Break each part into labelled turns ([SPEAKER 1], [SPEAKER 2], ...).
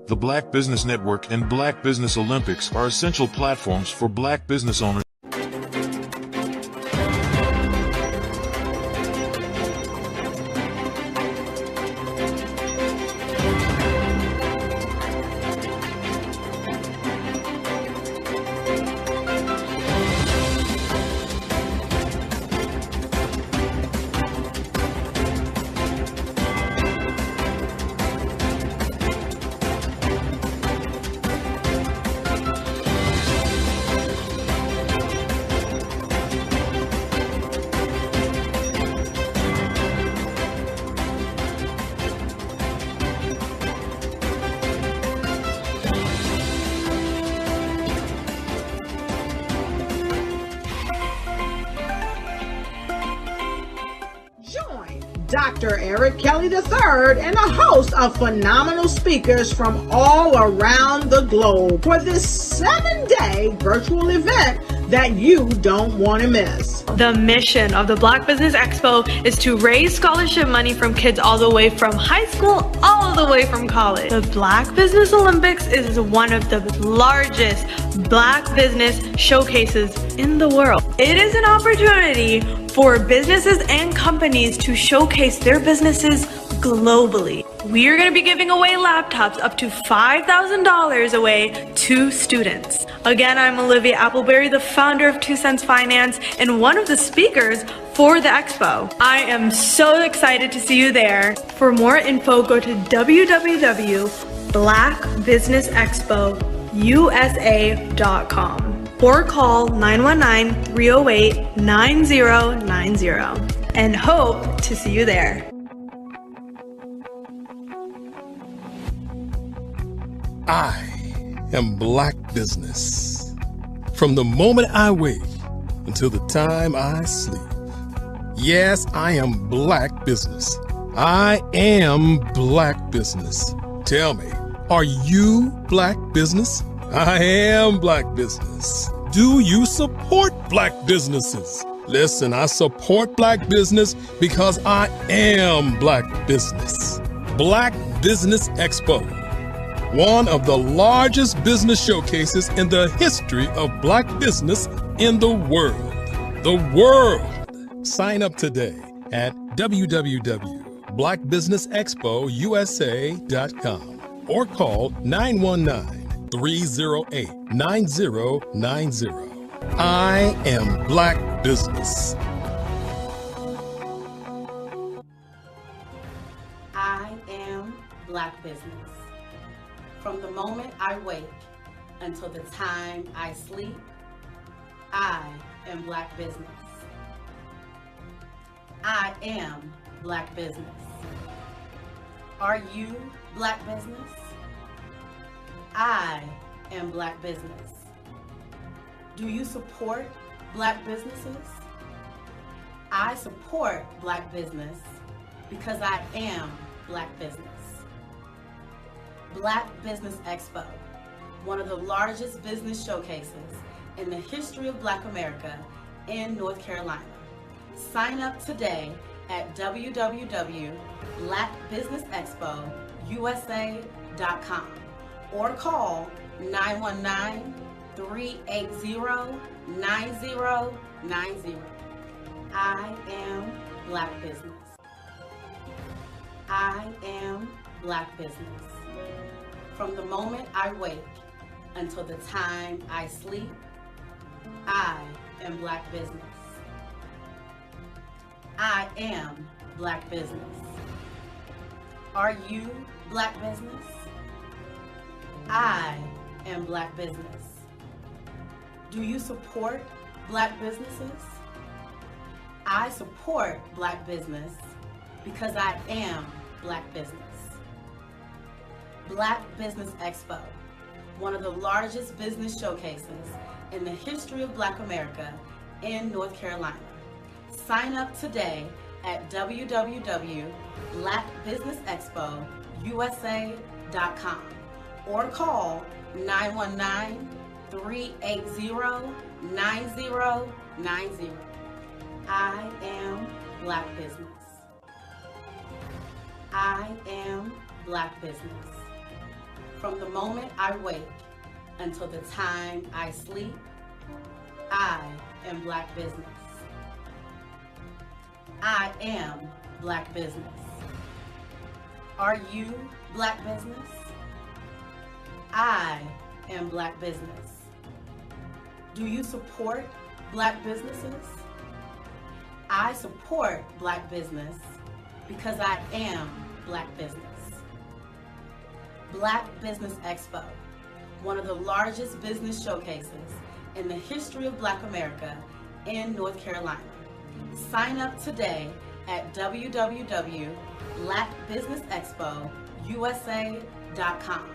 [SPEAKER 1] The Black Business Network and Black Business Olympics are essential platforms for Black business owners.
[SPEAKER 2] Dr. Eric Kelly III and a host of phenomenal speakers from all around the globe for this 7-day virtual event that you don't want to miss.
[SPEAKER 3] The mission of the Black Business Expo is to raise scholarship money from kids all the way from high school all the way from college. The Black Business Olympics is one of the largest Black business showcases in the world. It is an opportunity for businesses and companies to showcase their businesses globally. We are going to be giving away laptops up to $5,000 away to students. Again, I'm Olivia Appleberry, the founder of 2 Cents Finance and one of the speakers for the expo. I am so excited to see you there. For more info, go to www.blackbusinessexpousa.com or call 919-308-9090 and hope to see you there.
[SPEAKER 4] I am Black Business. From the moment I wake until the time I sleep. Yes, I am Black Business. I am Black Business. Tell me, are you Black Business? I am Black Business. Do you support Black businesses? Listen, I support Black business because I am Black Business. Black Business Expo, one of the largest business showcases in the history of Black business in the world. The world! Sign up today at www.blackbusinessexpousa.com or call 919-308-9090. I am Black Business.
[SPEAKER 5] I am Black Business. From the moment I wake until the time I sleep, I am Black Business. I am Black Business. Are you Black Business? I am Black Business. Do you support Black businesses? I support Black business because I am Black business. Black Business Expo, one of the largest business showcases in the history of Black America in North Carolina. Sign up today at www.blackbusinessexpousa.com or call 919-380-9090. I am Black Business. I am Black Business. From the moment I wake until the time I sleep, I am Black Business. I am Black Business. Are you Black Business? I am Black Business. Do you support Black businesses? I support Black business because I am Black business. Black Business Expo, one of the largest business showcases in the history of Black America in North Carolina. Sign up today at www.blackbusinessexpousa.com or call 919-380-9090. I am Black Business. I am Black Business. From the moment I wake until the time I sleep, I am Black business. I am Black business. Are you Black business? I am Black business. Do you support Black businesses? I support Black business because I am Black business. Black Business Expo, one of the largest business showcases in the history of Black America in North Carolina. Sign up today at www.blackbusinessexpousa.com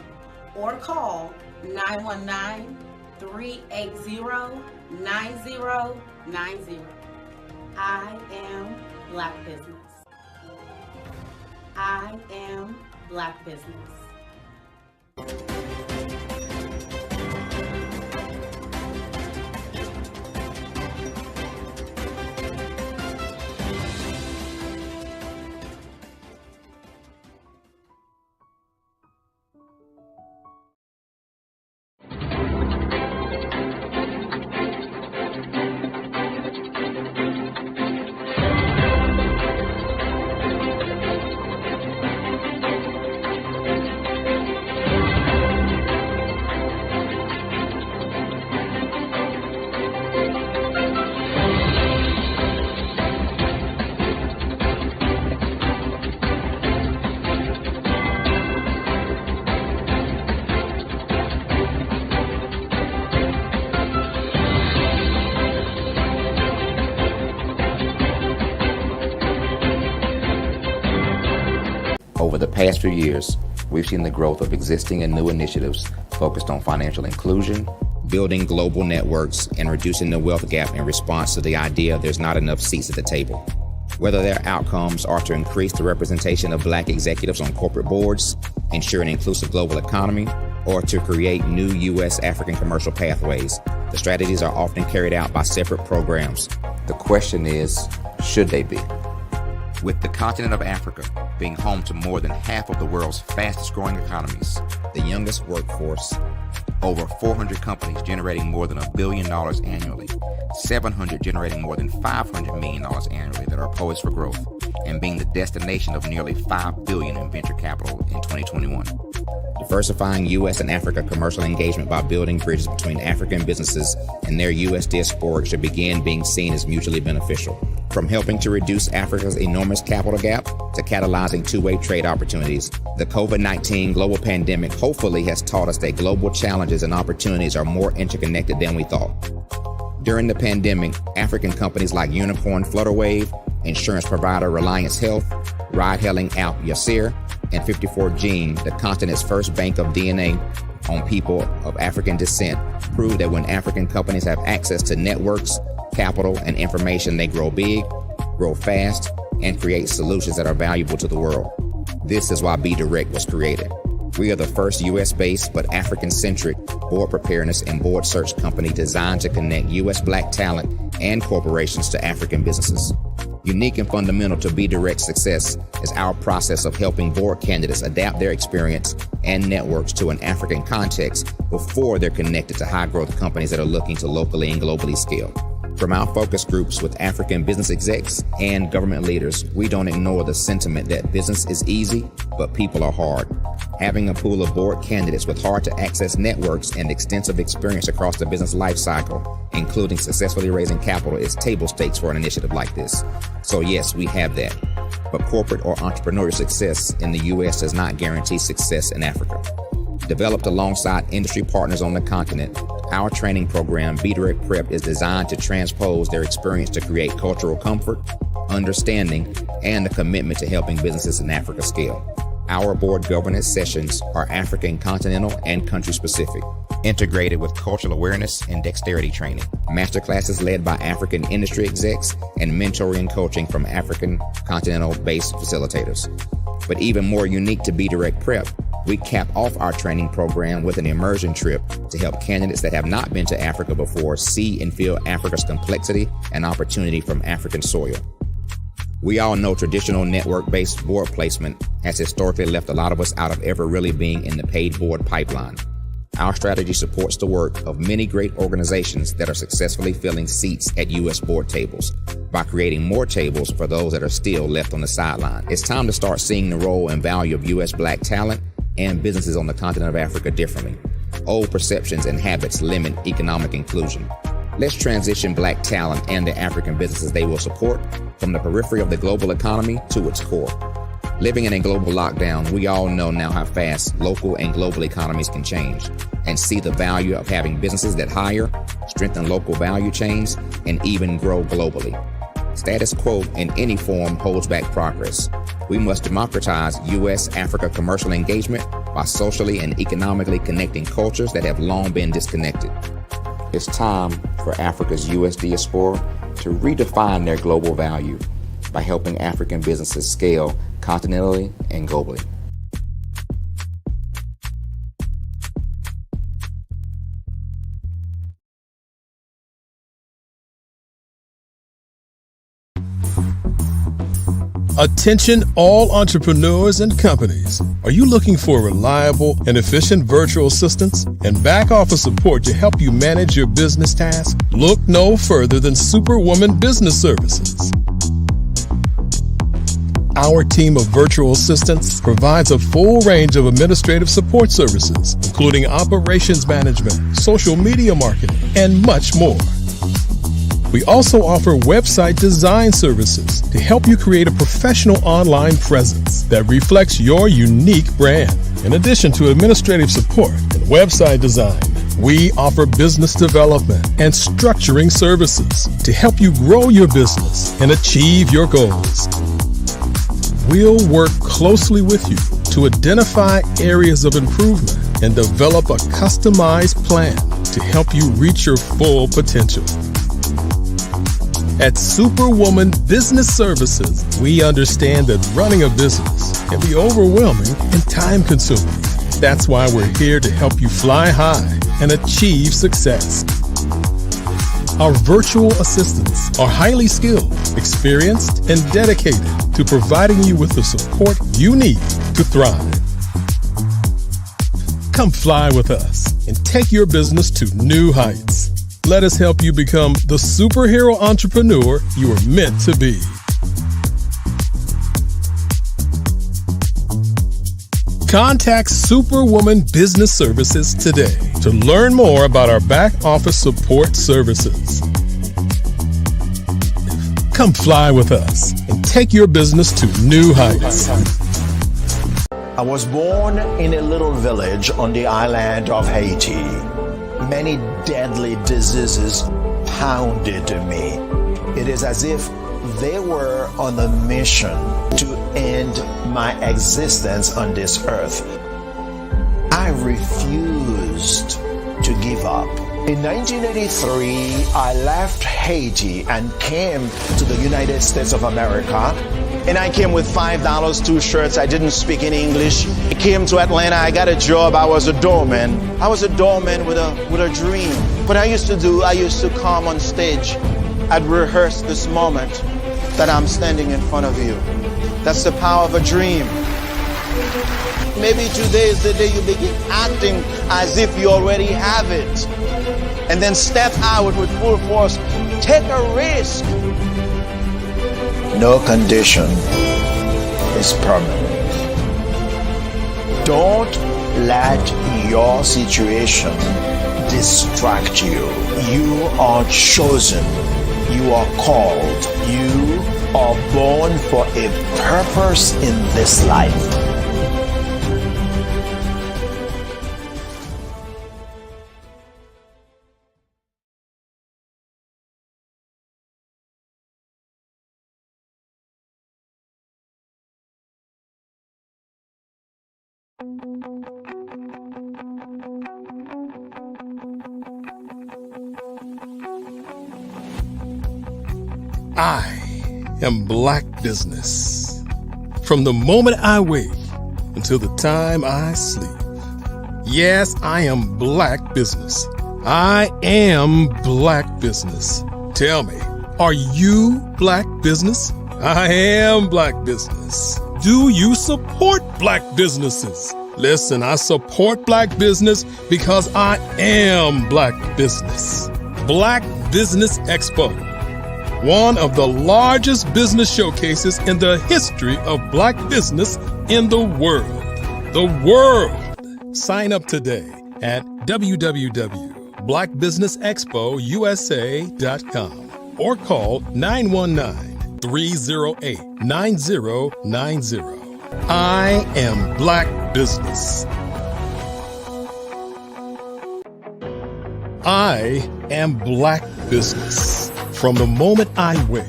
[SPEAKER 5] or call 919-380-9090. I am Black business. I am Black business.
[SPEAKER 6] Over the past few years, we've seen the growth of existing and new initiatives focused on financial inclusion, building global networks, and reducing the wealth gap in response to the idea there's not enough seats at the table. Whether their outcomes are to increase the representation of Black executives on corporate boards, ensure an inclusive global economy, or to create new U.S. African commercial pathways, the strategies are often carried out by separate programs. The question is, should they be? With the continent of Africa being home to more than half of the world's fastest growing economies, the youngest workforce, over 400 companies generating more than $1 billion annually, 700 generating more than $500 million annually that are poised for growth, and being the destination of nearly $5 billion in venture capital in 2021. Diversifying U.S. and Africa commercial engagement by building bridges between African businesses and their U.S. diaspora should begin being seen as mutually beneficial. From helping to reduce Africa's enormous capital gap to catalyzing two-way trade opportunities, the COVID-19 global pandemic hopefully has taught us that global challenges and opportunities are more interconnected than we thought. During the pandemic, African companies like Unicorn Flutterwave, insurance provider Reliance Health, ride-hailing app Yasir, and 54Gene, the continent's first bank of DNA on people of African descent, proved that when African companies have access to networks, capital, and information, they grow big, grow fast, and create solutions that are valuable to the world. This is why Be Direct was created. We are the first U.S.-based but African-centric board preparedness and board search company designed to connect U.S. Black talent and corporations to African businesses. Unique and fundamental to Be Direct's success is our process of helping board candidates adapt their experience and networks to an African context before they're connected to high-growth companies that are looking to locally and globally scale. From our focus groups with African business execs and government leaders, we don't ignore the sentiment that business is easy, but people are hard. Having a pool of board candidates with hard-to-access networks and extensive experience across the business life cycle, including successfully raising capital, is table stakes for an initiative like this. So yes, we have that. But corporate or entrepreneurial success in the U.S. does not guarantee success in Africa. Developed alongside industry partners on the continent, our training program, Be Direct Prep, is designed to transpose their experience to create cultural comfort, understanding, and a commitment to helping businesses in Africa scale. Our board governance sessions are African, continental, and country-specific, integrated with cultural awareness and dexterity training, masterclasses led by African industry execs, and mentoring and coaching from African continental-based facilitators. But even more unique to Be Direct Prep, we cap off our training program with an immersion trip to help candidates that have not been to Africa before see and feel Africa's complexity and opportunity from African soil. We all know traditional network-based board placement has historically left a lot of us out of ever really being in the paid board pipeline. Our strategy supports the work of many great organizations that are successfully filling seats at U.S. board tables by creating more tables for those that are still left on the sideline. It's time to start seeing the role and value of U.S. Black talent and businesses on the continent of Africa differently. Old perceptions and habits limit economic inclusion. Let's transition Black talent and the African businesses they will support from the periphery of the global economy to its core. Living in a global lockdown, we all know now how fast local and global economies can change, and see the value of having businesses that hire, strengthen local value chains, and even grow globally. Status quo in any form holds back progress. We must democratize U.S.-Africa commercial engagement by socially and economically connecting cultures that have long been disconnected. It's time for Africa's U.S. diaspora to redefine their global value by helping African businesses scale continentally and globally.
[SPEAKER 4] Attention all entrepreneurs and companies. Are you looking for reliable and efficient virtual assistants and back office support to help you manage your business tasks? Look no further than Superwoman Business Services. Our team of virtual assistants provides a full range of administrative support services, including operations management, social media marketing, and much more. We also offer website design services to help you create a professional online presence that reflects your unique brand. In addition to administrative support and website design, we offer business development and structuring services to help you grow your business and achieve your goals. We'll work closely with you to identify areas of improvement and develop a customized plan to help you reach your full potential. At Superwoman Business Services, we understand that running a business can be overwhelming and time-consuming. That's why we're here to help you fly high and achieve success. Our virtual assistants are highly skilled, experienced, and dedicated to providing you with the support you need to thrive. Come fly with us and take your business to new heights. Let us help you become the superhero entrepreneur you are meant to be. Contact Superwoman Business Services today to learn more about our back office support services. Come fly with us and take your business to new heights.
[SPEAKER 7] I was born in a little village on the island of Haiti. Many deadly diseases pounded me. It is as if they were on a mission to end my existence on this earth. I refused to give up. In 1983, I left Haiti and came to the United States of America. And I came with $5, 2 shirts. I didn't speak any English. I came to Atlanta. I got a job. I was a doorman. I was a doorman with a dream. What I used to come on stage. I'd rehearse this moment that I'm standing in front of you. That's the power of a dream. Maybe today is the day you begin acting as if you already have it. And then step out with full force. Take a risk. No condition is permanent. Don't let your situation distract you. You are chosen. You are called. You are born for a purpose in this life.
[SPEAKER 4] I am Black Business. From the moment I wake until the time I sleep. Yes, I am Black Business. I am Black Business. Tell me, are you Black Business? I am Black business. Do you support Black businesses? Listen, I support Black business because I am Black business. Black Business Expo, one of the largest business showcases in the history of Black business in the world. The world! Sign up today at www.blackbusinessexpousa.com or call 919-308-9090. I am Black business. I am Black business. From the moment I wake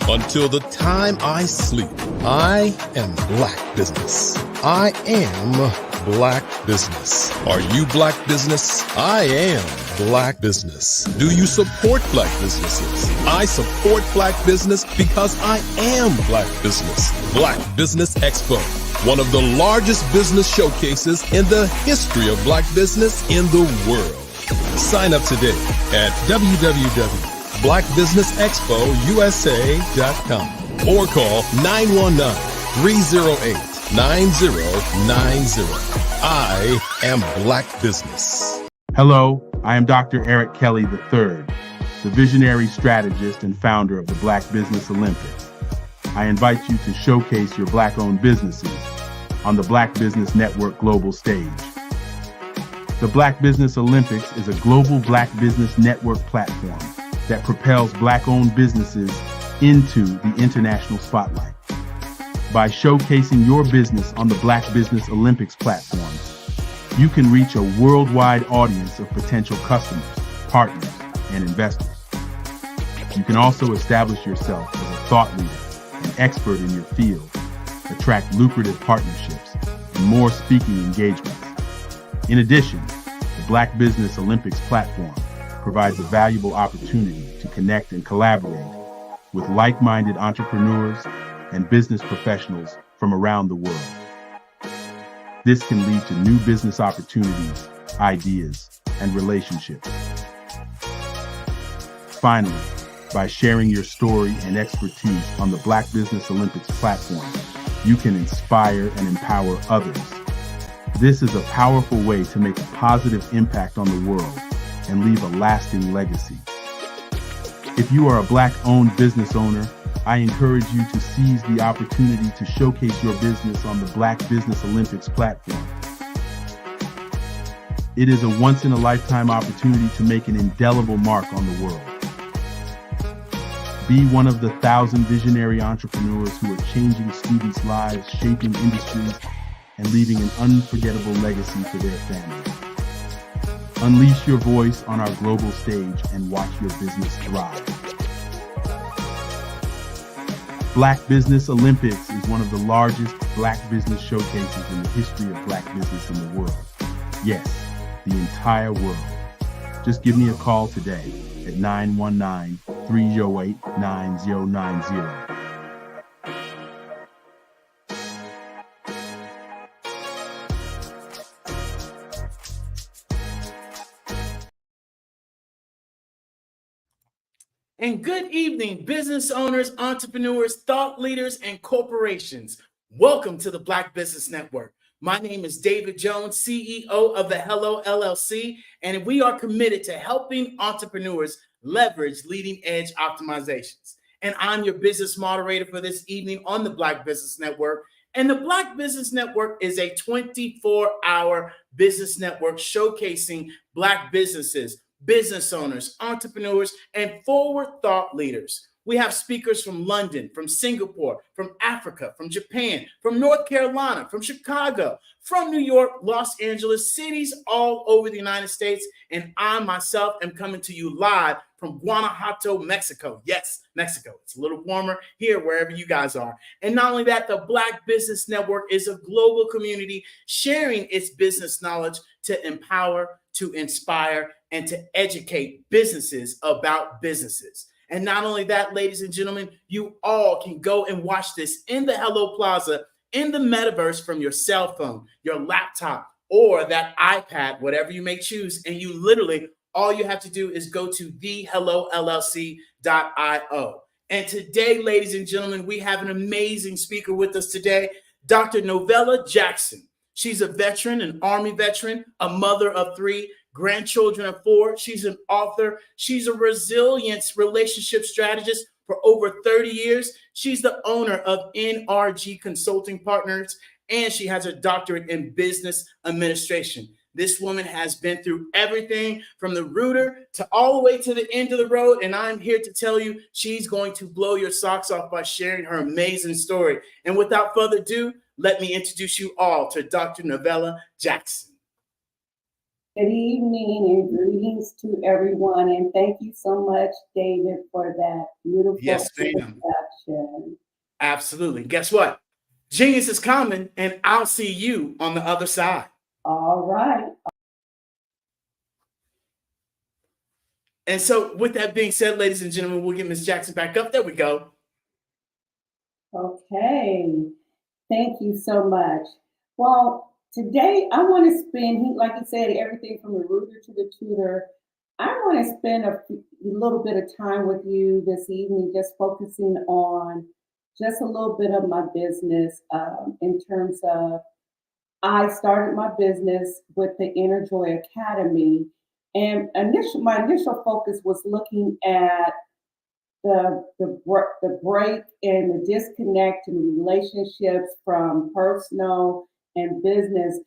[SPEAKER 4] until the time I sleep, I am Black business. I am Black business. Are you Black business? I am Black business. Do you support Black businesses? I support Black business because I am Black business. Black Business Expo, one of the largest business showcases in the history of Black business in the world. Sign up today at www.blackbusinessexpousa.com or call 919-308-9090. I am Black business.
[SPEAKER 8] Hello, I am Dr. Eric Kelly III, the visionary strategist and founder of the Black Business Olympics. I invite you to showcase your Black-owned businesses on the Black Business Network global stage. The Black Business Olympics is a global Black Business Network platform that propels Black-owned businesses into the international spotlight. By showcasing your business on the Black Business Olympics platform, you can reach a worldwide audience of potential customers, partners, and investors. You can also establish yourself as a thought leader, an expert in your field, attract lucrative partnerships, and more speaking engagements. In addition, the Black Business Olympics platform provides a valuable opportunity to connect and collaborate with like-minded entrepreneurs and business professionals from around the world. This can lead to new business opportunities, ideas, and relationships. Finally, by sharing your story and expertise on the Black Business Olympics platform, you can inspire and empower others. This is a powerful way to make a positive impact on the world and leave a lasting legacy. If you are a Black-owned business owner, I encourage you to seize the opportunity to showcase your business on the Black Business Olympics platform. It is a once-in-a-lifetime opportunity to make an indelible mark on the world. Be one of the 1,000 visionary entrepreneurs who are changing students' lives, shaping industries, and leaving an unforgettable legacy for their families. Unleash your voice on our global stage and watch your business thrive. Black Business Olympics is one of the largest Black business showcases in the history of Black business in the world. Yes, the entire world. Just give me a call today at 919-308-9090.
[SPEAKER 9] And good evening, business owners, entrepreneurs, thought leaders, and corporations. Welcome to the Black Business Network. My name is David Jones, CEO of the Hello LLC, and we are committed to helping entrepreneurs leverage leading edge optimizations. And I'm your business moderator for this evening on the Black Business Network. And the Black Business Network is a 24-hour business network showcasing Black businesses, business owners, entrepreneurs, and forward thought leaders. We have speakers from London, from Singapore, from Africa, from Japan, from North Carolina, from Chicago, from New York, Los Angeles, cities all over the United States. And I myself am coming to you live from Guanajuato, Mexico. Yes, Mexico. It's a little warmer here wherever you guys are. And not only that, the Black Business Network is a global community sharing its business knowledge to empower, to inspire, and to educate businesses about businesses. And not only that, ladies and gentlemen, you all can go and watch this in the Hello Plaza, in the metaverse from your cell phone, your laptop, or that iPad, whatever you may choose. And you literally, all you have to do is go to thehellollc.io. And today, ladies and gentlemen, we have an amazing speaker with us today, Dr. Novella Jackson. She's a veteran, an Army veteran, a mother of 3, grandchildren of 4. She's an author. She's a resilience relationship strategist for over 30 years. She's the owner of NRG Consulting Partners, and she has a doctorate in business administration. This woman has been through everything from the rooter to all the way to the end of the road. And I'm here to tell you, she's going to blow your socks off by sharing her amazing story. And without further ado, let me introduce you all to Dr. Novella Jackson.
[SPEAKER 10] Good evening and greetings to everyone. And thank you so much, David, for that beautiful introduction.
[SPEAKER 9] Absolutely. Guess what? Genius is coming, and I'll see you on the other side.
[SPEAKER 10] All right.
[SPEAKER 9] And so with that being said, ladies and gentlemen, we'll get Ms. Jackson back up. There we go.
[SPEAKER 10] Okay. Thank you so much. Well, today I want to spend, like you said, everything from the rooter to the tutor. I want to spend a little bit of time with you this evening, just focusing on just a little bit of my business in terms of I started my business with the Inner Joy Academy, and my initial focus was looking at the break and the disconnect in the relationships from personal and business.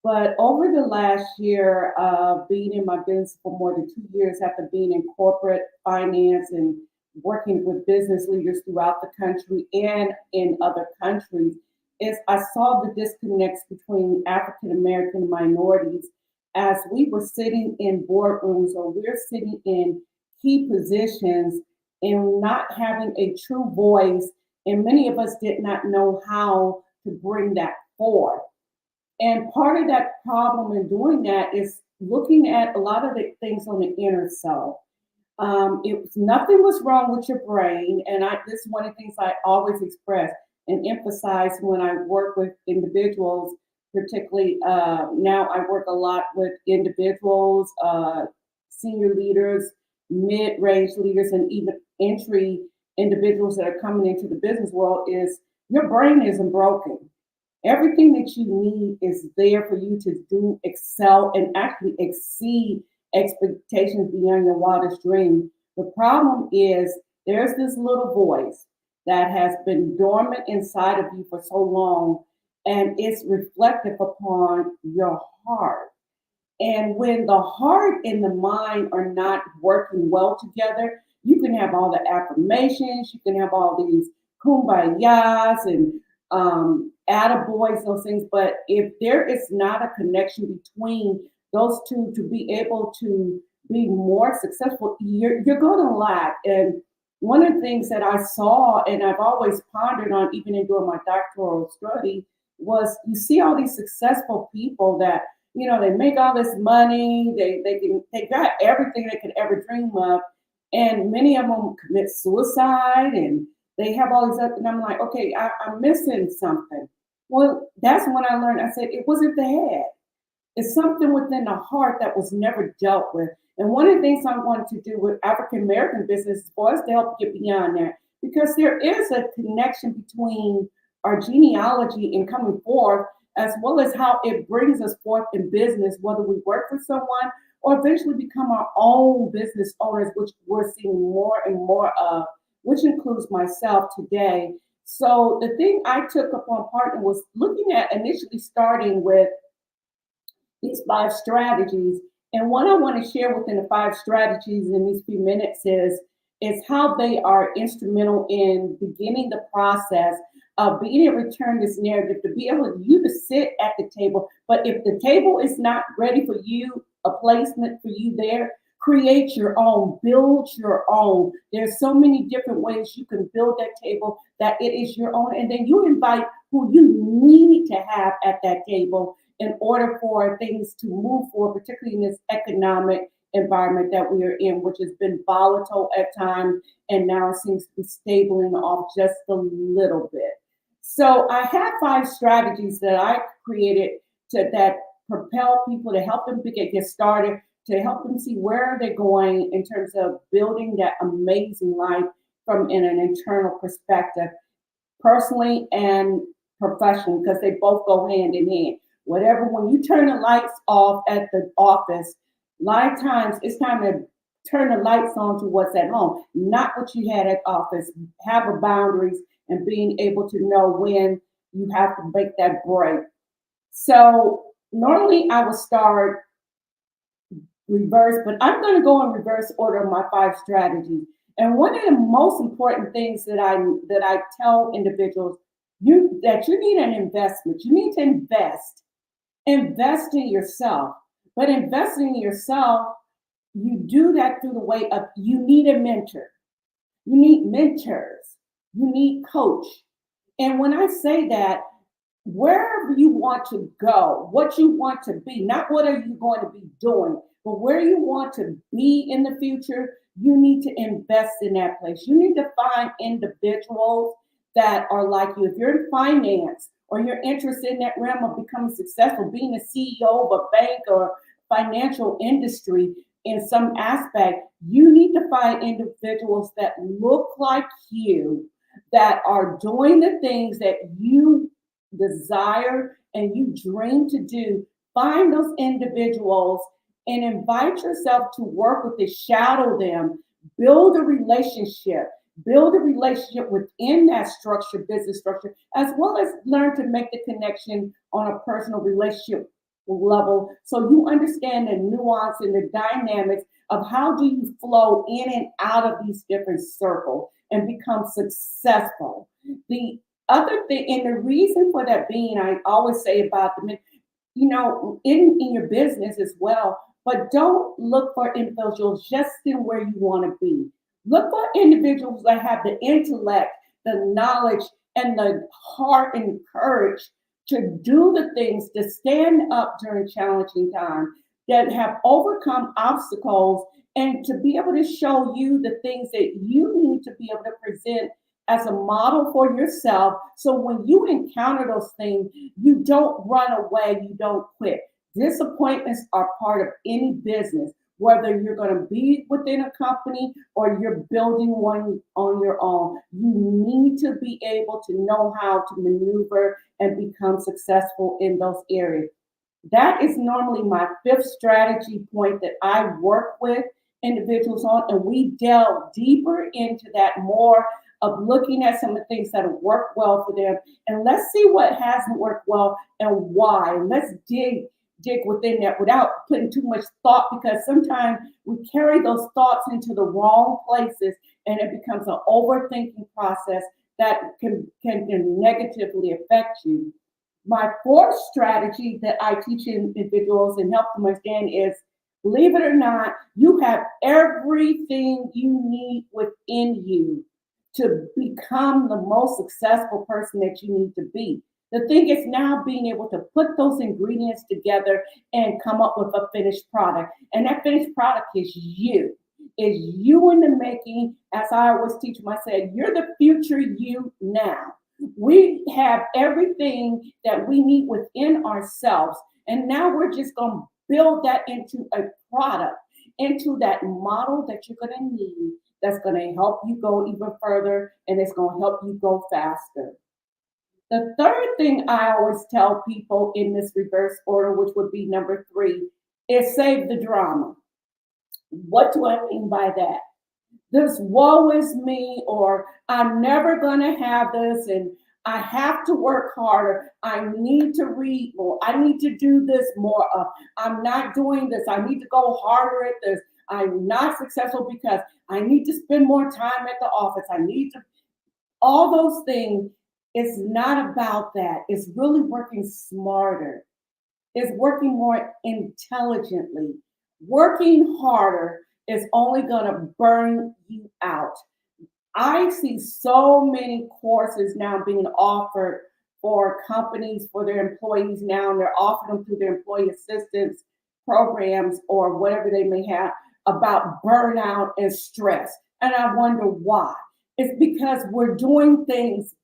[SPEAKER 10] But over the last year, being in my business for more than 2 years after being in corporate finance and working with business leaders throughout the country and in other countries, is I saw the disconnects between African American minorities as we were sitting in boardrooms or we're sitting in key positions and not having a true voice. And many of us did not know how to bring that forward. And part of that problem in doing that is looking at a lot of the things on the inner self. Nothing was wrong with your brain. And this is one of the things I always express and emphasize when I work with individuals, particularly now I work a lot with individuals, senior leaders, mid-range leaders, and even entry individuals that are coming into the business world, is your brain isn't broken. Everything that you need is there for you to do, excel, and actually exceed expectations beyond your wildest dream. The problem is there's this little voice that has been dormant inside of you for so long, and it's reflective upon your heart. And when the heart and the mind are not working well together, you can have all the affirmations, you can have all these kumbayas and attaboys, those things, but if there is not a connection between those two to be able to be more successful, you're going to lack. And one of the things that I saw, and I've always pondered on, even in doing my doctoral study, was you see all these successful people that, you know, they make all this money, they got everything they could ever dream of, and many of them commit suicide, and they have all these other, and I'm like, okay, I'm missing something. Well, that's when I learned, I said, it wasn't the head. It's something within the heart that was never dealt with. And one of the things I wanted to do with African American business was to help get beyond that, because there is a connection between our genealogy and coming forth, as well as how it brings us forth in business, whether we work for someone or eventually become our own business owners, which we're seeing more and more of, which includes myself today. So the thing I took upon partner was looking at initially starting with these 5 strategies. And what I want to share within the 5 strategies in these few minutes is how they are instrumental in beginning the process of being able to turn this narrative, to be able for you to sit at the table. But if the table is not ready for you, a placement for you there, create your own, build your own. There's so many different ways you can build that table that it is your own. And then you invite who you need to have at that table in order for things to move forward, particularly in this economic environment that we are in, which has been volatile at times and now seems to be stabling off just a little bit. So I have 5 strategies that I created that propel people, to help them get started, to help them see where they're going in terms of building that amazing life from in an internal perspective, personally and professionally, because they both go hand in hand. Whatever, when you turn the lights off at the office, a lot of times it's time to turn the lights on to what's at home, not what you had at office. Have a boundaries and being able to know when you have to make that break. So normally I would start reverse, but I'm going to go in reverse order of my 5 strategies. And one of the most important things that I tell individuals, that you need an investment. You need to invest in yourself. But investing in yourself, you do that through the way of, you need a mentor. You need mentors. You need coach. And when I say that, wherever you want to go, what you want to be, not what are you going to be doing, but where you want to be in the future, you need to invest in that place. You need to find individuals that are like you. If you're in finance or you're interested in that realm of becoming successful, being a CEO of a bank or financial industry in some aspect, you need to find individuals that look like you, that are doing the things that you desire and you dream to do. Find those individuals and invite yourself to work with them, shadow them, build a relationship within that structure, business structure, as well as learn to make the connection on a personal relationship level, so you understand the nuance and the dynamics of how do you flow in and out of these different circles and become successful. The other thing, and the reason for that being, I always say about the, in your business as well, but don't look for individuals just in where you want to be. Look for individuals that have the intellect, the knowledge, and the heart and courage to do the things, to stand up during challenging times, that have overcome obstacles, and to be able to show you the things that you need to be able to present as a model for yourself. So when you encounter those things, you don't run away, you don't quit. Disappointments are part of any business, whether you're going to be within a company or you're building one on your own. You need to be able to know how to maneuver and become successful in those areas. That is normally my 5th strategy point that I work with individuals on, and we delve deeper into that more of looking at some of the things that have worked well for them, and let's see what hasn't worked well and why. And let's dig within that without putting too much thought, because sometimes we carry those thoughts into the wrong places and it becomes an overthinking process that can negatively affect you. My 4th strategy that I teach individuals and help them understand is, believe it or not, you have everything you need within you to become the most successful person that you need to be. The thing is now being able to put those ingredients together and come up with a finished product. And that finished product is you. Is you in the making. As I always teach them, I said, you're the future you now. We have everything that we need within ourselves. And now we're just going to build that into a product, into that model that you're going to need, that's going to help you go even further, and it's going to help you go faster. The 3rd thing I always tell people in this reverse order, which would be number 3, is save the drama. What do I mean by that? This woe is me, or I'm never going to have this, and I have to work harder. I need to read more. I need to do this more. I'm not doing this. I need to go harder at this. I'm not successful because I need to spend more time at the office. I need to, all those things. It's not about that. It's really working smarter. It's working more intelligently. Working harder is only going to burn you out. I see so many courses now being offered for companies, for their employees now, and they're offering them through their employee assistance programs or whatever they may have, about burnout and stress. And I wonder why. It's because we're doing things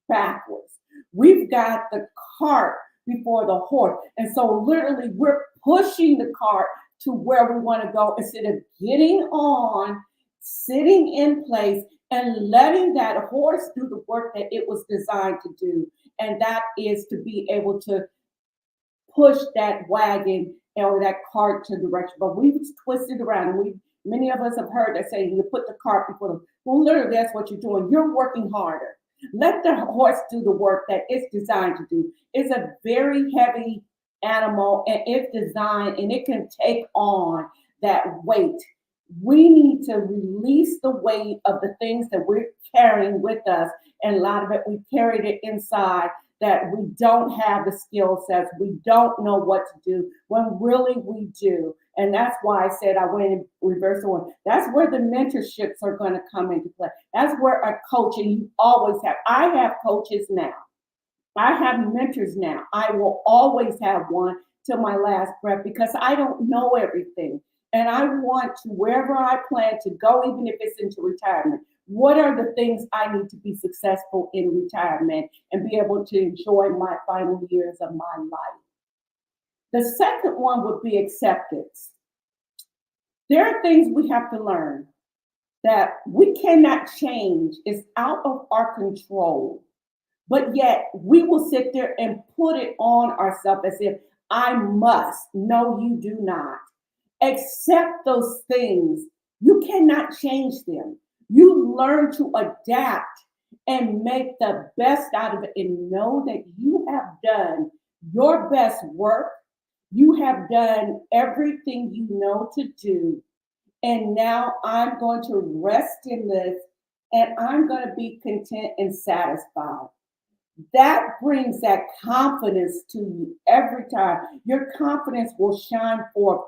[SPEAKER 10] backwards. We've got the cart before the horse. And so literally we're pushing the cart to where we want to go instead of getting on, sitting in place, and letting that horse do the work that it was designed to do. And that is to be able to push that wagon or that cart to direction. But we've twisted around, and many of us have heard that saying, you put the cart before the, well, literally that's what you're doing. You're working harder. Let the horse do the work that it's designed to do. It's a very heavy animal, and it's designed, and it can take on that weight. We need to release the weight of the things that we're carrying with us, and a lot of it we carried it inside, that we don't have the skill sets, we don't know what to do, when really we do. And that's why I said I went in reverse order. That's where the mentorships are going to come into play. That's where a coaching, you always have. I have coaches now. I have mentors now. I will always have one till my last breath, because I don't know everything. And I want to, wherever I plan to go, even if it's into retirement, what are the things I need to be successful in retirement and be able to enjoy my final years of my life? The second one would be acceptance. There are things we have to learn that we cannot change. It's out of our control. But yet we will sit there and put it on ourselves as if I must. No, you do not. Accept those things. You cannot change them. You learn to adapt and make the best out of it, and know that you have done your best work. You have done everything you know to do. And now I'm going to rest in this, and I'm going to be content and satisfied. That brings that confidence to you every time. Your confidence will shine forth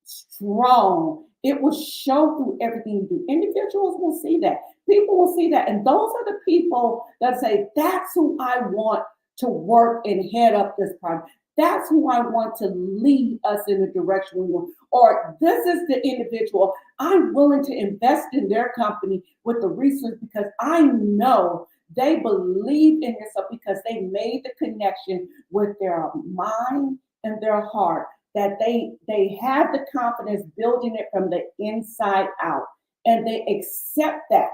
[SPEAKER 10] strong. It will show through everything you do. Individuals will see that. People will see that. And those are the people that say, that's who I want to work and head up this project. That's who I want to lead us in the direction we want. Or this is the individual I'm willing to invest in their company with the resources, because I know they believe in yourself, because they made the connection with their mind and their heart, that they have the confidence building it from the inside out, and they accept that.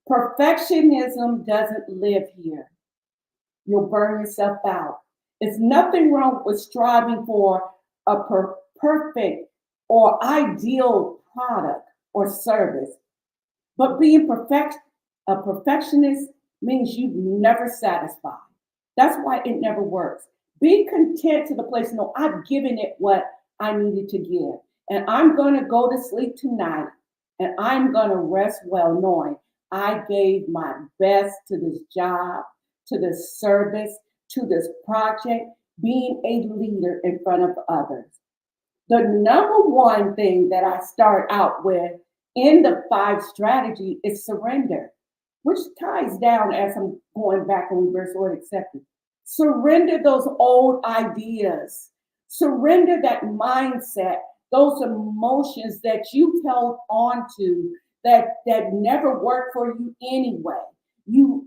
[SPEAKER 10] Perfectionism doesn't live here. You'll burn yourself out. It's nothing wrong with striving for a perfect or ideal product or service, but being a perfectionist means you've never satisfied. That's why it never works. Be content to the place, no, I've given it what I needed to give. And I'm going to go to sleep tonight, and I'm going to rest well, knowing I gave my best to this job, to this service, to this project, being a leader in front of others. The number one thing that I start out with in the 5 strategy is surrender, which ties down as I'm going back in reverse order, acceptance. Surrender those old ideas. Surrender that mindset, those emotions that you held on to that never worked for you anyway. You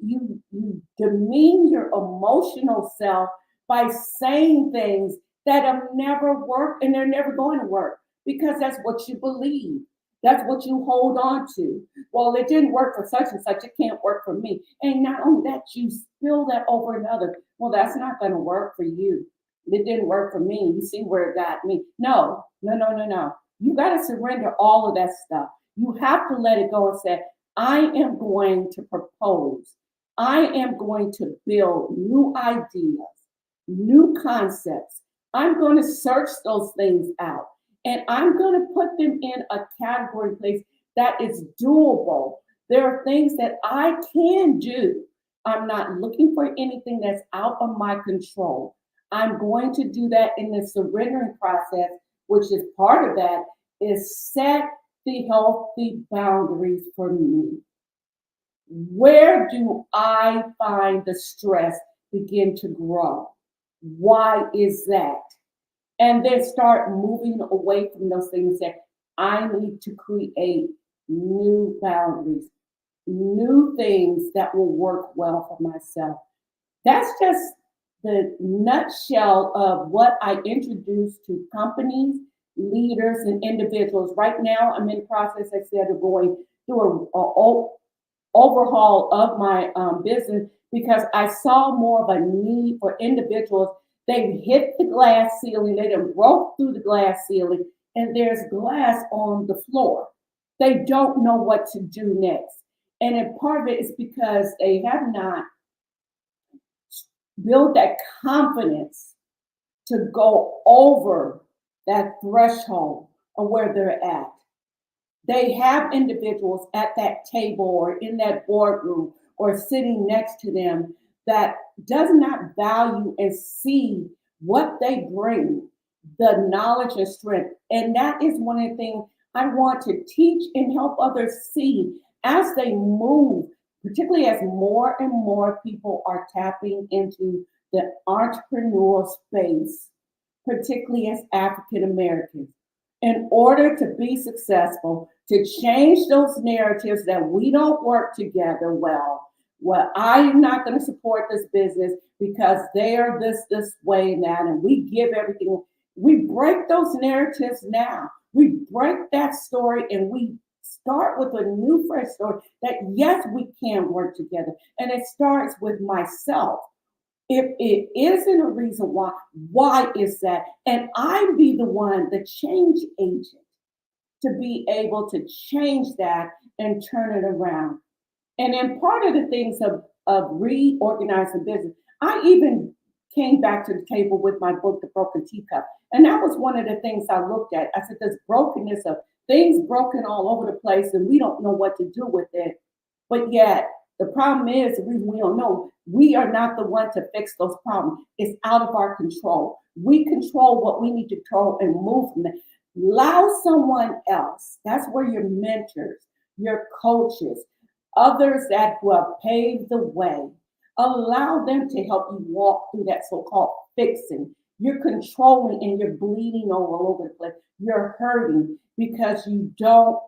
[SPEAKER 10] demean your emotional self by saying things that have never worked, and they're never going to work, because that's what you believe. That's what you hold on to. Well, it didn't work for such and such, it can't work for me. And not only that, you spill that over another. Well, that's not going to work for you. It didn't work for me. You see where it got me. No. You got to surrender all of that stuff. You have to let it go and say, I am going to propose. I am going to build new ideas, new concepts. I'm going to search those things out, and I'm going to put them in a category place that is doable. There are things that I can do. I'm not looking for anything that's out of my control. I'm going to do that in the surrendering process, which is part of that, is set the healthy boundaries for me. Where do I find the stress begin to grow? Why is that? And then start moving away from those things that I need to create new boundaries, new things that will work well for myself. That's just the nutshell of what I introduce to companies, leaders, and individuals. Right now, I'm in the process, I said, of going through overhaul of my business because I saw more of a need for individuals. They hit the glass ceiling, they done broke through the glass ceiling, and there's glass on the floor. They don't know what to do next. And a part of it is because they have not built that confidence to go over that threshold of where they're at. They have individuals at that table or in that boardroom or sitting next to them that does not value and see what they bring, the knowledge and strength. And that is one of the things I want to teach and help others see as they move, particularly as more and more people are tapping into the entrepreneurial space, particularly as African Americans. In order to be successful, to change those narratives that we don't work together well, I'm not going to support this business because they are this way and that, and we give everything. We break those narratives now. We break that story and we start with a new fresh story that yes, we can work together. And it starts with myself. If it isn't a reason why is that? And I be the one, the change agent, to be able to change that and turn it around. And then part of the things of reorganizing business, I even came back to the table with my book, The Broken Teacup. And that was one of the things I looked at. I said, there's brokenness of things broken all over the place, and we don't know what to do with it. But yet, the problem is, the reason we don't know, we are not the one to fix those problems. It's out of our control. We control what we need to control and move from that. Allow someone else. That's where your mentors, your coaches, others that who have paved the way, allow them to help you walk through that so-called fixing. You're controlling and you're bleeding all over the place. You're hurting because you don't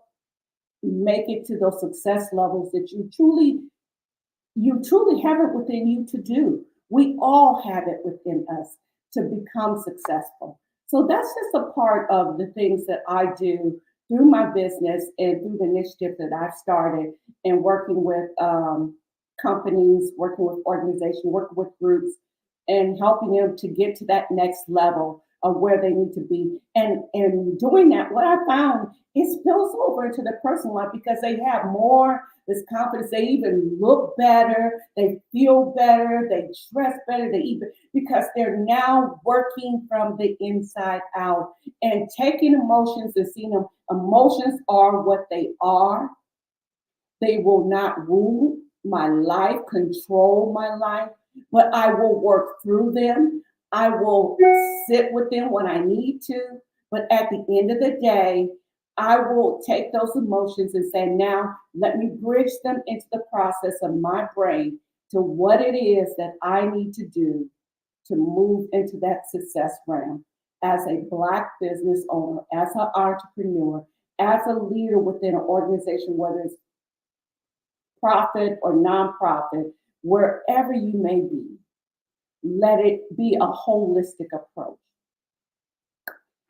[SPEAKER 10] make it to those success levels that you truly have it within you to do. We all have it within us to become successful. So that's just a part of the things that I do through my business and through the initiative that I've started and working with companies, working with organizations, working with groups, and helping them to get to that next level of where they need to be. And doing that, what I found, it spills over into the personal life because they have more this confidence. They even look better, they feel better, they dress better, they eat better, because they're now working from the inside out and taking emotions and seeing them. Emotions are what they are. They will not rule my life, control my life, but I will work through them. I will sit with them when I need to. But at the end of the day, I will take those emotions and say, now let me bridge them into the process of my brain to what it is that I need to do to move into that success realm as a Black business owner, as an entrepreneur, as a leader within an organization, whether it's profit or nonprofit, wherever you may be. Let it be a holistic approach.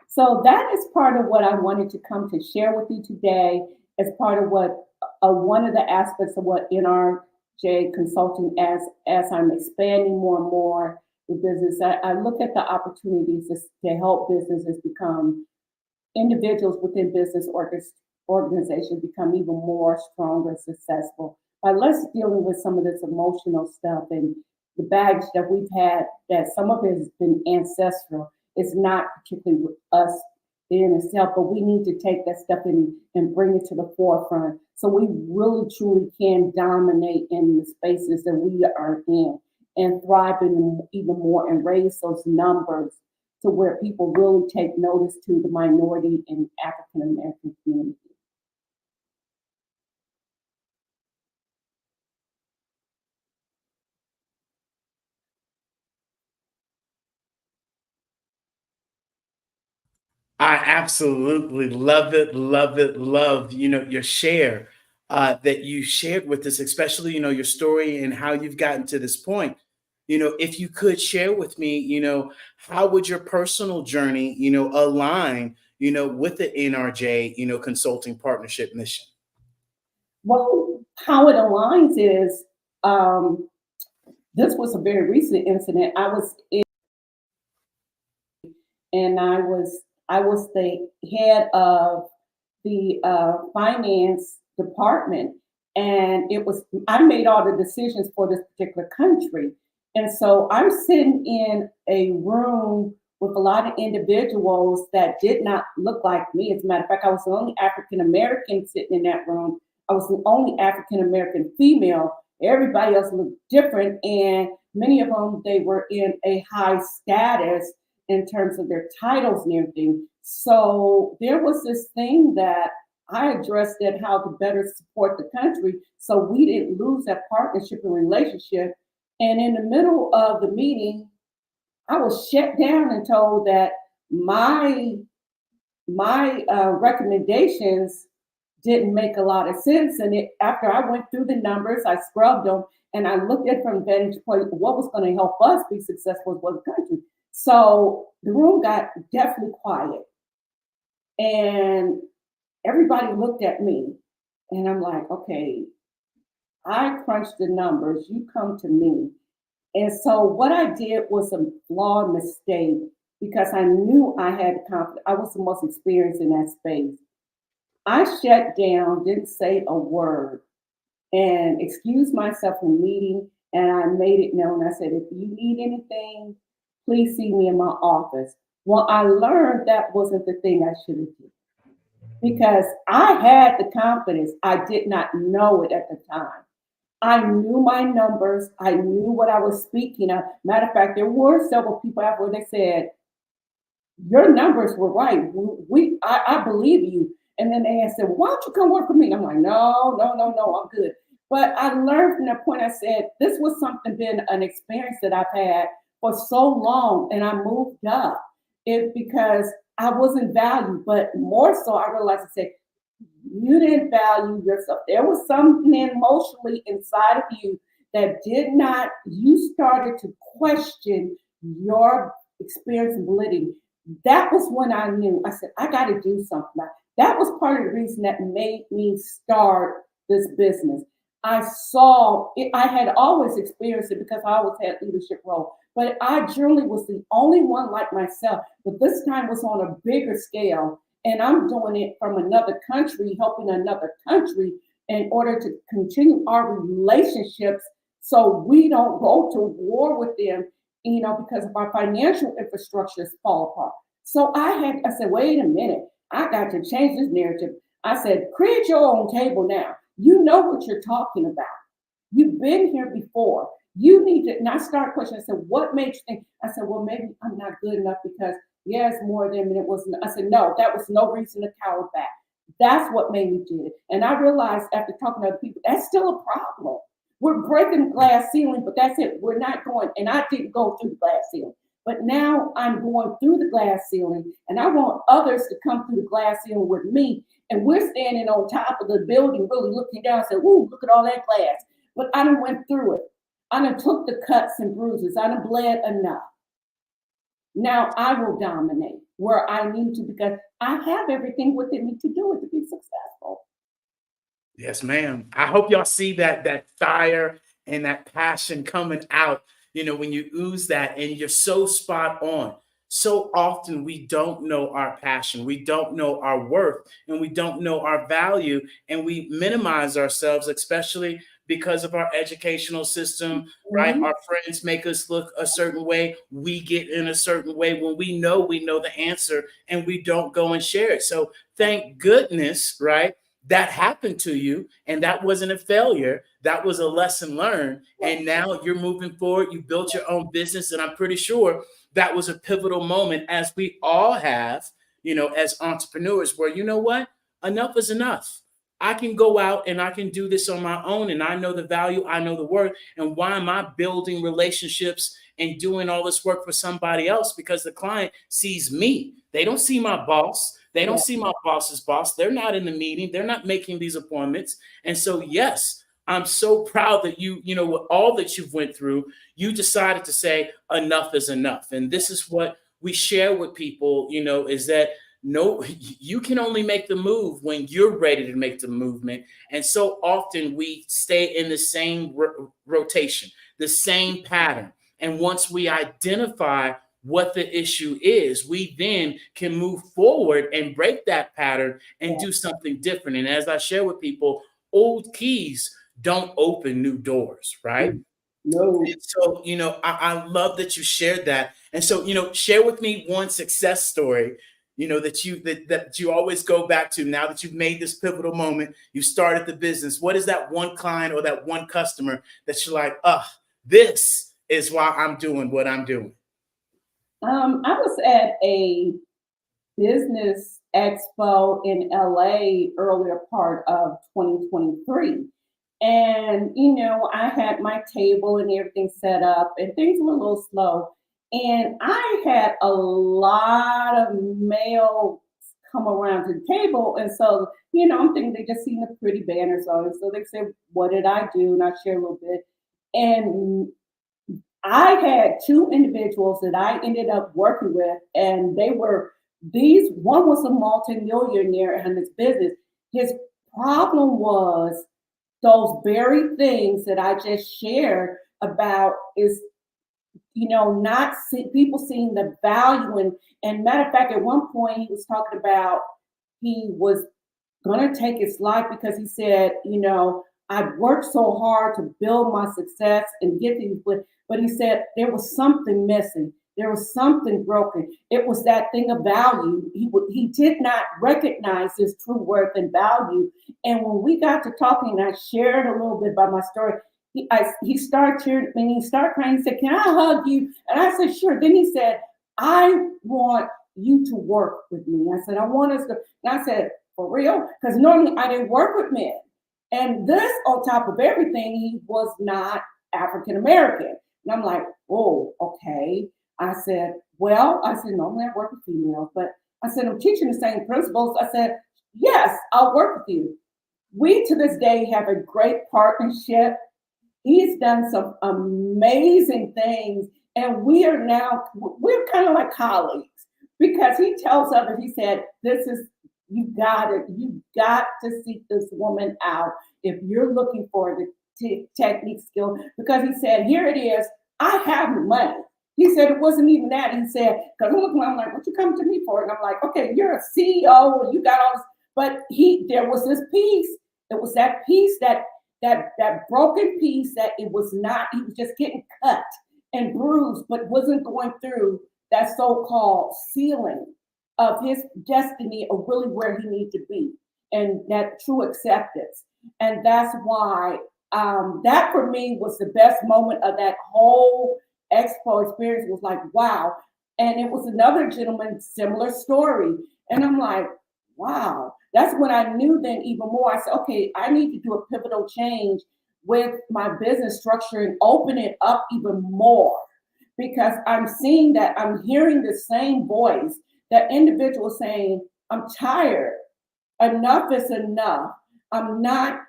[SPEAKER 10] So that is part of what I wanted to come to share with you today as part of what one of the aspects of what NRJ Consulting, as I'm expanding more and more the business, I look at the opportunities to help businesses become, individuals within business organizations become even more stronger, successful by less dealing with some of this emotional stuff and the baggage that we've had, that some of it has been ancestral. It's not particularly with us in itself, but we need to take that step in and bring it to the forefront so we really truly can dominate in the spaces that we are in and thrive in them even more and raise those numbers to where people really take notice to the minority and African American community.
[SPEAKER 9] I absolutely love it, love, your share that you shared with us, especially, your story and how you've gotten to this point. If you could share with me, how would your personal journey, align, with the NRJ, consulting partnership mission?
[SPEAKER 10] Well, how it aligns is this was a very recent incident. I was in, and I was the head of the finance department, and it was I made all the decisions for this particular country, and so I'm sitting in a room with a lot of individuals that did not look like me. As a matter of fact, I was the only African American sitting in that room. I was the only African American female. Everybody else looked different, and many of them they were in a high status in terms of their titles and everything. So there was this thing that I addressed it how to better support the country so we didn't lose that partnership and relationship. And in the middle of the meeting, I was shut down and told that my recommendations didn't make a lot of sense. And after I went through the numbers, I scrubbed them and I looked at from vantage point what was going to help us be successful as a country. So the room got definitely quiet, and everybody looked at me, and I'm like, okay, I crunched the numbers. You come to me. And so what I did was a flawed mistake because I knew I had confidence. I was the most experienced in that space. I shut down, didn't say a word, and excused myself from the meeting. And I made it known. I said, if you need anything, please see me in my office. Well, I learned that wasn't the thing I should have done because I had the confidence. I did not know it at the time. I knew my numbers. I knew what I was speaking of. Matter of fact, there were several people out where they said, your numbers were right. I believe you. And then they said, why don't you come work with me? And I'm like, no, I'm good. But I learned from that point, I said, this was something been an experience that I've had for so long, and I moved up. It because I wasn't valued, but more so I realized I said, you didn't value yourself. There was something emotionally inside of you that did not, you started to question your experience and validity. That was when I knew, I said, I got to do something about it. That was part of the reason that made me start this business. I saw it, I had always experienced it because I always had leadership role, but I generally was the only one like myself, but this time was on a bigger scale. And I'm doing it from another country, helping another country in order to continue our relationships so we don't go to war with them, because of our financial infrastructures fall apart. So I said, wait a minute, I got to change this narrative. I said, create your own table now. You know what you're talking about. You've been here before. You need to, and I started questioning, I said, what makes you think? I said, well, maybe I'm not good enough because yes, more than it was. I said, no, that was no reason to cower back. That's what made me do it. And I realized after talking to other people, that's still a problem. We're breaking the glass ceiling, but that's it. We're not going, and I didn't go through the glass ceiling. But now I'm going through the glass ceiling, and I want others to come through the glass ceiling with me. And we're standing on top of the building, really looking down and say, ooh, look at all that glass. But I done went through it. I done took the cuts and bruises. I done bled enough. Now I will dominate where I need to because I have everything within me to do it to be successful.
[SPEAKER 9] Yes, ma'am. I hope y'all see that fire and that passion coming out, when you ooze that and you're so spot on. So often we don't know our passion, we don't know our worth, and we don't know our value, and we minimize ourselves, especially because of our educational system, right? Our friends make us look a certain way. We get in a certain way when we know the answer and we don't go and share it. So thank goodness, right? That happened to you and that wasn't a failure. That was a lesson learned. And now you're moving forward. You built your own business. And I'm pretty sure that was a pivotal moment as we all have, as entrepreneurs where, you know what? Enough is enough. I can go out and I can do this on my own. And I know the value, I know the worth. And why am I building relationships and doing all this work for somebody else? Because the client sees me. They don't see my boss. They don't see my boss's boss. They're not in the meeting. They're not making these appointments. And so, yes, I'm so proud that with all that you've went through, you decided to say enough is enough. And this is what we share with people, is that no, you can only make the move when you're ready to make the movement. And so often we stay in the same rotation, the same pattern. And once we identify what the issue is, we then can move forward and break that pattern and do something different. And as I share with people, old keys don't open new doors, right?
[SPEAKER 10] No.
[SPEAKER 9] And so, I love that you shared that. And so, share with me one success story, that you always go back to now that you've made this pivotal moment, you started the business. What is that one client or that one customer that you're like, this is why I'm doing what I'm doing?
[SPEAKER 10] I was at a business expo in LA earlier part of 2023. And, I had my table and everything set up and things were a little slow. And I had a lot of males come around to the table. And so, I'm thinking they just seen the pretty banners on it. So they said, what did I do? And I shared a little bit. And I had two individuals that I ended up working with, and one was a multimillionaire in his business. His problem was those very things that I just shared about is, not people seeing the value. And matter of fact, at one point he was talking about he was going to take his life because he said, I've worked so hard to build my success and get these, but he said there was something missing. There was something broken. It was that thing of value. He did not recognize his true worth and value. And when we got to talking, and I shared a little bit about my story, he started cheering and he started crying. He said, "Can I hug you?" And I said, "Sure." Then he said, "I want you to work with me." I said, "I want us to." And I said, "For real?" Because normally I didn't work with men. And this, on top of everything, he was not African American. And I'm like, "Oh, okay." I said, "Normally I work with females, but I said, I'm teaching the same principles." I said, "Yes, I'll work with you." We, to this day, have a great partnership. He's done some amazing things. And we're kind of like colleagues because he tells others, he said, you got to seek this woman out if you're looking for the technique skill, because he said, here it is. I have money. He said it wasn't even that. He said, because I'm like, what you come to me for? And I'm like, okay, you're a CEO and you got all this. But there was this piece. It was that piece, that broken piece that it was not, he was just getting cut and bruised, but wasn't going through that so-called ceiling of his destiny of really where he needed to be and that true acceptance. And that's why that for me was the best moment of that whole expo experience. Was like, wow. And it was another gentleman, similar story. And I'm like, wow. That's when I knew then even more. I said, okay, I need to do a pivotal change with my business structure and open it up even more, because I'm seeing that I'm hearing the same voice, that individual saying, I'm tired. Enough is enough. I'm not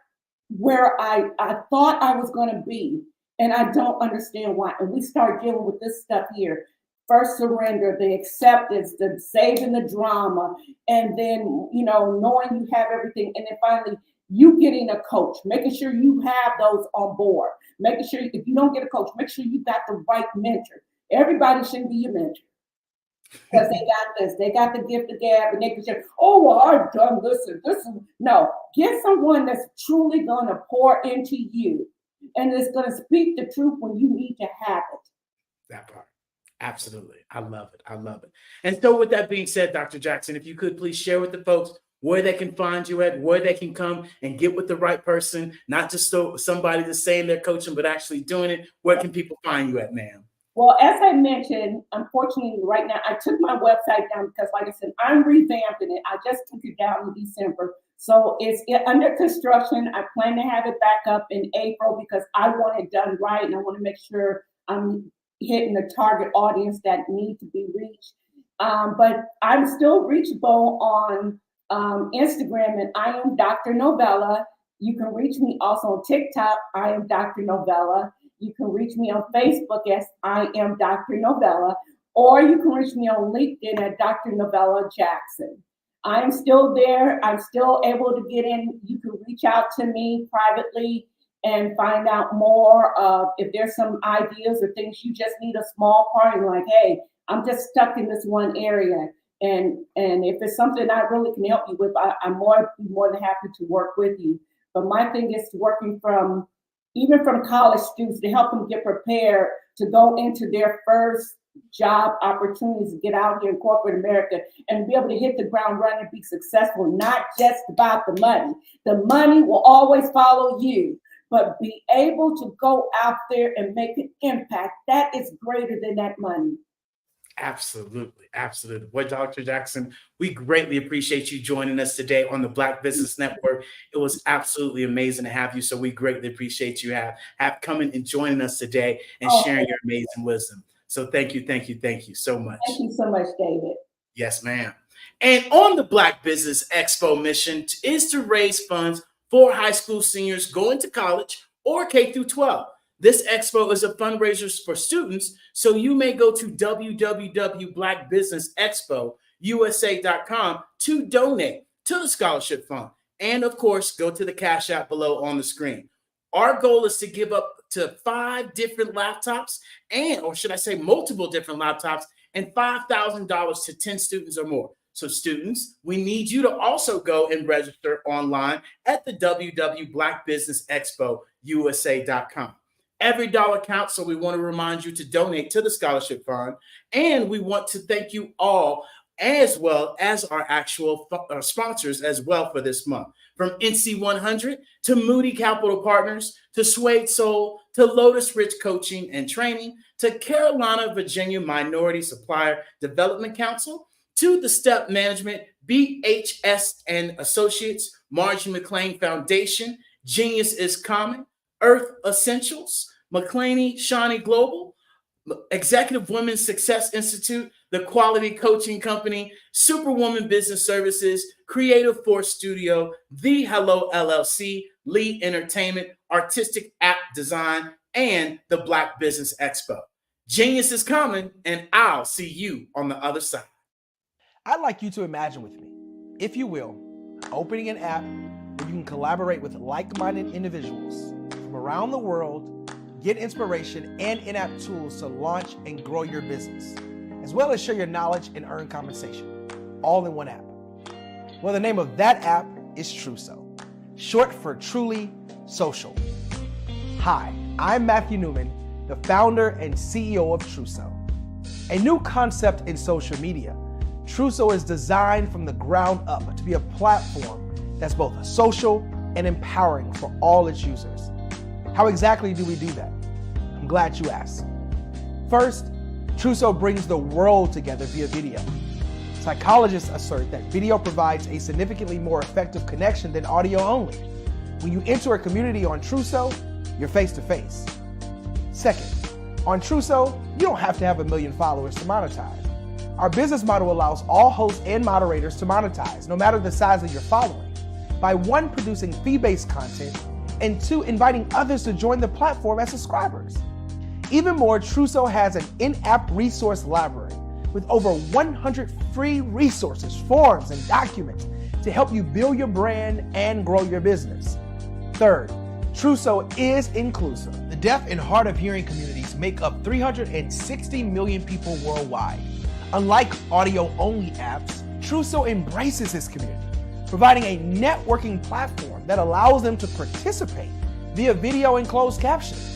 [SPEAKER 10] where I thought I was going to be. And I don't understand why. And we start dealing with this stuff here. First surrender, the acceptance, the saving the drama, and then, knowing you have everything. And then finally, you getting a coach, making sure you have those on board, making sure if you don't get a coach, make sure you got the right mentor. Everybody shouldn't be your mentor because they got this, they got the gift of gab, and they can say, oh, well, I've done this and this. No, get someone that's truly going to pour into you and is going to speak the truth when you need to have it.
[SPEAKER 9] That part. Absolutely. I love it. I love it. And so with that being said, Dr. Jackson, if you could please share with the folks where they can find you at, where they can come and get with the right person, not just somebody that's saying they're coaching, but actually doing it. Where can people find you at, ma'am?
[SPEAKER 10] Well, as I mentioned, unfortunately, right now, I took my website down because, like I said, I'm revamping it. I just took it down in December. So it's under construction. I plan to have it back up in April because I want it done right. And I want to make sure I'm hitting the target audience that need to be reached. But I'm still reachable on Instagram, and I am Dr. Novella. You can reach me also on TikTok. I am Dr. Novella. You can reach me on Facebook as I am Dr. Novella. or you can reach me on LinkedIn at Dr. Novella Jackson. I'm still there. I'm still able to get in. You can reach out to me privately and find out more if there's some ideas or things you just need a small part. And like, hey, I'm just stuck in this one area. And if it's something I really can help you with, I'm more than happy to work with you. But my thing is working even from college students to help them get prepared to go into their first job opportunities, to get out here in corporate America and be able to hit the ground running and be successful, not just about the money. The money will always follow you, but be able to go out there and make an impact. That is greater than that money.
[SPEAKER 9] Absolutely. Absolutely. Well, Dr. Jackson, we greatly appreciate you joining us today on the Black Business Network. It was absolutely amazing to have you. So we greatly appreciate you have coming and joining us today and sharing your amazing wisdom. So thank you so much.
[SPEAKER 10] Thank you so much, David.
[SPEAKER 9] Yes, ma'am. And on the Black Business Expo mission is to raise funds for high school seniors going to college or K through 12. This expo is a fundraiser for students, so you may go to www.blackbusinessexpousa.com to donate to the scholarship fund. And of course, go to the Cash App below on the screen. Our goal is to give up to 5 different laptops or should I say multiple different laptops and $5,000 to 10 students or more. So students, we need you to also go and register online at the www.blackbusinessexpousa.com. Every dollar counts, so we want to remind you to donate to the scholarship fund. And we want to thank you all, as well as our actual sponsors as well for this month. From NC 100 to Moody Capital Partners, to Suede Soul, to Lotus Rich Coaching and Training, to Carolina, Virginia Minority Supplier Development Council, to the Step Management, BHS and Associates, Margie McLean Foundation, Genius is Common, Earth Essentials, McClaney Shawnee Global, Executive Women's Success Institute, the Quality Coaching Company, Superwoman Business Services, Creative Force Studio, The Hello LLC, Lee Entertainment, Artistic App Design, and the Black Business Expo. Genius is coming, and I'll see you on the other side.
[SPEAKER 11] I'd like you to imagine with me, if you will, opening an app where you can collaborate with like-minded individuals from around the world, get inspiration and in-app tools to launch and grow your business, as well as share your knowledge and earn compensation, all in one app. Well, the name of that app is Truso, short for Truly Social. Hi, I'm Matthew Newman, the founder and CEO of Truso. A new concept in social media, Truso is designed from the ground up to be a platform that's both social and empowering for all its users. How exactly do we do that? I'm glad you asked. First, Truso brings the world together via video. Psychologists assert that video provides a significantly more effective connection than audio only. When you enter a community on Truso, you're face-to-face. Second, on Truso, you don't have to have 1 million followers to monetize. Our business model allows all hosts and moderators to monetize, no matter the size of your following, by 1, producing fee-based content, and 2, inviting others to join the platform as subscribers. Even more, Truso has an in-app resource library with over 100 free resources, forms, and documents to help you build your brand and grow your business. Third, Truso is inclusive. The deaf and hard of hearing communities make up 360 million people worldwide. Unlike audio-only apps, Truso embraces this community, providing a networking platform that allows them to participate via video and closed captioning.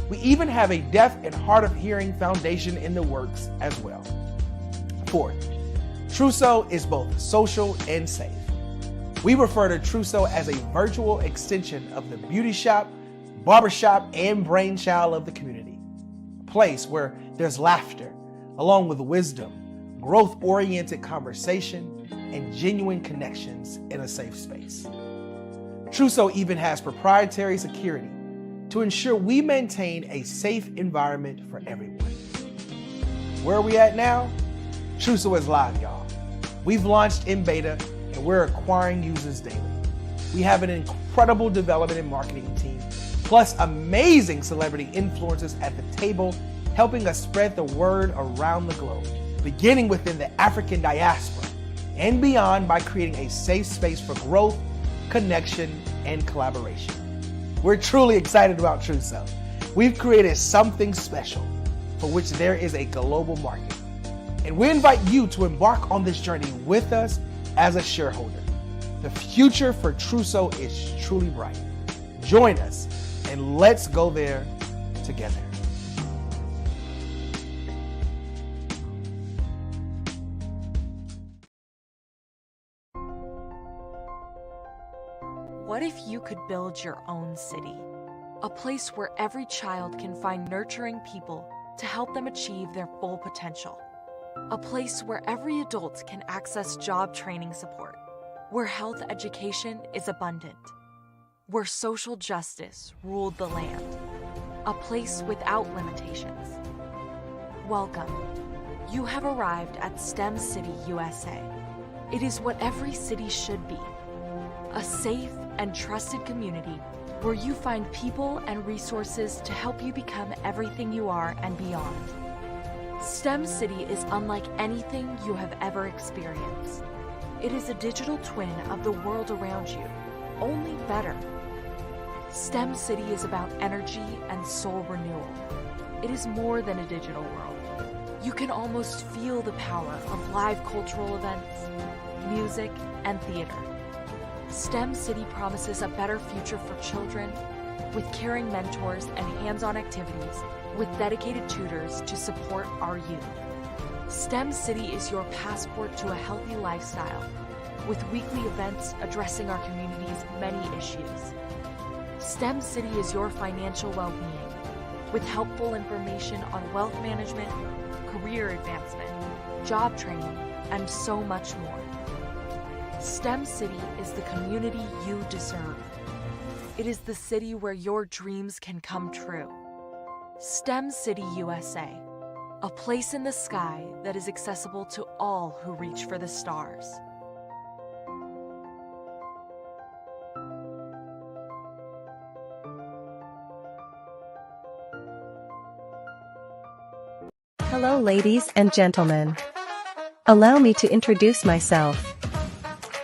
[SPEAKER 11] We even have a deaf and hard of hearing foundation in the works as well. Fourth, Truso is both social and safe. We refer to Truso as a virtual extension of the beauty shop, barbershop, and brainchild of the community. A place where there's laughter, along with wisdom, growth-oriented conversation, and genuine connections in a safe space. Truso even has proprietary security to ensure we maintain a safe environment for everyone. Where are we at now? Truso is live, y'all. We've launched in beta and we're acquiring users daily. We have an incredible development and marketing team plus amazing celebrity influencers at the table, helping us spread the word around the globe, beginning within the African diaspora and beyond by creating a safe space for growth, connection, and collaboration. We're truly excited about Truso. We've created something special for which there is a global market. And we invite you to embark on this journey with us as a shareholder. The future for Truso is truly bright. Join us and let's go there together.
[SPEAKER 12] What if you could build your own city? A place where every child can find nurturing people to help them achieve their full potential. A place where every adult can access job training support. Where health education is abundant. Where social justice ruled the land. A place without limitations. Welcome. You have arrived at STEM City USA. It is what every city should be. A safe and trusted community where you find people and resources to help you become everything you are and beyond. STEM City is unlike anything you have ever experienced. It is a digital twin of the world around you, only better. STEM City is about energy and soul renewal. It is more than a digital world. You can almost feel the power of live cultural events, music, and theater. STEM City promises a better future for children with caring mentors and hands-on activities with dedicated tutors to support our youth. STEM City is your passport to a healthy lifestyle with weekly events addressing our community's many issues. STEM City is your financial well-being with helpful information on wealth management, career advancement, job training, and so much more. STEM City is the community you deserve. It is the city where your dreams can come true. STEM City USA, a place in the sky that is accessible to all who reach for the stars.
[SPEAKER 13] Hello, ladies and gentlemen. Allow me to introduce myself.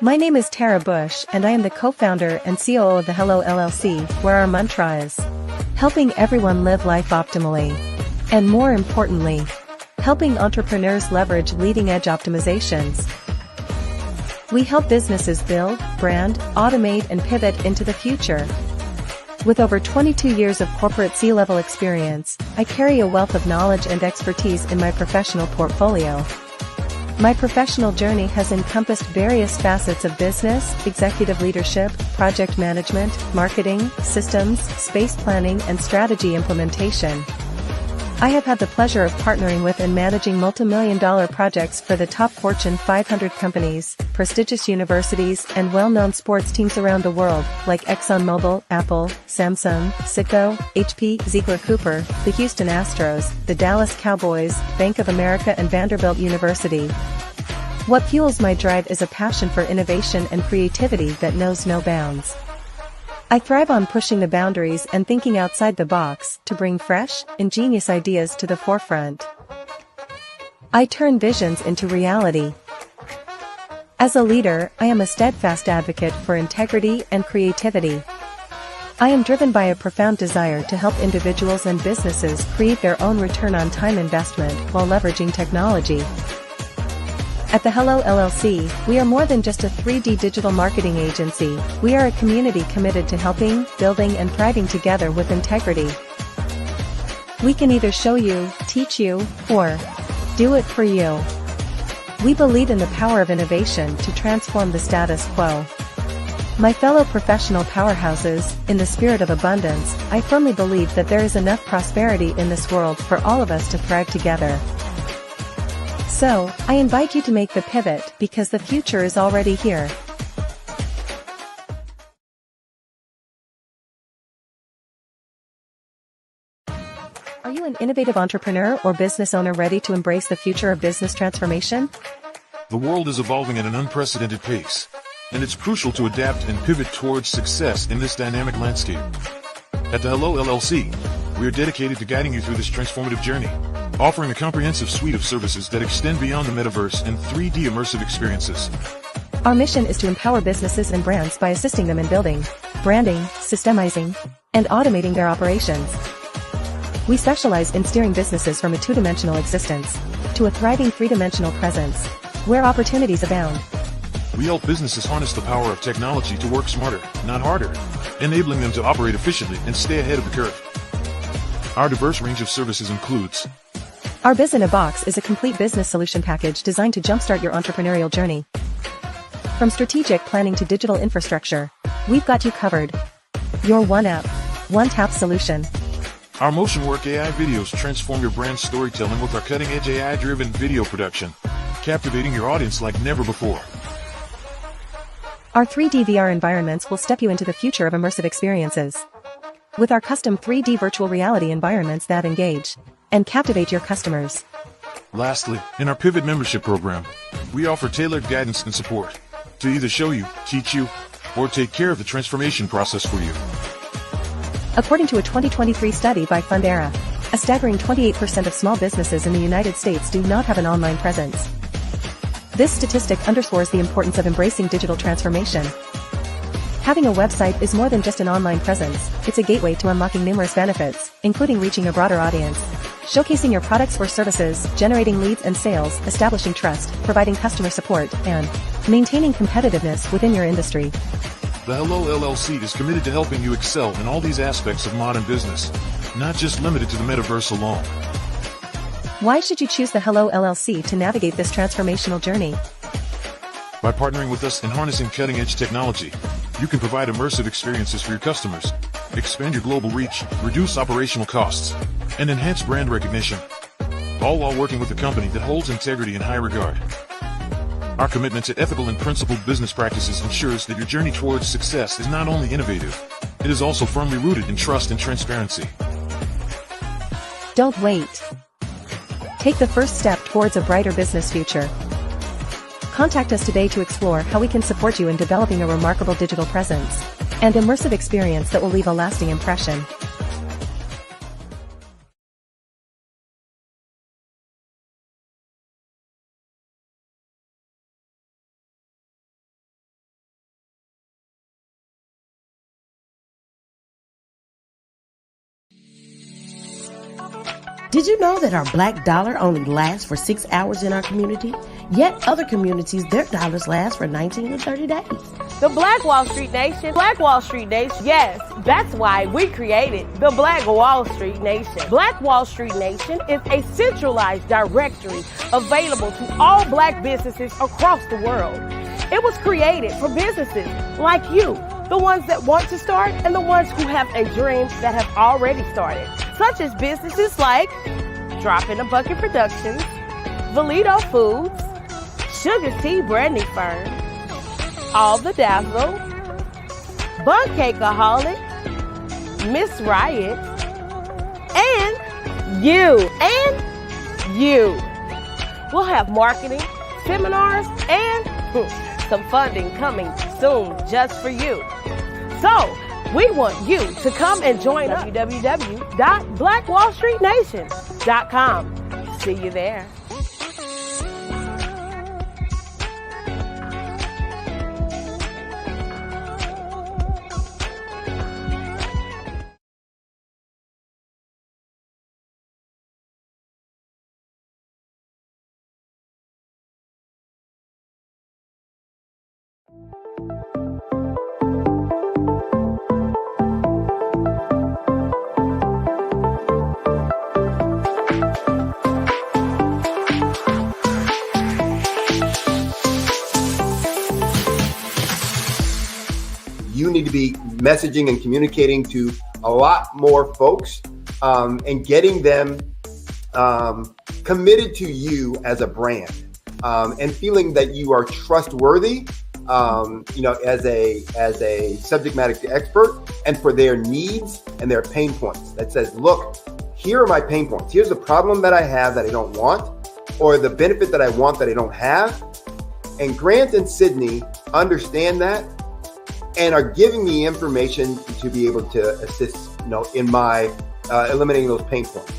[SPEAKER 13] My name is Tara Bush and I am the co-founder and COO of the Hello LLC, where our mantra is helping everyone live life optimally. And more importantly, helping entrepreneurs leverage leading-edge optimizations. We help businesses build, brand, automate, and pivot into the future. With over 22 years of corporate C-level experience, I carry a wealth of knowledge and expertise in my professional portfolio. My professional journey has encompassed various facets of business, executive leadership, project management, marketing, systems, space planning, and strategy implementation. I have had the pleasure of partnering with and managing multi-million-dollar projects for the top Fortune 500 companies, prestigious universities, and well-known sports teams around the world, like ExxonMobil, Apple, Samsung, Citgo, HP, Ziegler Cooper, the Houston Astros, the Dallas Cowboys, Bank of America, and Vanderbilt University. What fuels my drive is a passion for innovation and creativity that knows no bounds. I thrive on pushing the boundaries and thinking outside the box to bring fresh, ingenious ideas to the forefront. I turn visions into reality. As a leader, I am a steadfast advocate for integrity and creativity. I am driven by a profound desire to help individuals and businesses create their own return on time investment while leveraging technology. At the Hello LLC, we are more than just a 3D digital marketing agency. We are a community committed to helping, building, and thriving together with integrity. We can either show you, teach you, or do it for you. We believe in the power of innovation to transform the status quo. My fellow professional powerhouses, in the spirit of abundance, I firmly believe that there is enough prosperity in this world for all of us to thrive together. So, I invite you to make the pivot because the future is already here. Are you an innovative entrepreneur or business owner ready to embrace the future of business transformation?
[SPEAKER 1] The world is evolving at an unprecedented pace, and it's crucial to adapt and pivot towards success in this dynamic landscape. At the Hello LLC, we are dedicated to guiding you through this transformative journey, offering a comprehensive suite of services that extend beyond the metaverse and 3D immersive experiences.
[SPEAKER 13] Our mission is to empower businesses and brands by assisting them in building, branding, systemizing, and automating their operations. We specialize in steering businesses from a two-dimensional existence to a thriving three-dimensional presence, where opportunities abound.
[SPEAKER 1] We help businesses harness the power of technology to work smarter, not harder, enabling them to operate efficiently and stay ahead of the curve. Our diverse range of services includes:
[SPEAKER 13] Our Biz in a Box is a complete business solution package designed to jumpstart your entrepreneurial journey. From strategic planning to digital infrastructure, we've got you covered. Your one app, one tap solution.
[SPEAKER 1] Our Motion Work AI videos transform your brand storytelling with our cutting-edge AI-driven video production, captivating your audience like never before.
[SPEAKER 13] Our 3D VR environments will step you into the future of immersive experiences. With our custom 3D virtual reality environments that engage and captivate your customers.
[SPEAKER 1] Lastly, in our Pivot membership program, we offer tailored guidance and support to either show you, teach you, or take care of the transformation process for you.
[SPEAKER 13] According to a 2023 study by Fundera, a staggering 28% of small businesses in the United States do not have an online presence. This statistic underscores the importance of embracing digital transformation. Having a website is more than just an online presence, it's a gateway to unlocking numerous benefits, including reaching a broader audience, showcasing your products or services, generating leads and sales, establishing trust, providing customer support, and maintaining competitiveness within your industry.
[SPEAKER 1] The Hello LLC is committed to helping you excel in all these aspects of modern business, not just limited to the metaverse alone.
[SPEAKER 13] Why should you choose the Hello LLC to navigate this transformational journey?
[SPEAKER 1] By partnering with us and harnessing cutting-edge technology, you can provide immersive experiences for your customers, expand your global reach, reduce operational costs, and enhance brand recognition, all while working with a company that holds integrity in high regard. Our commitment to ethical and principled business practices ensures that your journey towards success is not only innovative, it is also firmly rooted in trust and transparency.
[SPEAKER 13] Don't wait. Take the first step towards a brighter business future. Contact us today to explore how we can support you in developing a remarkable digital presence and immersive experience that will leave a lasting impression.
[SPEAKER 14] Did you know that our black dollar only lasts for 6 hours in our community? Yet other communities, their dollars last for 19 to 30 days.
[SPEAKER 15] The Black Wall Street Nation. Black Wall Street Nation. Yes, that's why we created the Black Wall Street Nation. Black Wall Street Nation is a centralized directory available to all black businesses across the world. It was created for businesses like you, the ones that want to start and the ones who have a dream that have already started, such as businesses like Drop in a Bucket Productions, Valito Foods, Sugar Tea Branding Firm, All the Dazzle, Bun Cakeaholic, Miss Riot, and you. We'll have marketing, seminars, and some funding coming soon just for you. So, we want you to come and join us. www.blackwallstreetnation.com. See you there.
[SPEAKER 16] You need to be messaging and communicating to a lot more folks and getting them committed to you as a brand and feeling that you are trustworthy, as a subject matter expert, and for their needs and their pain points. That says, look, here are my pain points. Here's the problem that I have that I don't want, or the benefit that I want that I don't have. And Grant and Sydney understand that and are giving me information to be able to assist in my eliminating those pain points.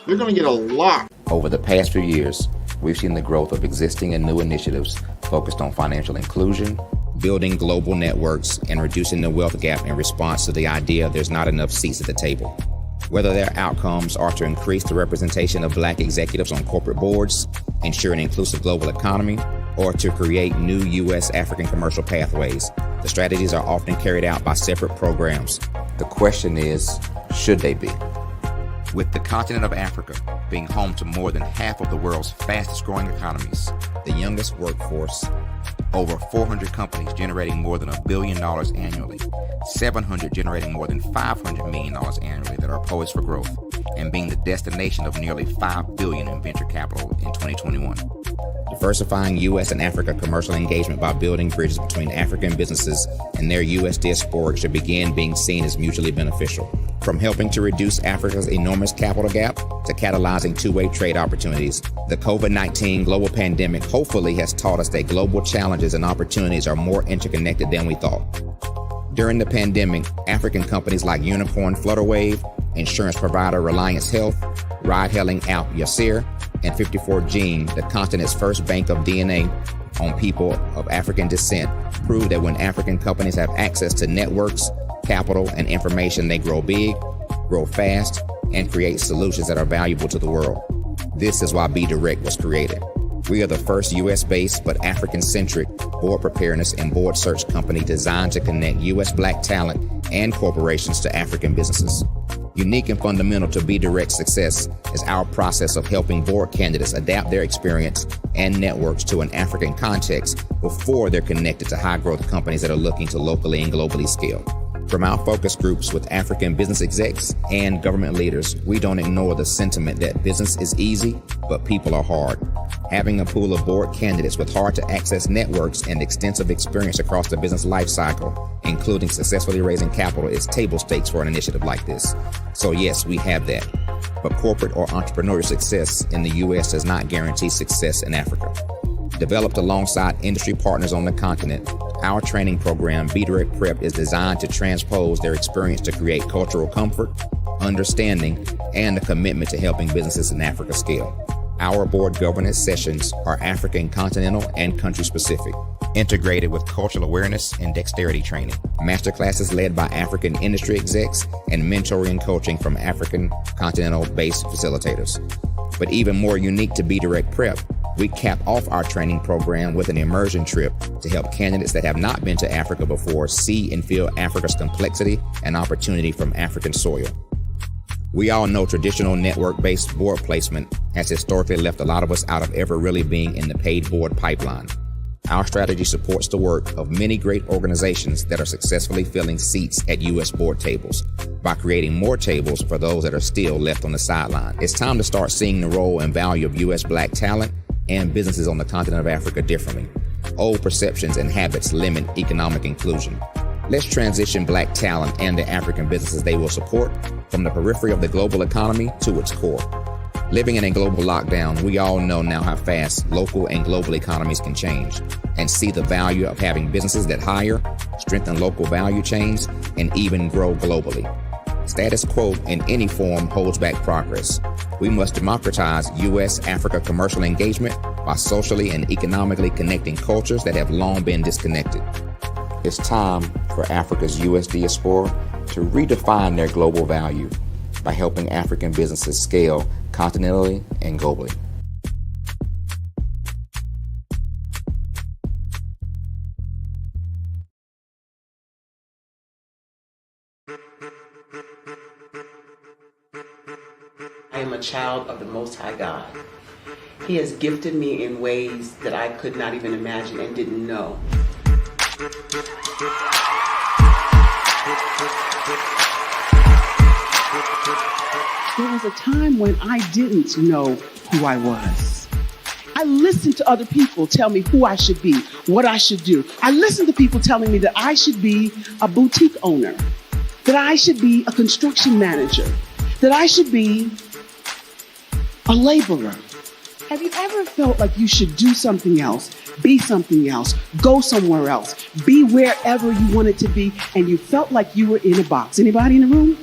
[SPEAKER 17] You're going to get a lot.
[SPEAKER 6] Over the past few years, we've seen the growth of existing and new initiatives focused on financial inclusion, building global networks, and reducing the wealth gap in response to the idea there's not enough seats at the table. Whether their outcomes are to increase the representation of Black executives on corporate boards, ensure an inclusive global economy, or to create new U.S. African commercial pathways, the strategies are often carried out by separate programs. The question is, should they be? With the continent of Africa being home to more than half of the world's fastest growing economies, the youngest workforce, over 400 companies generating more than $1 billion annually, 700 generating more than $500 million annually that are poised for growth, and being the destination of nearly $5 billion in venture capital in 2021. Diversifying U.S. and Africa commercial engagement by building bridges between African businesses and their U.S. diaspora should begin being seen as mutually beneficial. From helping to reduce Africa's enormous capital gap to catalyzing two-way trade opportunities, the COVID-19 global pandemic hopefully has taught us that global challenges and opportunities are more interconnected than we thought. During the pandemic, African companies like Unicorn Flutterwave, insurance provider Reliance Health, ride-hailing app Yasir, and 54Gene, the continent's first bank of DNA on people of African descent, proved that when African companies have access to networks, capital, and information, they grow big, grow fast, and create solutions that are valuable to the world. This is why Be Direct was created. We are the first U.S.-based but African-centric board preparedness and board search company designed to connect U.S. Black talent and corporations to African businesses. Unique and fundamental to Be Direct's success is our process of helping board candidates adapt their experience and networks to an African context before they're connected to high-growth companies that are looking to locally and globally scale. From our focus groups with African business execs and government leaders, we don't ignore the sentiment that business is easy, but people are hard. Having a pool of board candidates with hard-to-access networks and extensive experience across the business life cycle, including successfully raising capital, is table stakes for an initiative like this. So yes, we have that. But corporate or entrepreneurial success in the U.S. does not guarantee success in Africa. Developed alongside industry partners on the continent, our training program, Be Direct Prep, is designed to transpose their experience to create cultural comfort, understanding, and a commitment to helping businesses in Africa scale. Our board governance sessions are African, continental, and country-specific, integrated with cultural awareness and dexterity training, masterclasses led by African industry execs, and mentoring coaching from African continental-based facilitators. But even more unique to Be Direct Prep, we cap off our training program with an immersion trip to help candidates that have not been to Africa before see and feel Africa's complexity and opportunity from African soil. We all know traditional network-based board placement has historically left a lot of us out of ever really being in the paid board pipeline. Our strategy supports the work of many great organizations that are successfully filling seats at U.S. board tables by creating more tables for those that are still left on the sideline. It's time to start seeing the role and value of U.S. Black talent and businesses on the continent of Africa differently. Old perceptions and habits limit economic inclusion. Let's transition Black talent and the African businesses they will support from the periphery of the global economy to its core. Living in a global lockdown, we all know now how fast local and global economies can change, and see the value of having businesses that hire, strengthen local value chains, and even grow globally. Status quo in any form holds back progress. We must democratize U.S.-Africa commercial engagement by socially and economically connecting cultures that have long been disconnected. It's time for Africa's U.S. diaspora to redefine their global value by helping African businesses scale continentally and globally.
[SPEAKER 18] I am a child of the Most High God. He has gifted me in ways that I could not even imagine and didn't know. There was a time when I didn't know who I was.
[SPEAKER 17] I listen to other people tell me who I should be, what I should do. I listen to people telling me that I should be a boutique owner, that I should be a construction manager, that I should be a laborer. Have you ever felt like you should do something else, be something else, go somewhere else, be wherever you wanted to be, and you felt like you were in a box? Anybody in the room?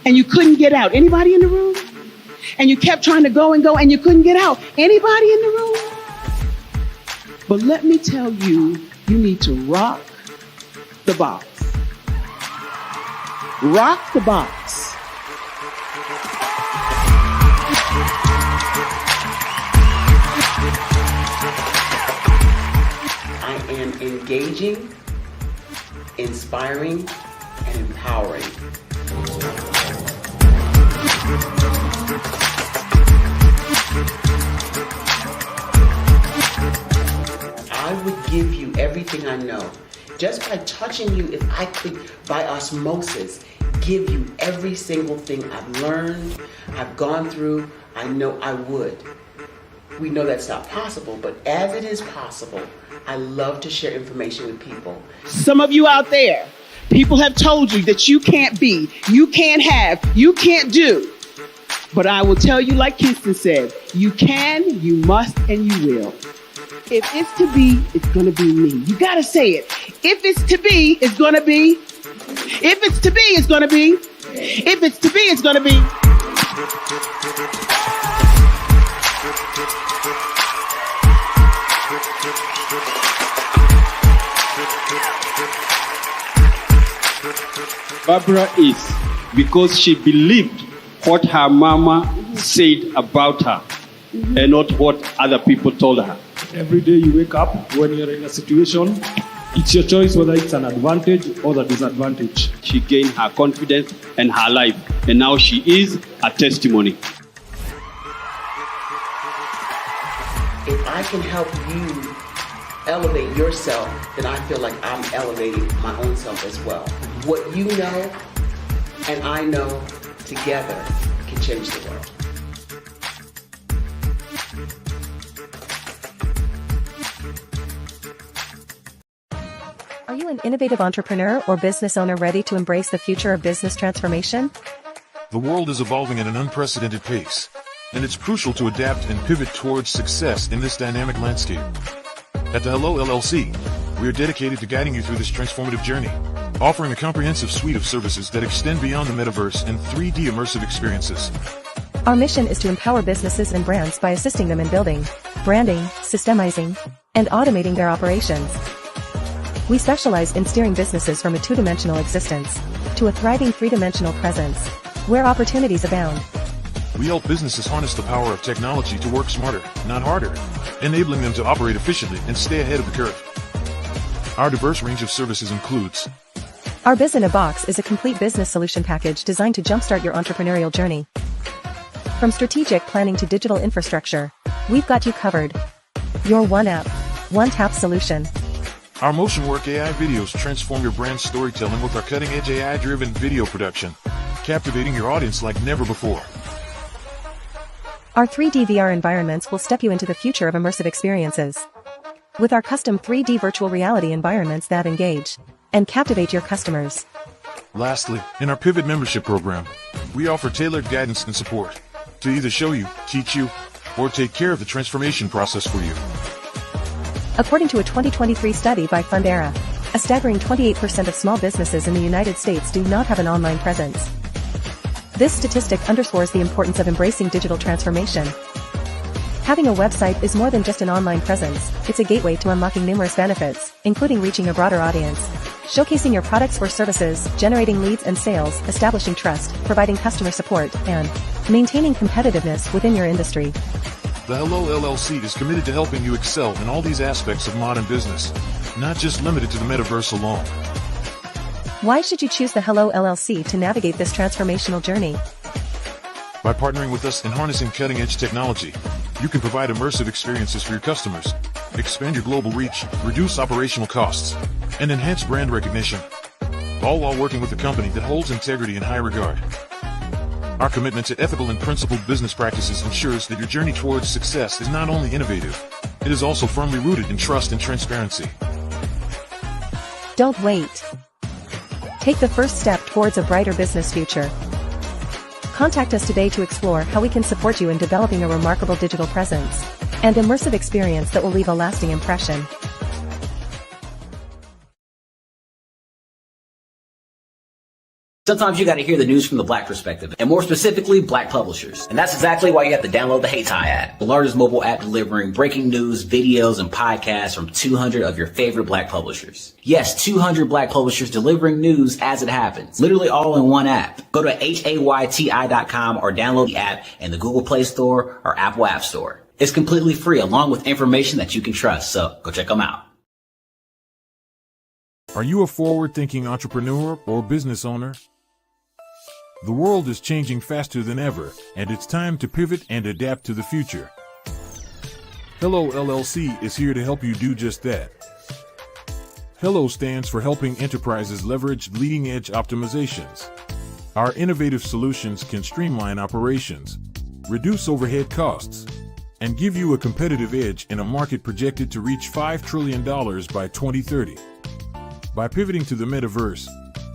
[SPEAKER 17] And you couldn't get out? Anybody in the room? And you kept trying to go and you couldn't get out? Anybody in the room? But let me tell you, you need to rock the box. Rock the box.
[SPEAKER 18] I am engaging, inspiring, and empowering. I would give you everything I know. Just by touching you, if I could, by osmosis, give you every single thing I've learned, I've gone through, I know I would. We know that's not possible, but as it is possible, I love to share information with people.
[SPEAKER 17] Some of you out there, people have told you that you can't be, you can't have, you can't do. But I will tell you, like Kingston said, you can, you must, and you will. If it's to be, it's going to be me. You got to say it. If it's to be, it's going to be. If it's to be, it's going to be. If it's to be, it's going to be.
[SPEAKER 19] Barbara is because she believed what her mama said about her and not what other people told her.
[SPEAKER 20] Every day you wake up, when you're in a situation, it's your choice whether it's an advantage or the disadvantage.
[SPEAKER 19] She gained her confidence and her life, and now she is a testimony.
[SPEAKER 18] If I can help you elevate yourself, then I feel like I'm elevating my own self as well. What you know and I know together can change the world.
[SPEAKER 13] Are you an innovative entrepreneur or business owner ready to embrace the future of business transformation?
[SPEAKER 1] The world is evolving at an unprecedented pace, and it's crucial to adapt and pivot towards success in this dynamic landscape. At the Hello LLC, we are dedicated to guiding you through this transformative journey, offering a comprehensive suite of services that extend beyond the metaverse and 3D immersive experiences.
[SPEAKER 13] Our mission is to empower businesses and brands by assisting them in building, branding, systemizing, and automating their operations. We specialize in steering businesses from a two-dimensional existence to a thriving three-dimensional presence, where opportunities abound.
[SPEAKER 1] We help businesses harness the power of technology to work smarter, not harder, enabling them to operate efficiently and stay ahead of the curve. Our diverse range of services includes:
[SPEAKER 13] Our Biz in a Box is a complete business solution package designed to jumpstart your entrepreneurial journey. From strategic planning to digital infrastructure, we've got you covered. Your one app, one tap solution.
[SPEAKER 1] Our Motion Work AI videos transform your brand storytelling with our cutting-edge AI-driven video production, captivating your audience like never before.
[SPEAKER 13] Our 3D VR environments will step you into the future of immersive experiences. With our custom 3D virtual reality environments that engage and captivate your customers.
[SPEAKER 1] Lastly, in our Pivot membership program, we offer tailored guidance and support to either show you, teach you, or take care of the transformation process for you.
[SPEAKER 13] According to a 2023 study by Fundera, a staggering 28% of small businesses in the United States do not have an online presence. This statistic underscores the importance of embracing digital transformation. Having a website is more than just an online presence, it's a gateway to unlocking numerous benefits, including reaching a broader audience, showcasing your products or services, generating leads and sales, establishing trust, providing customer support, and maintaining competitiveness within your industry.
[SPEAKER 1] The Hello LLC is committed to helping you excel in all these aspects of modern business, not just limited to the metaverse alone.
[SPEAKER 13] Why should you choose the Hello LLC to navigate this transformational journey?
[SPEAKER 1] By partnering with us and harnessing cutting-edge technology, you can provide immersive experiences for your customers, expand your global reach, reduce operational costs, and enhance brand recognition, all while working with a company that holds integrity in high regard. Our commitment to ethical and principled business practices ensures that your journey towards success is not only innovative, it is also firmly rooted in trust and transparency.
[SPEAKER 13] Don't wait. Take the first step towards a brighter business future. Contact us today to explore how we can support you in developing a remarkable digital presence and immersive experience that will leave a lasting impression.
[SPEAKER 21] Sometimes you got to hear the news from the Black perspective, and more specifically, Black publishers. And that's exactly why you have to download the HeyTie app, the largest mobile app delivering breaking news, videos, and podcasts from 200 of your favorite Black publishers. Yes, 200 Black publishers delivering news as it happens, literally all in one app. Go to HAYTI.com or download the app in the Google Play Store or Apple App Store. It's completely free, along with information that you can trust, so go check them out.
[SPEAKER 1] Are you a forward-thinking entrepreneur or business owner? The world is changing faster than ever, and it's time to pivot and adapt to the future. Hello LLC is here to help you do just that. Hello stands for helping enterprises leverage leading-edge optimizations. Our innovative solutions can streamline operations, reduce overhead costs, and give you a competitive edge in a market projected to reach $5 trillion by 2030. By pivoting to the metaverse,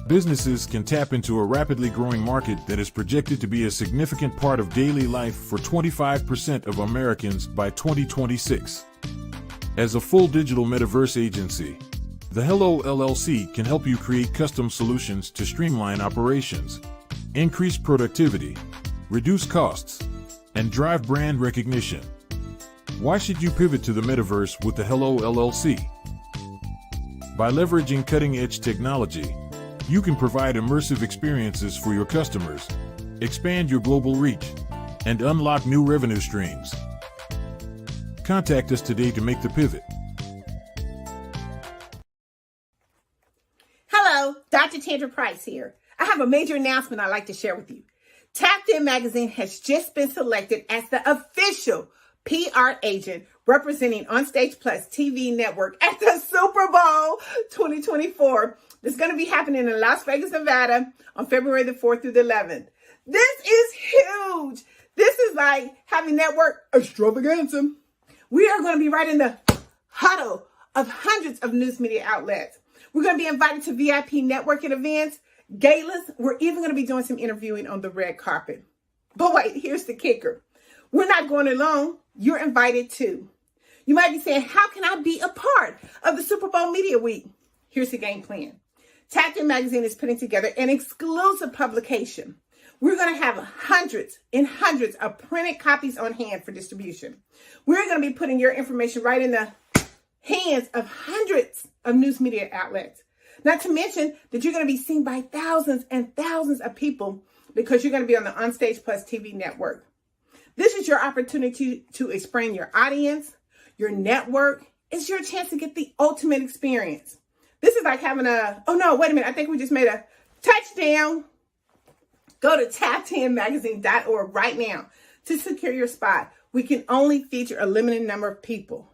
[SPEAKER 1] businesses can tap into a rapidly growing market that is projected to be a significant part of daily life for 25% of Americans by 2026. As a full digital metaverse agency, the Hello LLC can help you create custom solutions to streamline operations, increase productivity, reduce costs, and drive brand recognition. Why should you pivot to the metaverse with the Hello LLC? By leveraging cutting-edge technology, you can provide immersive experiences for your customers, expand your global reach, and unlock new revenue streams. Contact us today to make the pivot.
[SPEAKER 22] Hello, Dr. Tandra Price here. I have a major announcement I'd like to share with you. Tapped In Magazine has just been selected as the official PR agent representing Onstage Plus TV network at the Super Bowl 2024. It's going to be happening in Las Vegas, Nevada on February the 4th through the 11th. This is huge. This is like having network extravaganza. We are going to be right in the huddle of hundreds of news media outlets. We're going to be invited to VIP networking events, galas. We're even going to be doing some interviewing on the red carpet. But wait, here's the kicker. We're not going alone. You're invited too. You might be saying, how can I be a part of the Super Bowl Media Week? Here's the game plan. Tapped In Magazine is putting together an exclusive publication. We're going to have hundreds and hundreds of printed copies on hand for distribution. We're going to be putting your information right in the hands of hundreds of news media outlets. Not to mention that you're going to be seen by thousands and thousands of people because you're going to be on the Onstage Plus TV network. This is your opportunity to expand your audience, your network. It's your chance to get the ultimate experience. This is like having oh no, wait a minute. I think we just made a touchdown. Go to tappedinmagazine.org right now to secure your spot. We can only feature a limited number of people.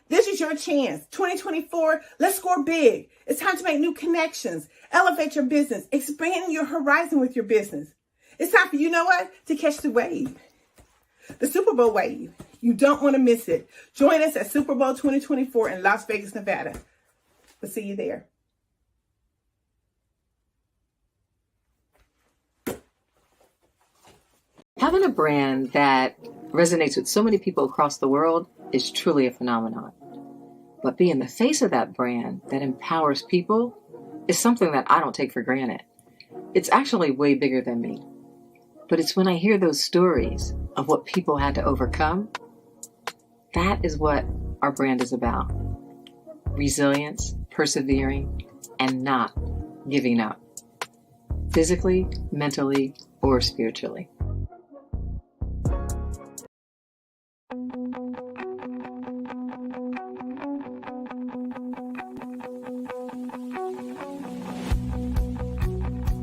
[SPEAKER 22] This is your chance. 2024, let's score big. It's time to make new connections, elevate your business, expand your horizon with your business. It's time for, you know what, to catch the wave. The Super Bowl wave. You don't want to miss it. Join us at Super Bowl 2024 in Las Vegas, Nevada. We'll see you there.
[SPEAKER 23] Having a brand that resonates with so many people across the world is truly a phenomenon. But being the face of that brand that empowers people is something that I don't take for granted. It's actually way bigger than me. But it's when I hear those stories of what people had to overcome, that is what our brand is about. Resilience, persevering, and not giving up. Physically, mentally, or spiritually.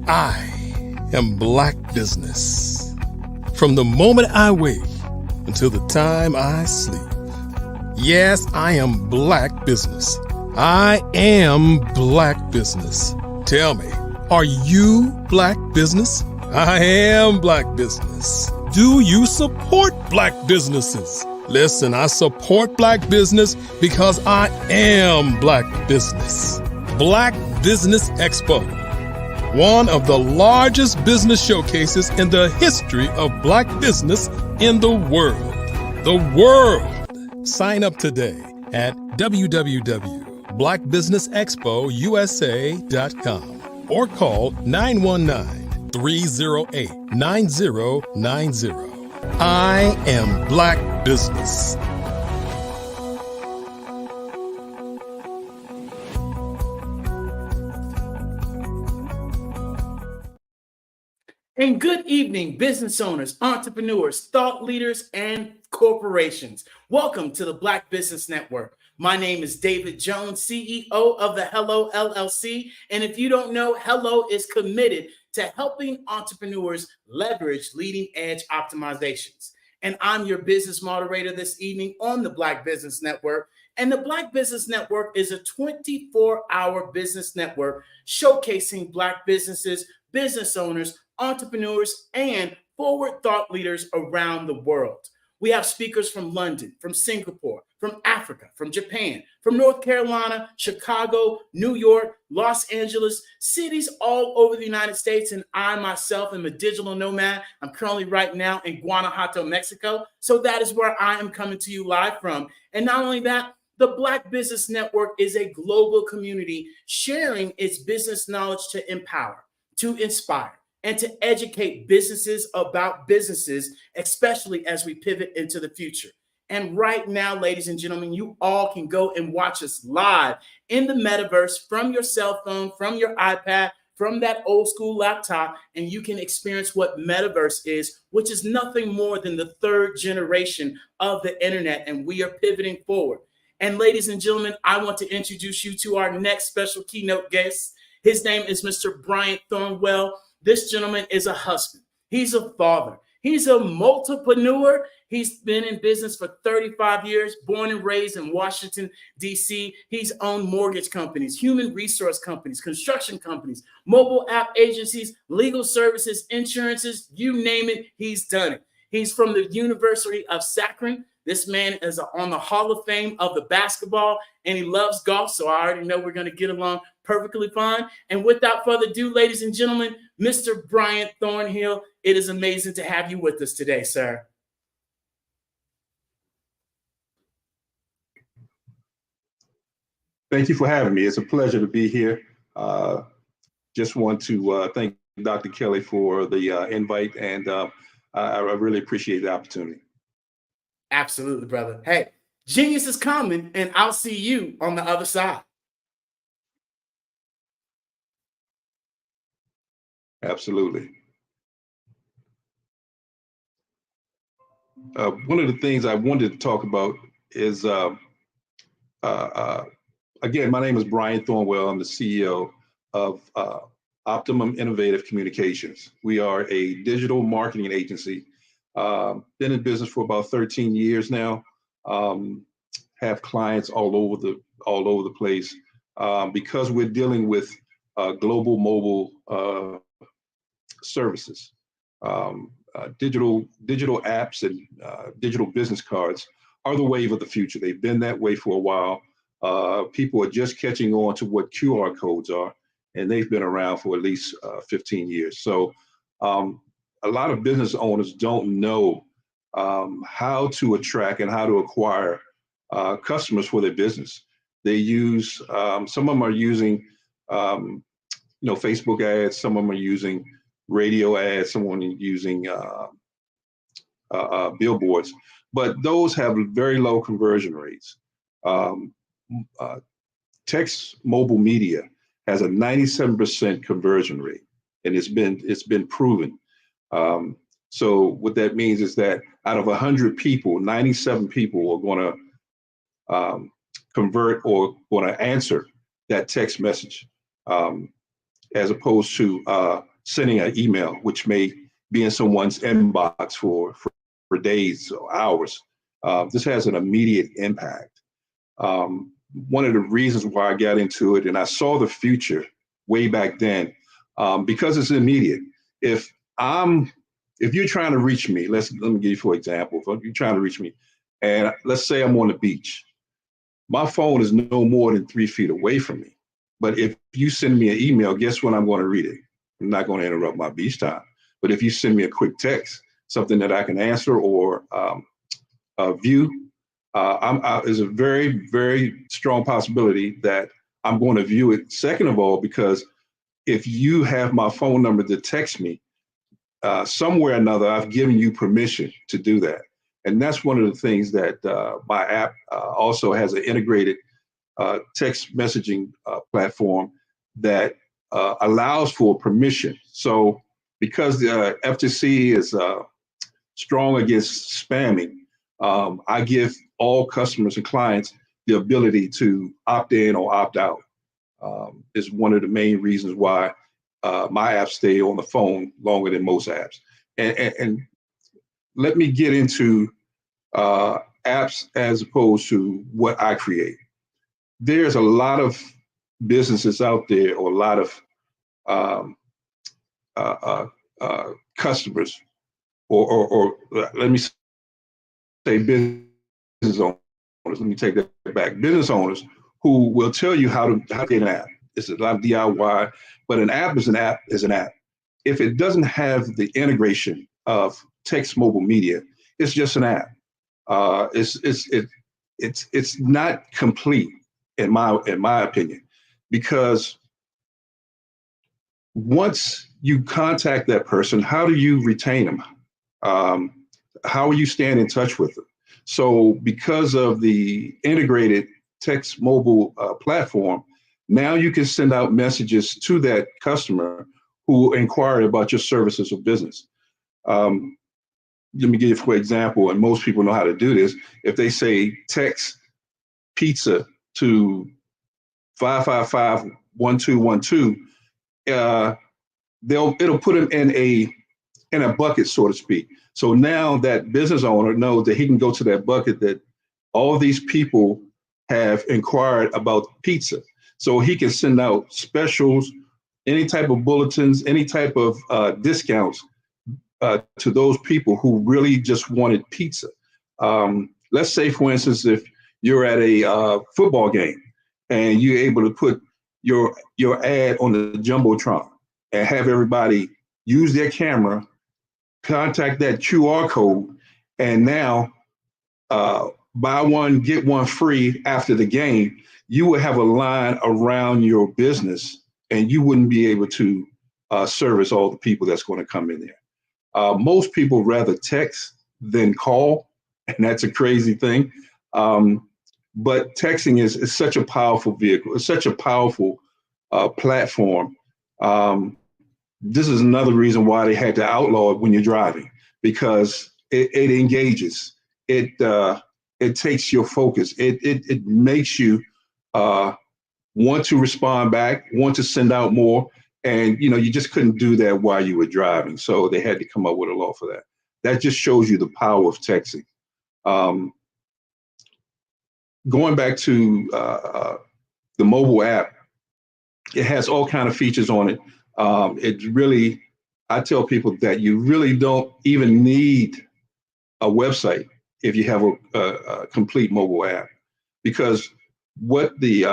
[SPEAKER 4] I am Black Business. From the moment I wake until the time I sleep. Yes, I am Black Business. I am Black Business. Tell me, are you Black Business? I am Black business. Do you support Black businesses? Listen, I support Black business because I am Black business. Black Business Expo, one of the largest business showcases in the history of Black business in the world. The world! Sign up today at www.blackbusinessexpousa.com or call 919-308-9090. I am Black business.
[SPEAKER 9] And good evening, business owners, entrepreneurs, thought leaders, and corporations. Welcome to the Black Business Network. My name is David Jones, CEO of the Hello LLC. And if you don't know, Hello is committed to helping entrepreneurs leverage leading edge optimizations. And I'm your business moderator this evening on the Black Business Network. And the Black Business Network is a 24-hour business network showcasing Black businesses, business owners, entrepreneurs, and forward thought leaders around the world. We have speakers from London, from Singapore, from Africa, from Japan, from North Carolina, Chicago, New York, Los Angeles, cities all over the United States. And I myself am a digital nomad. I'm currently right now in Guanajuato, Mexico. So that is where I am coming to you live from. And not only that, the Black Business Network is a global community sharing its business knowledge to empower, to inspire, and to educate businesses about businesses, especially as we pivot into the future. And right now, ladies and gentlemen, you all can go and watch us live in the metaverse from your cell phone, from your iPad, from that old school laptop, and you can experience what metaverse is, which is nothing more than the third generation of the internet, and we are pivoting forward. And ladies and gentlemen, I want to introduce you to our next special keynote guest. His name is Mr. Bryant Thornwell. This gentleman is a husband. He's a father. He's a multipreneur. He's been in business for 35 years, born and raised in Washington, D.C. He's owned mortgage companies, human resource companies, construction companies, mobile app agencies, legal services, insurances, you name it, he's done it. He's from the University of Akron. This man is on the Hall of Fame of the basketball, and he loves golf, so I already know we're going to get along perfectly fine. And without further ado, ladies and gentlemen, Mr. Bryant Thornhill, it is amazing to have you with us today, sir.
[SPEAKER 8] Thank you for having me. It's a pleasure to be here. Just want to thank Dr. Kelly for the invite, and I really appreciate the opportunity.
[SPEAKER 9] Absolutely, brother. Hey, genius is coming, and I'll see you on the other side.
[SPEAKER 8] Absolutely. One of the things I wanted to talk about is, again, my name is Brian Thornwell. I'm the CEO of Optimum Innovative Communications. We are a digital marketing agency. Been in business for about 13 years now. Have clients all over the place. Because we're dealing with global mobile services. Digital apps and digital business cards are the wave of the future. They've been that way for a while. People are just catching on to what QR codes are, and they've been around for at least 15 years. So a lot of business owners don't know how to attract and how to acquire customers for their business. They use, some of them are using Facebook ads, some of them are using radio ads, someone using billboards, but those have very low conversion rates. Text mobile media has a 97% conversion rate, and it's been proven. So what that means is that out of 100 people, 97 people are going to convert or going to answer that text message, as opposed to sending an email, which may be in someone's inbox for days or hours. This has an immediate impact. One of the reasons why I got into it, and I saw the future way back then, because it's immediate. If
[SPEAKER 2] if you're trying to reach me, let me give you for example. If you're trying to reach me, and let's say I'm on the beach, my phone is no more than 3 feet away from me. But if you send me an email, guess when I'm going to read it? I'm not going to interrupt my beach time. But if you send me a quick text, something that I can answer or view, is a very, very strong possibility that I'm going to view it. Second of all, because if you have my phone number to text me, somewhere or another, I've given you permission to do that. And that's one of the things that my app also has an integrated text messaging platform that allows for permission. So because the FTC is strong against spamming, I give all customers and clients the ability to opt in or opt out. Is one of the main reasons why my apps stay on the phone longer than most apps. And let me get into apps as opposed to what I create. There's a lot of businesses out there, or a lot of customers, or let me say business owners. Let me take that back. Business owners who will tell you how to create an app. It's a lot of DIY, but an app is an app is an app. If it doesn't have the integration of text mobile media, it's just an app. It's not complete in my opinion, because once you contact that person, how do you retain them? How are you staying in touch with them? So because of the integrated text mobile platform, now you can send out messages to that customer who inquired about your services or business. Let me give you for example, and most people know how to do this. If they say text pizza to 555-1212, it'll put them in a bucket, so to speak. So now that business owner knows that he can go to that bucket that all these people have inquired about pizza. So he can send out specials, any type of bulletins, any type of discounts to those people who really just wanted pizza. Let's say, for instance, if you're at a football game and you're able to put your ad on the Jumbotron and have everybody use their camera, contact that QR code, and now buy one, get one free after the game, you would have a line around your business and you wouldn't be able to service all the people that's going to come in there. Most people rather text than call, and that's a crazy thing. But texting is such a powerful vehicle. It's such a powerful platform. This is another reason why they had to outlaw it when you're driving, because it engages. It takes your focus. It makes you want to respond back, want to send out more. And you just couldn't do that while you were driving. So they had to come up with a law for that. That just shows you the power of texting. Going back to the mobile app, it has all kinds of features on it. I tell people that you really don't even need a website if you have a complete mobile app, because what the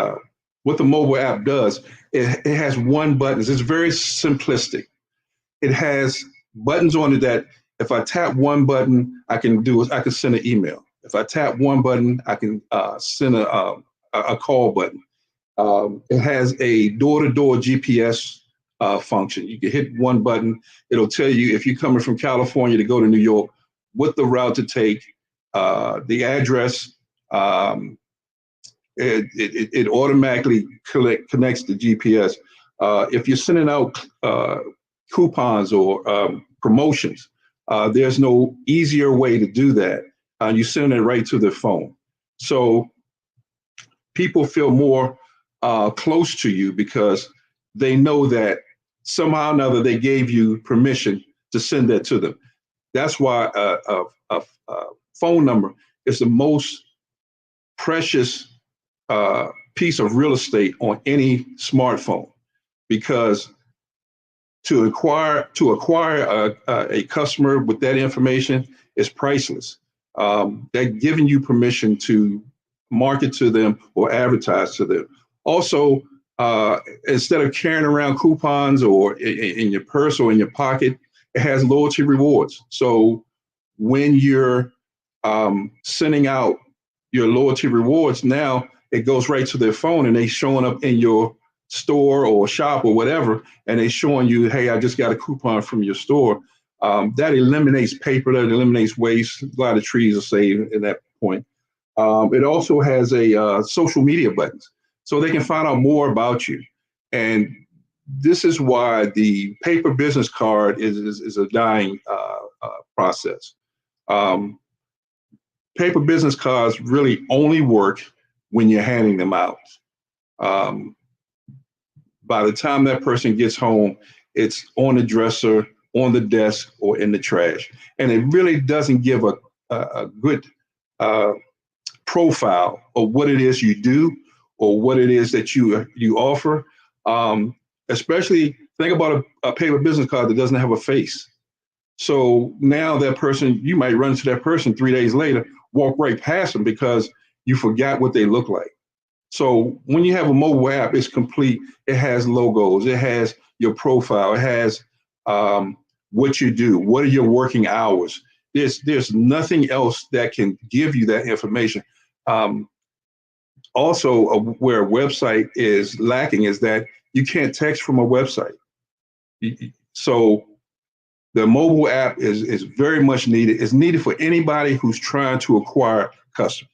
[SPEAKER 2] mobile app does, it has one button. It's very simplistic. It has buttons on it that if I tap one button, I can send an email. If I tap one button, I can send a call button. It has a door-to-door GPS function. You can hit one button. It'll tell you if you're coming from California to go to New York, what the route to take, the address. It automatically connects to GPS. If you're sending out coupons or promotions, there's no easier way to do that. You send it right to their phone. So people feel more close to you because they know that somehow or another they gave you permission to send that to them. That's why a phone number is the most precious piece of real estate on any smartphone, because to acquire a customer with that information is priceless. They're giving you permission to market to them or advertise to them. Also, instead of carrying around coupons or in your purse or in your pocket, it has loyalty rewards. So when you're sending out your loyalty rewards, now it goes right to their phone and they showing up in your store or shop or whatever, and they showing you, hey, I just got a coupon from your store. That eliminates paper, that eliminates waste. A lot of trees are saved at that point. It also has a social media buttons, so they can find out more about you. And this is why the paper business card is a dying process. Paper business cards really only work when you're handing them out. By the time that person gets home, it's on the dresser, on the desk, or in the trash. And it really doesn't give a good profile of what it is you do or what it is that you offer. Especially think about a paper business card that doesn't have a face. So now that person, you might run into that person 3 days later, walk right past them because you forgot what they look like. So when you have a mobile app, it's complete. It has logos. It has your profile. It has what you do. What are your working hours? There's nothing else that can give you that information. Also, where a website is lacking is that you can't text from a website. So the mobile app is very much needed. It's needed for anybody who's trying to acquire customers.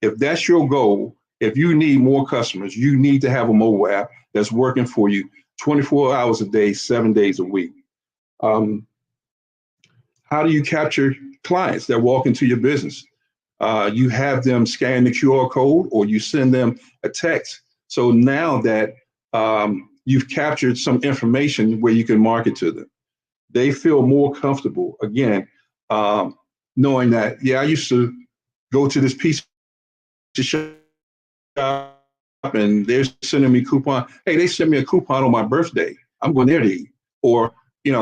[SPEAKER 2] If that's your goal, if you need more customers, you need to have a mobile app that's working for you 24 hours a day, 7 days a week. How do you capture clients that walk into your business? You have them scan the QR code or you send them a text. So now that you've captured some information where you can market to them, they feel more comfortable, again, knowing that, yeah, I used to go to this pizza shop and they're sending me coupon. Hey, they sent me a coupon on my birthday. I'm going there to eat. Or,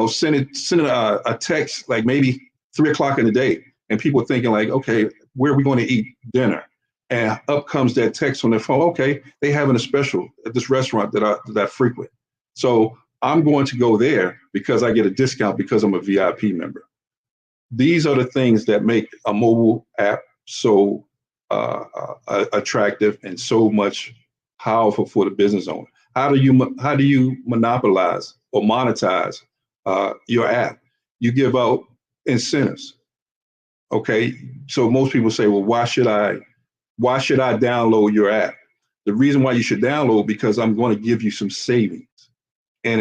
[SPEAKER 2] send a text like maybe 3 o'clock in the day, and people are thinking like, okay, where are we going to eat dinner? And up comes that text on their phone. Okay, they having a special at this restaurant that I frequent. So I'm going to go there because I get a discount because I'm a VIP member. These are the things that make a mobile app so attractive and so much powerful for the business owner. How do you monopolize or monetize your app? You give out incentives. Okay, so most people say, well, why should I download your app? The reason why you should download, because I'm going to give you some savings, and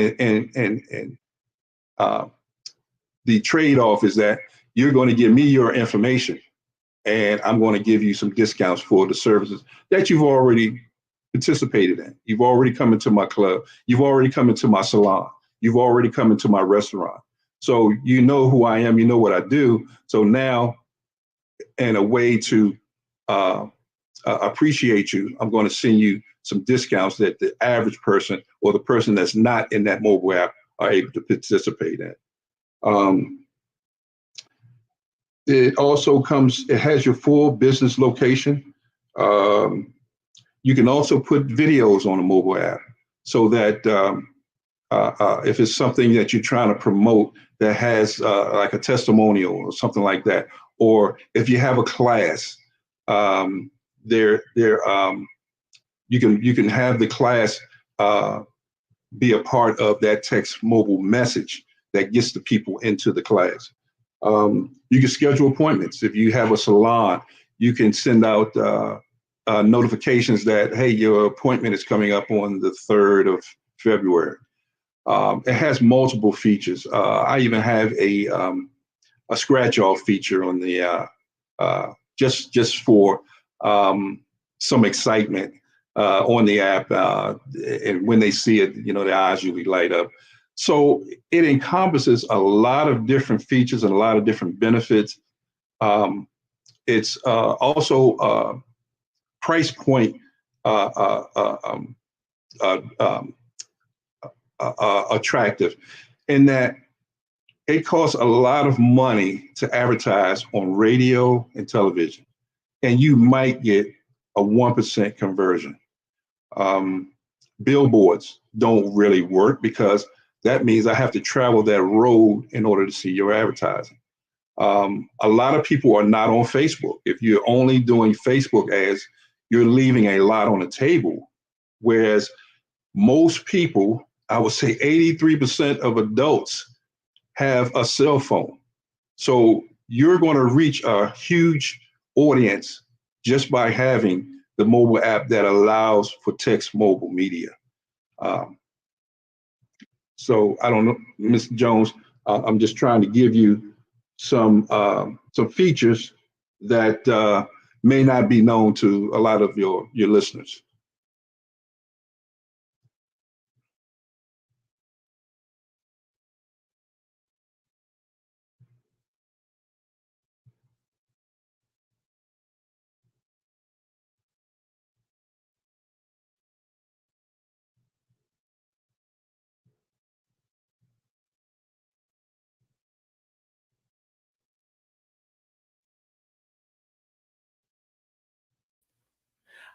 [SPEAKER 2] the trade-off is that you're going to give me your information, and I'm going to give you some discounts for the services that you've already participated in. You've already come into my club. You've already come into my salon. You've already come into my restaurant. So you know who I am. You know what I do. So now, in a way to appreciate you, I'm going to send you some discounts that the average person or the person that's not in that mobile app are able to participate in. It also it has your full business location. You can also put videos on a mobile app so that if it's something that you're trying to promote that has like a testimonial or something like that, or if you have a class, you can have the class be a part of that text mobile message that gets the people into the class. You can schedule appointments. If you have a salon, you can send out notifications that, hey, your appointment is coming up on the 3rd of February. It has multiple features. I even have a scratch-off feature on the just for some excitement on the app, and when they see it, their eyes usually light up. So it encompasses a lot of different features and a lot of different benefits. It's also price point attractive. in that it costs a lot of money to advertise on radio and television, and you might get a 1% conversion. Billboards don't really work because that means I have to travel that road in order to see your advertising. A lot of people are not on Facebook. If you're only doing Facebook ads, you're leaving a lot on the table. Whereas most people, I would say 83% of adults have a cell phone. So you're going to reach a huge audience just by having the mobile app that allows for text mobile media. So I don't know, Mr. Jones, I'm just trying to give you some features that may not be known to a lot of your listeners.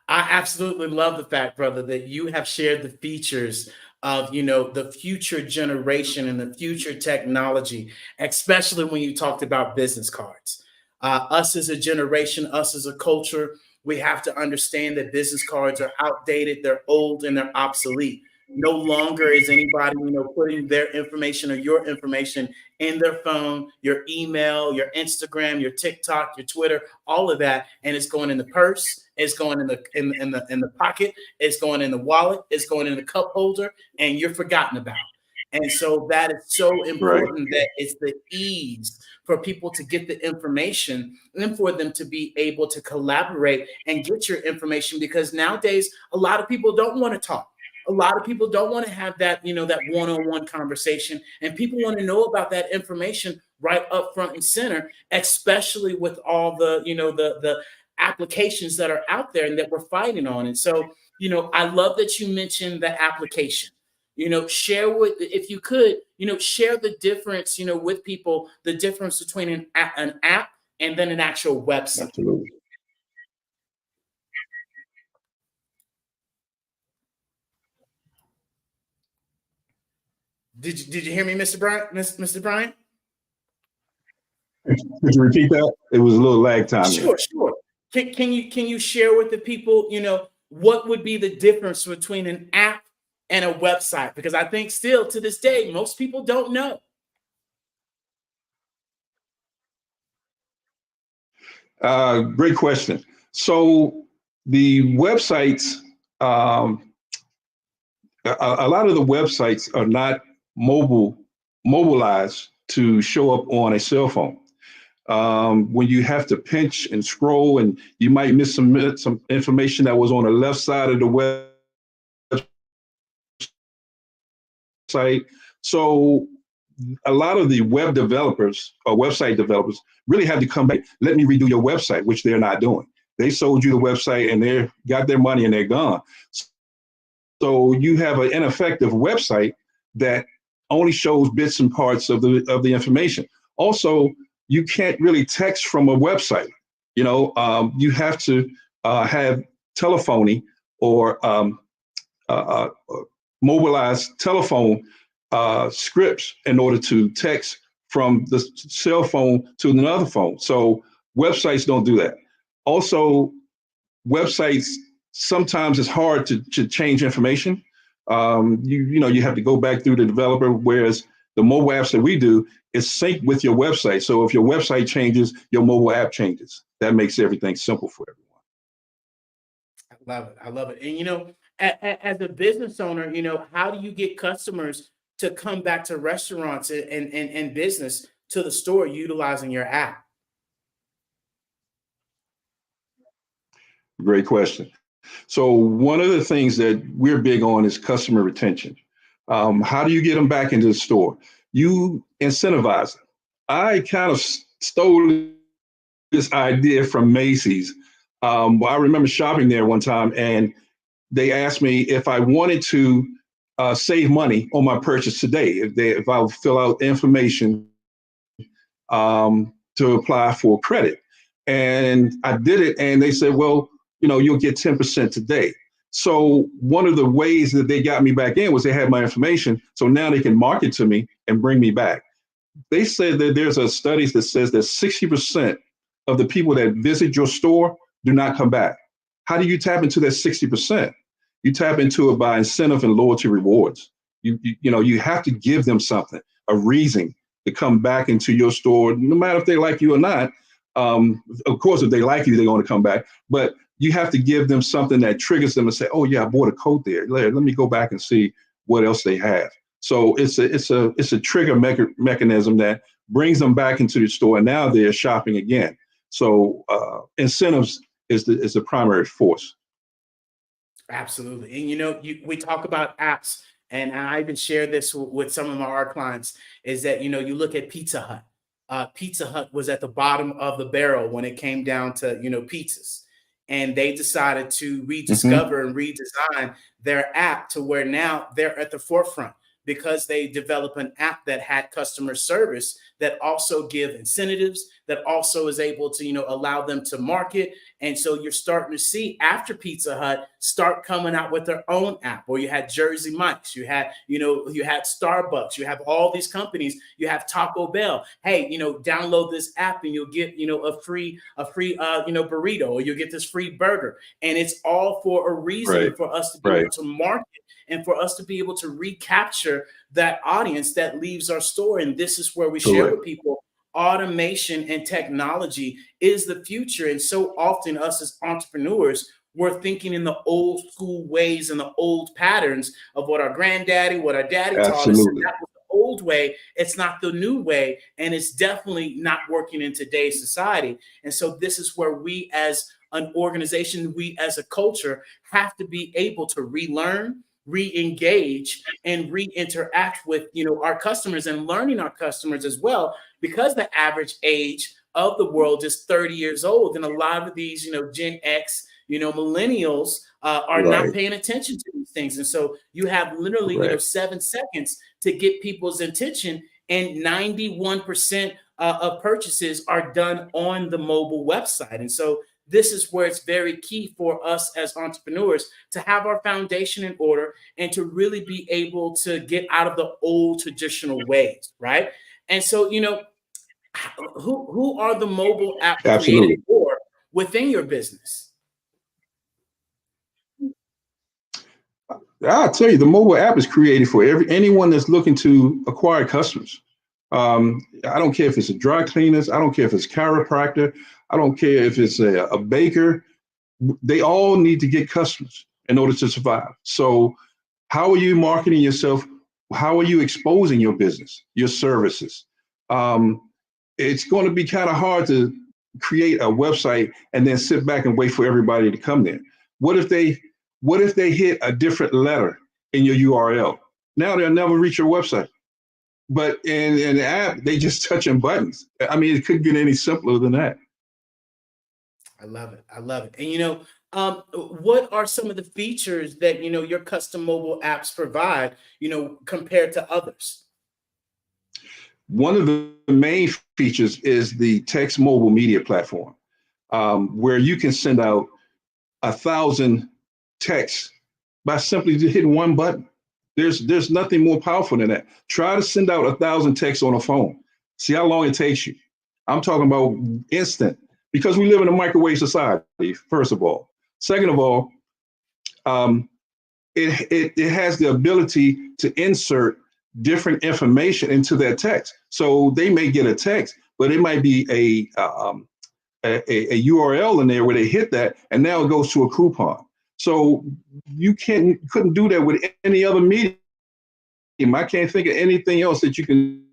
[SPEAKER 9] I absolutely love the fact, brother, that you have shared the features of, the future generation and the future technology, especially when you talked about business cards. Us as a generation, us as a culture, we have to understand that business cards are outdated, they're old, and they're obsolete. No longer is anybody, putting their information or your information in their phone, your email, your Instagram, your TikTok, your Twitter, all of that, and it's going in the purse, it's going in the pocket, it's going in the wallet, it's going in the cup holder, and you're forgotten about. And so that is so important that it's the ease for people to get the information and for them to be able to collaborate and get your information, because nowadays a lot of people don't want to talk. A lot of people don't want to have that, that one-on-one conversation, and people want to know about that information right up front and center, especially with all the, the applications that are out there and that we're fighting on. And so, I love that you mentioned the application. Share if you could, share the difference, with people, the difference between an app and then an actual website.
[SPEAKER 2] Absolutely.
[SPEAKER 9] Did you hear me, Mr. Bryant? Mr. Bryant?
[SPEAKER 2] Could you repeat that? It was a little lag time.
[SPEAKER 9] Sure. Can you share with the people, what would be the difference between an app and a website? Because I think still to this day, most people don't know.
[SPEAKER 2] Great question. So the websites, a lot of the websites are not mobilized to show up on a cell phone. When you have to pinch and scroll, and you might miss some information that was on the left side of the website. So a lot of the web developers or website developers really have to come back. Let me redo your website, which they're not doing. They sold you the website and they got their money and they're gone. So you have an ineffective website that only shows bits and parts of the information. Also, you can't really text from a website. You have to have telephony or mobilized telephone scripts in order to text from the cell phone to another phone. So websites don't do that. Also, websites, sometimes it's hard to change information. You have to go back through the developer, whereas the mobile apps that we do is synced with your website. So if your website changes, your mobile app changes. That makes everything simple for everyone.
[SPEAKER 9] I love it. And, as a business owner, how do you get customers to come back to restaurants and business to the store utilizing your app?
[SPEAKER 2] Great question. So one of the things that we're big on is customer retention. How do you get them back into the store? You incentivize them. I kind of stole this idea from Macy's. I remember shopping there one time, and they asked me if I wanted to save money on my purchase today if I fill out information to apply for credit. And I did it, and they said, well, you'll get 10% today. So one of the ways that they got me back in was they had my information. So now they can market to me and bring me back. They said that there's a study that says that 60% of the people that visit your store do not come back. How do you tap into that 60%? You tap into it by incentive and loyalty rewards. You have to give them something, a reason to come back into your store, no matter if they like you or not. Of course, if they like you, they're going to come back. But you have to give them something that triggers them and say, "Oh yeah, I bought a coat there. Let me go back and see what else they have." So it's a trigger mechanism that brings them back into the store, and now they're shopping again. So incentives is the primary force.
[SPEAKER 9] Absolutely. And we talk about apps, and I even share this with some of our clients, is that, you look at Pizza Hut. Pizza Hut was at the bottom of the barrel when it came down to, pizzas. And they decided to rediscover and redesign their app to where now they're at the forefront, because they developed an app that had customer service that also give incentives, that also is able to, allow them to market. And so you're starting to see, after Pizza Hut start coming out with their own app, or you had Jersey Mike's, you had Starbucks, you have all these companies, you have Taco Bell. Hey, download this app and you'll get, a free burrito, or you'll get this free burger. And it's all for a reason, for us to be able to market and for us to be able to recapture that audience that leaves our store. And this is where we share with people, automation and technology is the future. And so often us as entrepreneurs, we're thinking in the old school ways and the old patterns of what our granddaddy, what our daddy taught us. And that was the old way. It's not the new way. And it's definitely not working in today's society. And so this is where we as an organization, we as a culture have to be able to relearn, re-engage, and re-interact with our customers, and learning our customers as well, because the average age of the world is 30 years old, and a lot of these Gen X, millennials are not paying attention to these things. And so you have literally 7 seconds to get people's attention, and 91% of purchases are done on the mobile website. And so this is where it's very key for us as entrepreneurs to have our foundation in order and to really be able to get out of the old traditional ways, right? And so, who are the mobile apps created for within your business?
[SPEAKER 2] I'll tell you, the mobile app is created for anyone that's looking to acquire customers. I don't care if it's a dry cleaners, I don't care if it's chiropractor, I don't care if it's a baker. They all need to get customers in order to survive. So how are you marketing yourself? How are you exposing your business, your services? It's going to be kind of hard to create a website and then sit back and wait for everybody to come there. What if they hit a different letter in your URL? Now they'll never reach your website. But in the app, they just touching buttons. I mean, it couldn't get any simpler than that.
[SPEAKER 9] I love it. I love it. And what are some of the features that your custom mobile apps provide, compared to others?
[SPEAKER 2] One of the main features is the text mobile media platform, where you can send out 1,000 texts by simply just hitting one button. There's nothing more powerful than that. Try to send out 1,000 texts on a phone. See how long it takes you. I'm talking about instant, because we live in a microwave society, first of all. Second of all, it has the ability to insert different information into that text. So they may get a text, but it might be a URL in there where they hit that, and now it goes to a coupon. So you couldn't do that with any other medium. I can't think of anything else that you can.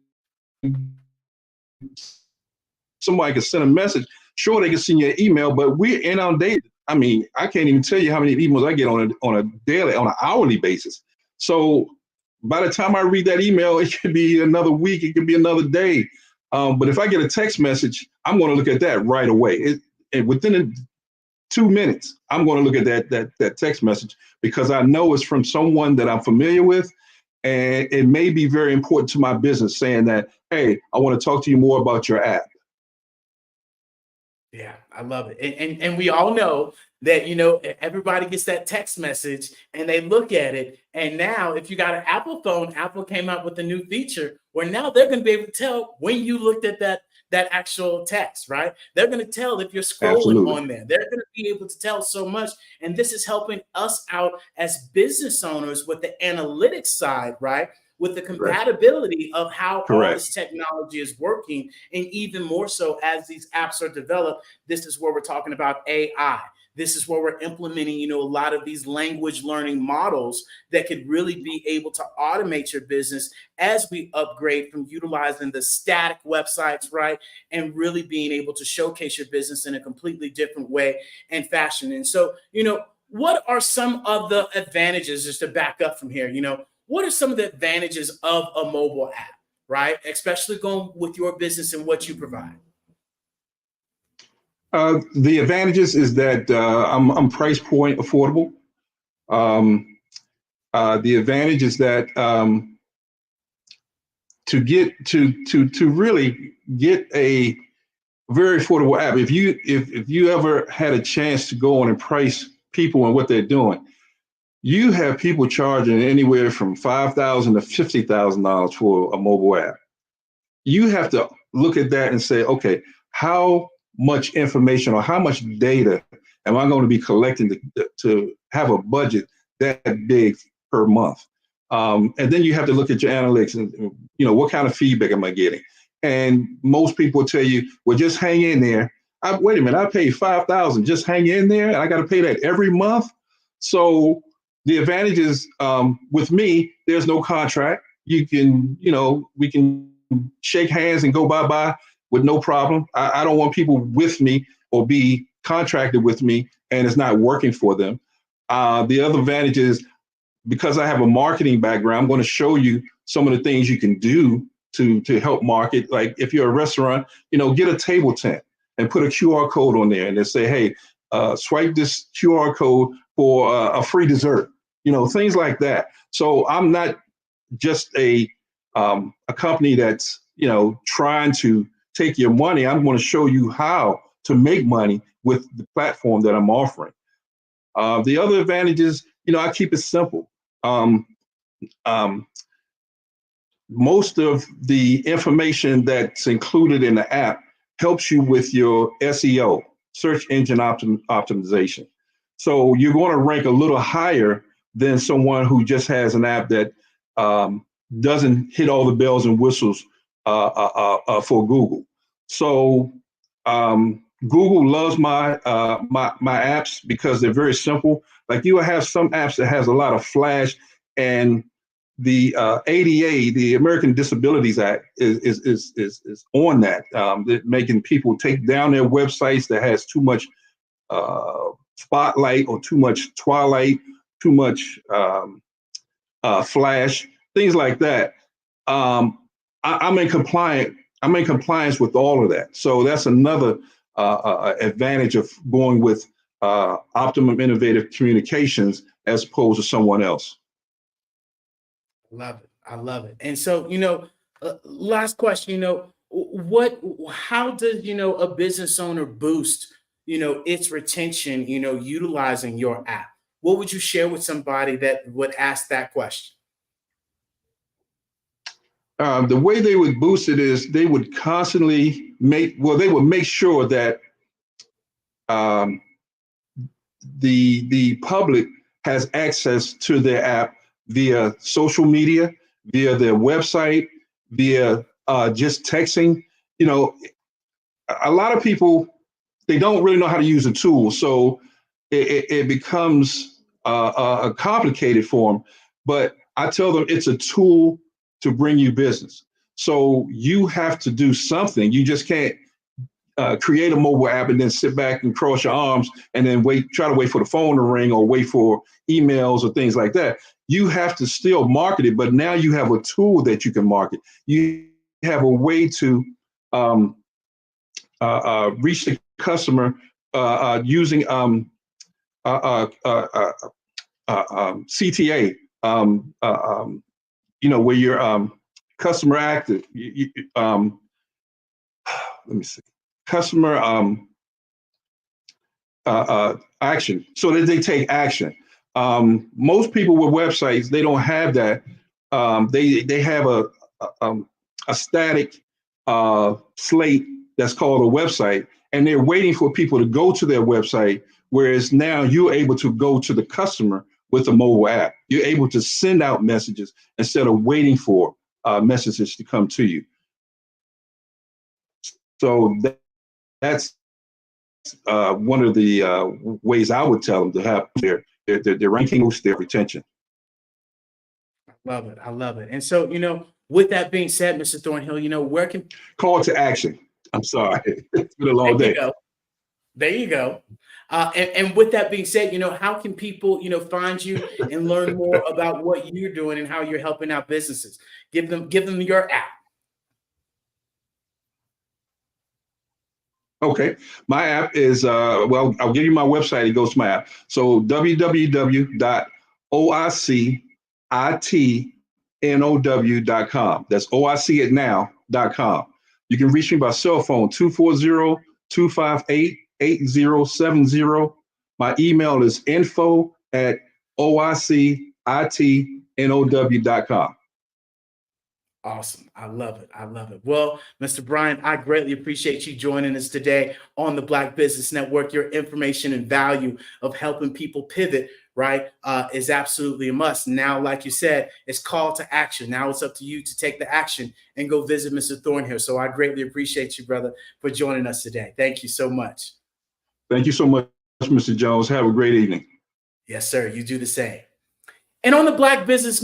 [SPEAKER 2] Somebody can send a message. Sure, they can send you an email, but we're inundated. I mean, I can't even tell you how many emails I get on a daily, on an hourly basis. So by the time I read that email, it could be another week, it could be another day. But if I get a text message, I'm going to look at that right away. And within 2 minutes, I'm going to look at that text message because I know it's from someone that I'm familiar with. And it may be very important to my business saying that, hey, I want to talk to you more about your app.
[SPEAKER 9] Yeah, I love it. And we all know that, everybody gets that text message and they look at it. And now if you got an Apple phone, Apple came out with a new feature where now they're going to be able to tell when you looked at that actual text, right? They're going to tell if you're scrolling
[SPEAKER 2] Absolutely.
[SPEAKER 9] on there. They're going to be able to tell so much. And this is helping us out as business owners with the analytics side, right? With the compatibility of how all this technology is working. And even more so as these apps are developed, this is where we're talking about AI. This is where we're implementing, a lot of these language learning models that could really be able to automate your business as we upgrade from utilizing the static websites, right? And really being able to showcase your business in a completely different way and fashion. And so, what are some of the advantages, just to back up from here, what are some of the advantages of a mobile app, right? Especially going with your business and what you provide.
[SPEAKER 2] The advantages is that I'm price point affordable. The advantage is that to really get a very affordable app, if you ever had a chance to go on and price people and what they're doing, you have people charging anywhere from $5,000 to $50,000 for a mobile app. You have to look at that and say, okay, how much information or how much data am I going to be collecting to have a budget that big per month? And then you have to look at your analytics and, what kind of feedback am I getting? And most people tell you, well, just hang in there. Wait a minute, I paid $5,000, just hang in there. And I got to pay that every month. So the advantage is with me, there's no contract. You can, we can shake hands and go bye-bye with no problem. I don't want people with me or be contracted with me and it's not working for them. The other advantage is because I have a marketing background, I'm going to show you some of the things you can do to help market. Like if you're a restaurant, get a table tent and put a QR code on there and they say, hey, swipe this QR code for a free dessert, things like that. So I'm not just a company that's, trying to take your money. I'm going to show you how to make money with the platform that I'm offering. The other advantage is, I keep it simple. Most of the information that's included in the app helps you with your SEO, search engine optimization. So you're going to rank a little higher than someone who just has an app that doesn't hit all the bells and whistles for Google. So Google loves my apps because they're very simple. Like you have some apps that has a lot of flash, and the ADA, the American Disabilities Act, is on that, making people take down their websites that has too much spotlight or too much twilight, too much flash, things like that. I'm in compliance with all of that. So that's another advantage of going with Optimum Innovative Communications as opposed to someone else.
[SPEAKER 9] Love it. I love it. And so, last question, how does, a business owner boost, its retention, utilizing your app? What would you share with somebody that would ask that question?
[SPEAKER 2] The way they would boost it is they would constantly make sure that the public has access to their app via social media, via their website, via just texting. A lot of people, they don't really know how to use the tool. So it becomes complicated for them. But I tell them it's a tool to bring you business. So you have to do something. You just can't create a mobile app and then sit back and cross your arms and then try to wait for the phone to ring or wait for emails or things like that. You have to still market it, but now you have a tool that you can market. You have a way to reach the customer using CTA, where you're customer active. Let me see, customer action, so that they take action. Most people with websites, they don't have that. They have a static slate that's called a website, and they're waiting for people to go to their website. Whereas now you're able to go to the customer with a mobile app. You're able to send out messages instead of waiting for messages to come to you. So that's one of the ways I would tell them to have their ranking boost their retention.
[SPEAKER 9] Love it. I love it. And so, with that being said, Mr. Thornhill, where can
[SPEAKER 2] call to action? I'm sorry, it's been a long day.
[SPEAKER 9] There you go. And with that being said, how can people, find you and learn more about what you're doing and how you're helping out businesses? Give them your app.
[SPEAKER 2] Okay, my app is well, I'll give you my website. It goes to my app. So www.oicitnow.com. That's oicitnow.com. You can reach me by cell phone 240-258-8070. My email is info@oicitnow.com.
[SPEAKER 9] Awesome. I love it. I love it. Well, Mr. Brian, I greatly appreciate you joining us today on the Black Business Network. Your information and value of helping people pivot, right, is absolutely a must. Now, like you said, it's call to action. Now it's up to you to take the action and go visit Mr. Thornhill. So I greatly appreciate you, brother, for joining us today. Thank you so much.
[SPEAKER 2] Thank you so much, Mr. Jones. Have a great evening.
[SPEAKER 9] Yes, sir. You do the same. And on the Black Business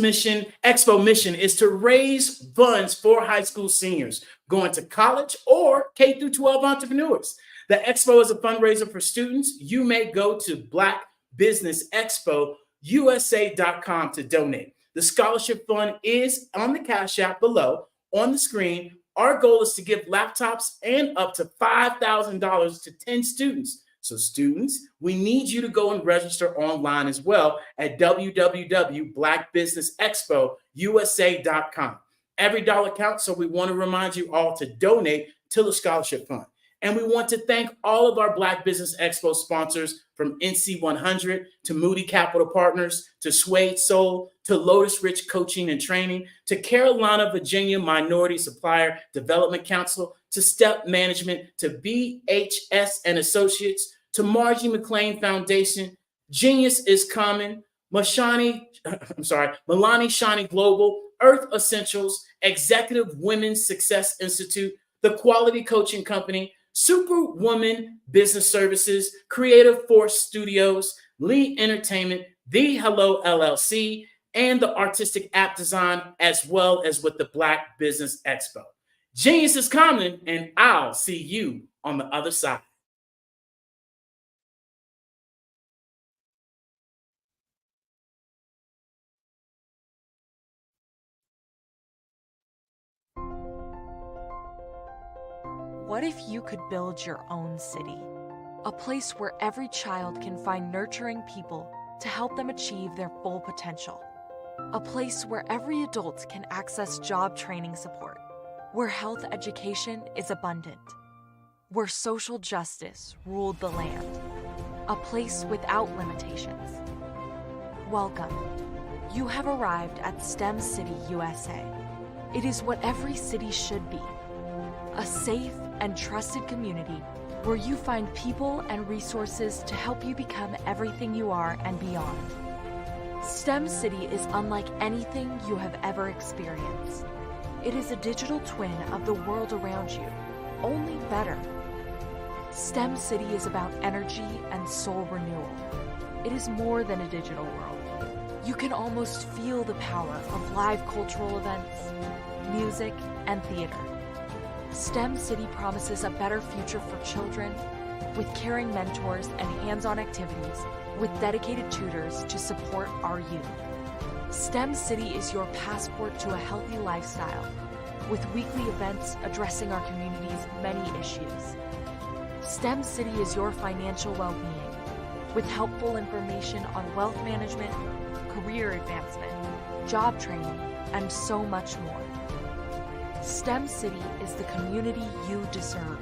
[SPEAKER 9] Expo mission is to raise funds for high school seniors going to college or K through 12 entrepreneurs. The expo is a fundraiser for students. You may go to Black Business Expo USA.com to donate. The scholarship fund is on the Cash App below on the screen. Our goal is to give laptops and up to $5,000 to 10 students. So students, we need you to go and register online as well at www.blackbusinessexpousa.com. Every dollar counts, so we want to remind you all to donate to the scholarship fund. And we want to thank all of our Black Business Expo sponsors, from NC100 to Moody Capital Partners, to Suede Soul, to Lotus Rich Coaching and Training, to Carolina, Virginia Minority Supplier Development Council, to Step Management, to BHS and Associates, to Margie McLean Foundation, Genius is Common, Milani Shani Global, Earth Essentials, Executive Women's Success Institute, The Quality Coaching Company, Superwoman Business Services, Creative Force Studios, Lee Entertainment, The Hello LLC, and the Artistic App Design, as well as with the Black Business Expo. Genius is common, and I'll see you on the other side.
[SPEAKER 12] What if you could build your own city? A place where every child can find nurturing people to help them achieve their full potential. A place where every adult can access job training support. Where health education is abundant. Where social justice ruled the land. A place without limitations. Welcome. You have arrived at STEM City USA. It is what every city should be. A safe and trusted community where you find people and resources to help you become everything you are and beyond. STEM City is unlike anything you have ever experienced. It is a digital twin of the world around you, only better. STEM City is about energy and soul renewal. It is more than a digital world. You can almost feel the power of live cultural events, music, and theater. STEM City promises a better future for children with caring mentors and hands-on activities with dedicated tutors to support our youth. STEM City is your passport to a healthy lifestyle with weekly events addressing our community's many issues. STEM City is your financial well-being, with helpful information on wealth management, career advancement, job training, and so much more. STEM City is the community you deserve.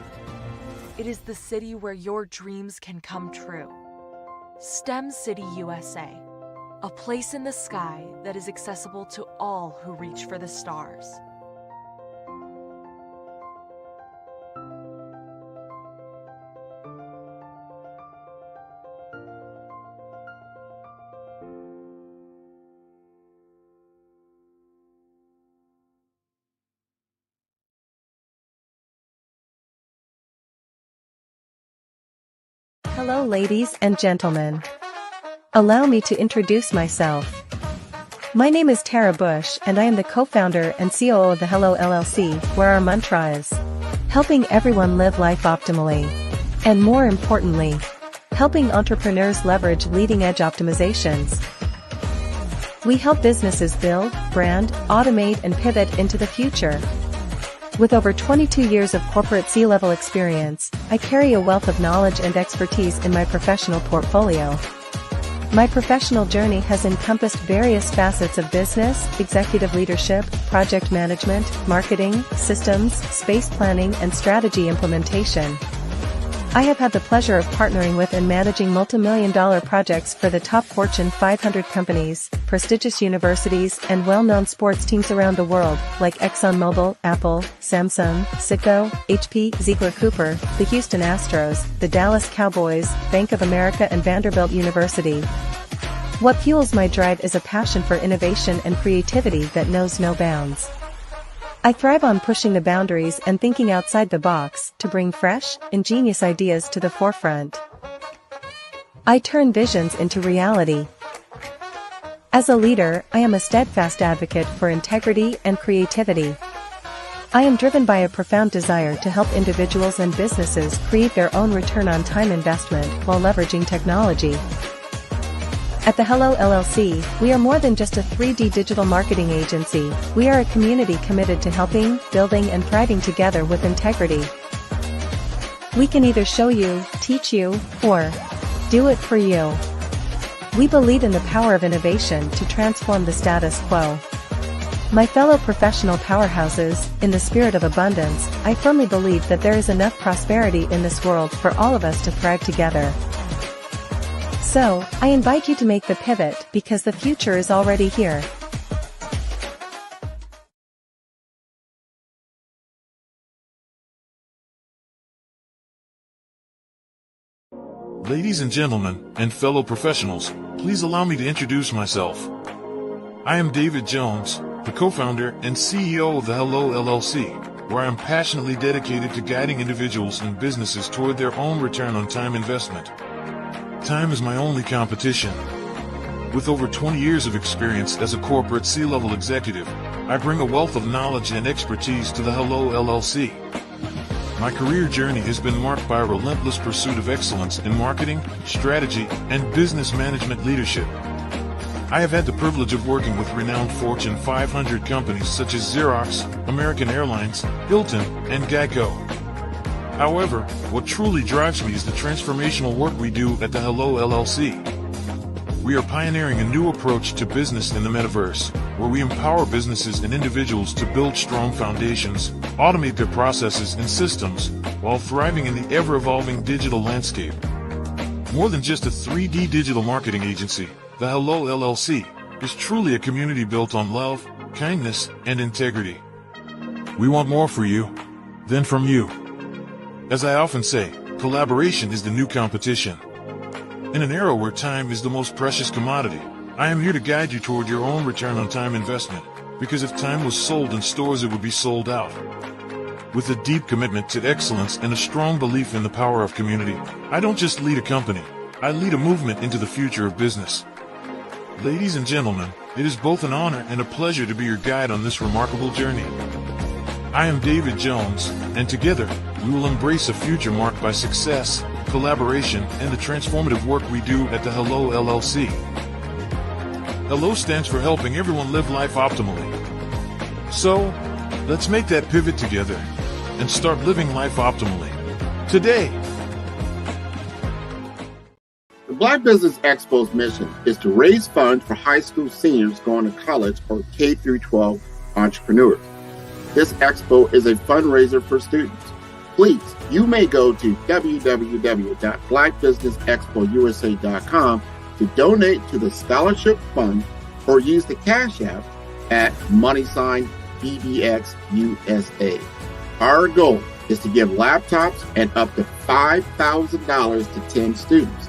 [SPEAKER 12] It is the city where your dreams can come true. STEM City USA, a place in the sky that is accessible to all who reach for the stars.
[SPEAKER 13] Hello, ladies and gentlemen. Allow me to introduce myself. My name is Tara Bush, and I am the co-founder and COO of the Hello LLC, where our mantra is helping everyone live life optimally. And more importantly, helping entrepreneurs leverage leading-edge optimizations. We help businesses build, brand, automate, and pivot into the future. With over 22 years of corporate C-level experience, I carry a wealth of knowledge and expertise in my professional portfolio. My professional journey has encompassed various facets of business, executive leadership, project management, marketing, systems, space planning, and strategy implementation. I have had the pleasure of partnering with and managing multi-million-dollar projects for the top Fortune 500 companies, prestigious universities, and well-known sports teams around the world, like ExxonMobil, Apple, Samsung, Citgo, HP, Ziegler Cooper, the Houston Astros, the Dallas Cowboys, Bank of America, and Vanderbilt University. What fuels my drive is a passion for innovation and creativity that knows no bounds. I thrive on pushing the boundaries and thinking outside the box to bring fresh, ingenious ideas to the forefront. I turn visions into reality. As a leader, I am a steadfast advocate for integrity and creativity. I am driven by a profound desire to help individuals and businesses create their own return on time investment while leveraging technology. At the Hello LLC, we are more than just a 3D digital marketing agency. We are a community committed to helping, building, and thriving together with integrity. We can either show you, teach you, or do it for you. We believe in the power of innovation to transform the status quo. My fellow professional powerhouses, in the spirit of abundance, I firmly believe that there is enough prosperity in this world for all of us to thrive together. So, I invite you to make the pivot because the future is already here.
[SPEAKER 1] Ladies and gentlemen, and fellow professionals, please allow me to introduce myself. I am David Jones, the co-founder and CEO of the Hello LLC, where I am passionately dedicated to guiding individuals and businesses toward their own return on time investment. Time is my only competition. With over 20 years of experience as a corporate C-level executive, I bring a wealth of knowledge and expertise to the Hello LLC. My career journey has been marked by a relentless pursuit of excellence in marketing, strategy, and business management leadership. I have had the privilege of working with renowned Fortune 500 companies such as Xerox, American Airlines, Hilton, and Geico. However, what truly drives me is the transformational work we do at the Hello LLC. We are pioneering a new approach to business in the metaverse, where we empower businesses and individuals to build strong foundations, automate their processes and systems, while thriving in the ever-evolving digital landscape. More than just a 3D digital marketing agency, the Hello LLC is truly a community built on love, kindness, and integrity. We want more for you than from you. As I often say, collaboration is the new competition. In an era where time is the most precious commodity, I am here to guide you toward your own return on time investment, because if time was sold in stores, it would be sold out. With a deep commitment to excellence and a strong belief in the power of community, I don't just lead a company, I lead a movement into the future of business. Ladies and gentlemen, it is both an honor and a pleasure to be your guide on this remarkable journey. I am David Jones, and together, we will embrace a future marked by success, collaboration, and the transformative work we do at the Hello LLC. Hello stands for helping everyone live life optimally. So, let's make that pivot together and start living life optimally. Today,
[SPEAKER 3] Black Business Expo's mission is to raise funds for high school seniors going to college or K through 12 entrepreneurs. This expo is a fundraiser for students. Please, you may go to www.blackbusinessexpousa.com to donate to the scholarship fund or use the Cash App at $BBXUSA. Our goal is to give laptops and up to $5,000 to 10 students.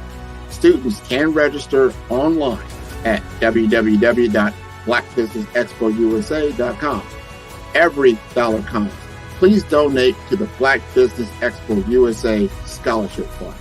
[SPEAKER 3] Students can register online at www.blackbusinessexpousa.com. Every dollar counts. Please donate to the Black Business Expo USA Scholarship Fund.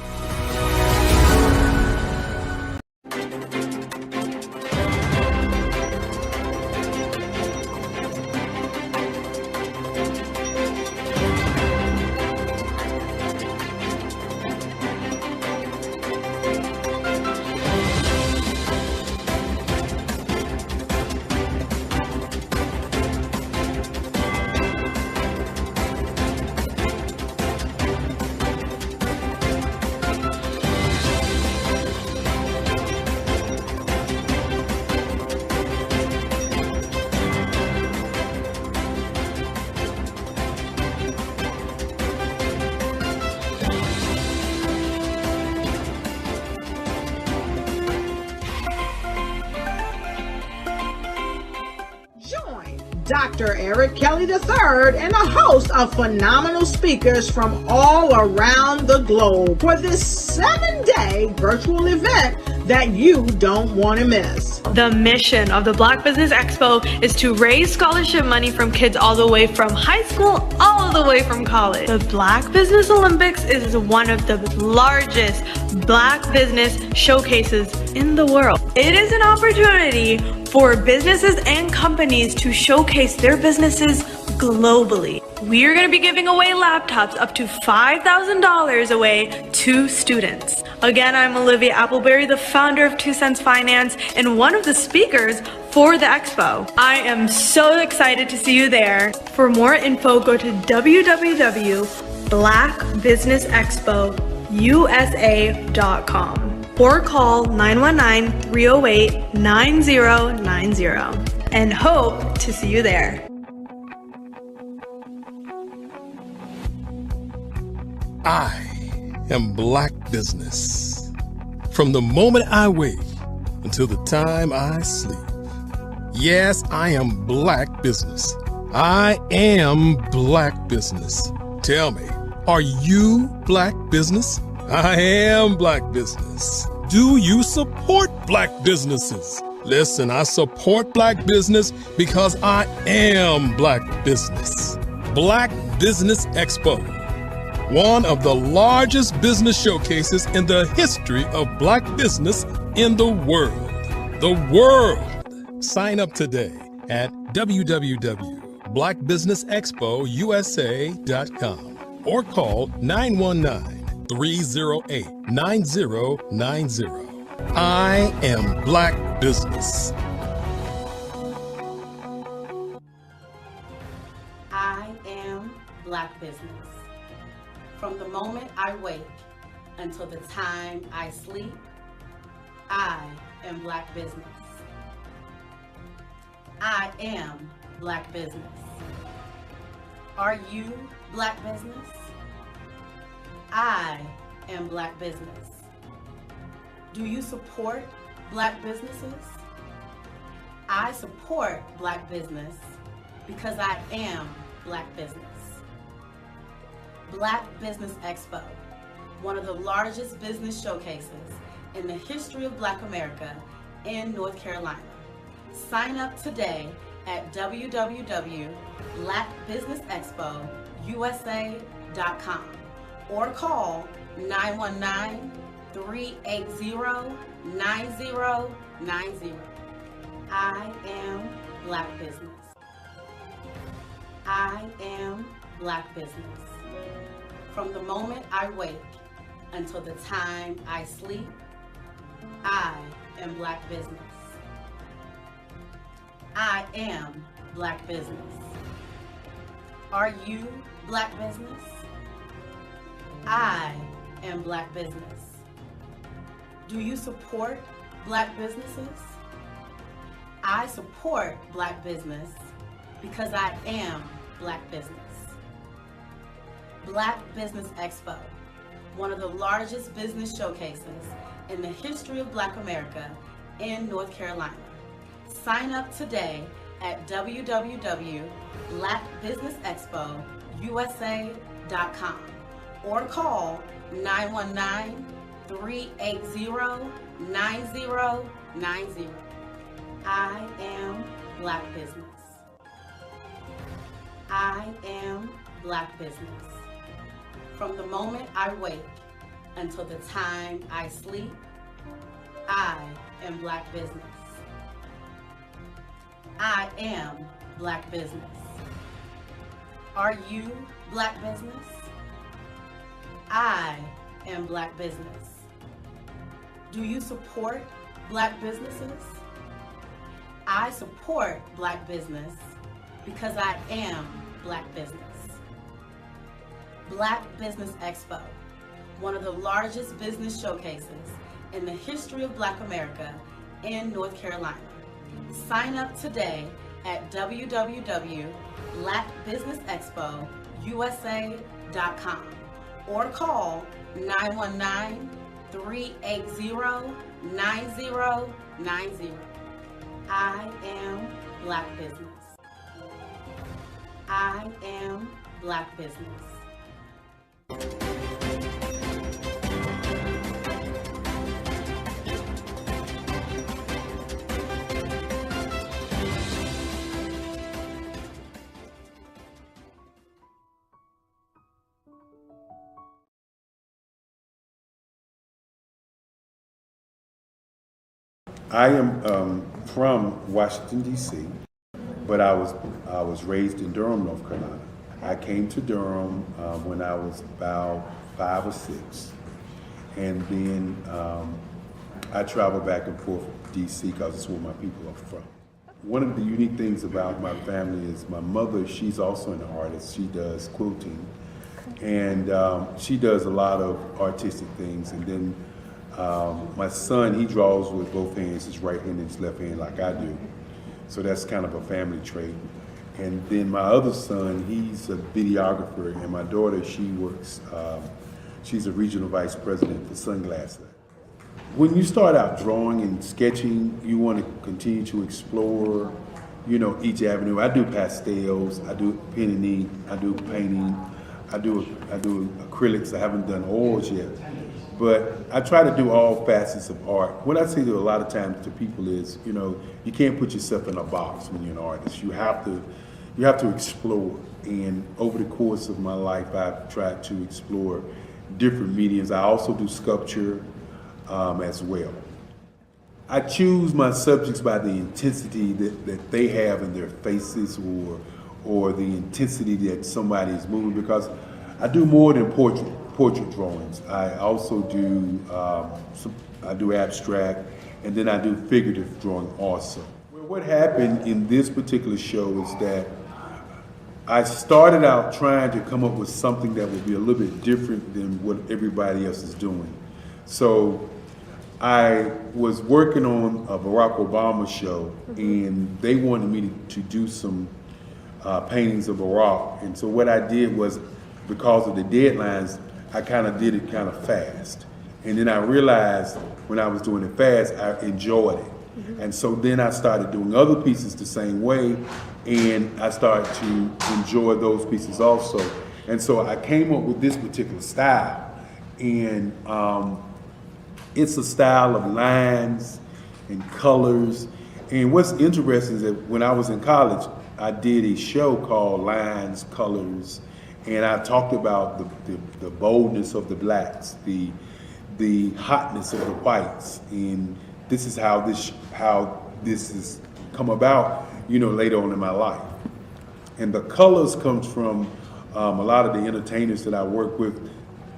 [SPEAKER 22] Dr. Eric Kelly III and a host of phenomenal speakers from all around the globe for this 7-day virtual event that you don't want to miss.
[SPEAKER 5] The mission of the Black Business Expo is to raise scholarship money from kids all the way from high school all the way from college. The Black Business Olympics is one of the largest Black business showcases in the world. It is an opportunity for businesses and companies to showcase their businesses globally. We are going to be giving away laptops up to $5,000 away to students. Again, I'm Olivia Appleberry, the founder of 2 Cents Finance and one of the speakers for the expo. I am so excited to see you there. For more info, go to www.blackbusinessexpousa.com or call 919-308-9090 and hope to see you there.
[SPEAKER 4] I am Black Business. From the moment I wake until the time I sleep. Yes, I am Black Business. I am Black Business. Tell me, are you Black Business? I am Black Business. Do you support Black businesses? Listen, I support Black business because I am Black Business. Black Business Expo, one of the largest business showcases in the history of Black business in the world. The world! Sign up today at www.blackbusinessexpousa.com or call 919-308-9090. I am Black Business.
[SPEAKER 22] I am Black Business. From the moment I wake until the time I sleep, I am Black Business. I am Black Business. Are you Black Business? I am Black Business. Do you support Black businesses? I support Black business because I am Black business. Black Business Expo, one of the largest business showcases in the history of Black America in North Carolina. Sign up today at www.blackbusinessexpousa.com or call 919-380-9090. I am Black Business. I am Black Business. From the moment I wake until the time I sleep, I am Black Business. I am Black Business. Are you Black Business? I am Black Business.
[SPEAKER 7] Do you support Black businesses? I support Black business because I am Black business. Black Business Expo, one of the largest business showcases in the history of Black America in North Carolina. Sign up today at www.blackbusinessexpousa.com or call 919-380-9090. I am Black business. I am Black business. From the moment I wake until the time I sleep, I am Black business. I am Black business. Are you Black business? I am Black business. Do you support Black businesses? I support Black business because I am Black business. Black Business Expo, one of the largest business showcases in the history of Black America in North Carolina. Sign up today at www.blackbusinessexpousa.com or call 919-380-9090. I am Black business. I am Black business.
[SPEAKER 8] I am from Washington, D.C., but I was raised in Durham, North Carolina. I came to Durham when I was about 5 or 6, and then I traveled back and forth to D.C. because it's where my people are from. One of the unique things about my family is my mother, she's also an artist. She does quilting, and she does a lot of artistic things. And then my son, he draws with both hands, his right hand and his left hand like I do. So that's kind of a family trait. And then my other son, he's a videographer, and my daughter, she works, she's a regional vice president for Sunglasses. When you start out drawing and sketching, you want to continue to explore, each avenue. I do pastels, I do pen and ink, I do painting, I do acrylics. I haven't done oils yet. But I try to do all facets of art. What I say to a lot of times to people is, you can't put yourself in a box when you're an artist. You have to explore. And over the course of my life, I've tried to explore different mediums. I also do sculpture as well. I choose my subjects by the intensity that they have in their faces or the intensity that somebody is moving, because I do more than portrait drawings. I also do I do abstract, and then I do figurative drawing also. Well, what happened in this particular show is that I started out trying to come up with something that would be a little bit different than what everybody else is doing. So I was working on a Barack Obama show, and they wanted me to do some paintings of Barack. And so what I did was, because of the deadlines, I kind of did it kind of fast. And then I realized when I was doing it fast, I enjoyed it. And so then I started doing other pieces the same way, and I started to enjoy those pieces also. And so I came up with this particular style. And it's a style of lines and colors. And what's interesting is that when I was in college, I did a show called Lines, Colors, and I talked about the boldness of the blacks, the hotness of the whites, and this is how this has come about, later on in my life. And the colors comes from a lot of the entertainers that I work with,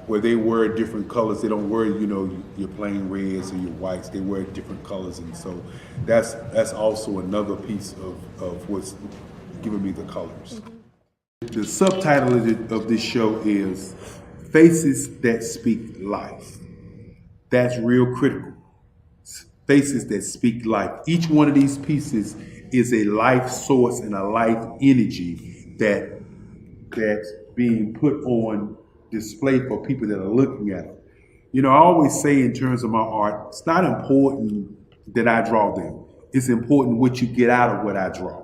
[SPEAKER 8] where they wear different colors. They don't wear, your plain reds or your whites. They wear different colors, and so that's also another piece of what's giving me the colors. The subtitle of this show is Faces That Speak Life. That's real critical, faces that speak life. Each one of these pieces is a life source and a life energy that's being put on display for people that are looking at them. You know, I always say in terms of my art, it's not important that I draw them. It's important what you get out of what I draw.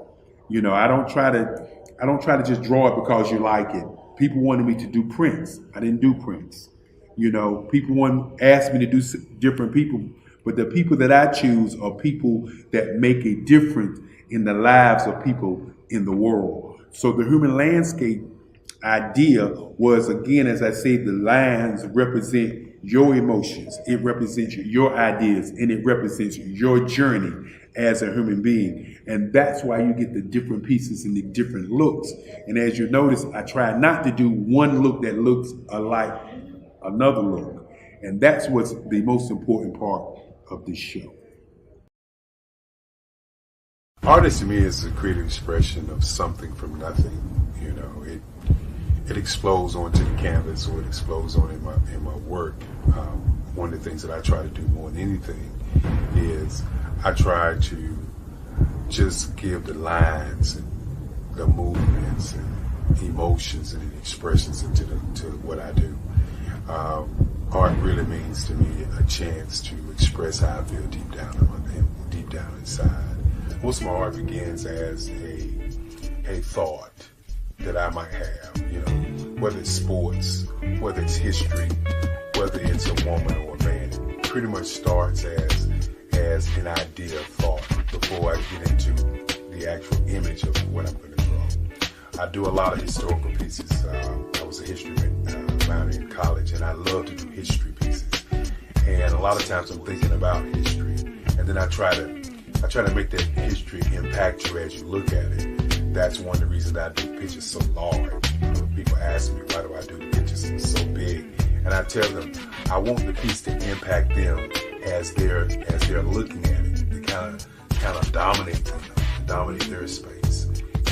[SPEAKER 8] You know, I don't try to just draw it because you like it. People wanted me to do prints. I didn't do prints. You know, people asked me to do different people, but the people that I choose are people that make a difference in the lives of people in the world. So the human landscape idea was, again, as I say, the lines represent your emotions, it represents your ideas, and it represents your journey as a human being. And that's why you get the different pieces and the different looks. And as you notice, I try not to do one look that looks alike another look. And that's what's the most important part of this show.
[SPEAKER 10] Artist to me is a creative expression of something from nothing. You know, it explodes onto the canvas, or it explodes on in my work. One of the things that I try to do more than anything is I try to just give the lines and the movements and emotions and expressions into what I do. Art really means to me a chance to express how I feel deep down inside. Most of my art begins as a thought that I might have, you know, whether it's sports, whether it's history, whether it's a woman or a man. It pretty much starts as an idea of thought before I get into the actual image of what I'm going to draw. I do a lot of historical pieces. I was a history minor in college, and I love to do history pieces. And a lot of times I'm thinking about history, and then I try to make that history impact you as you look at it. That's one of the reasons I do pictures so large. People ask me, why do I do the pictures so big? And I tell them, I want the piece to impact them as they're looking at it. To kind of dominate them, dominate their space.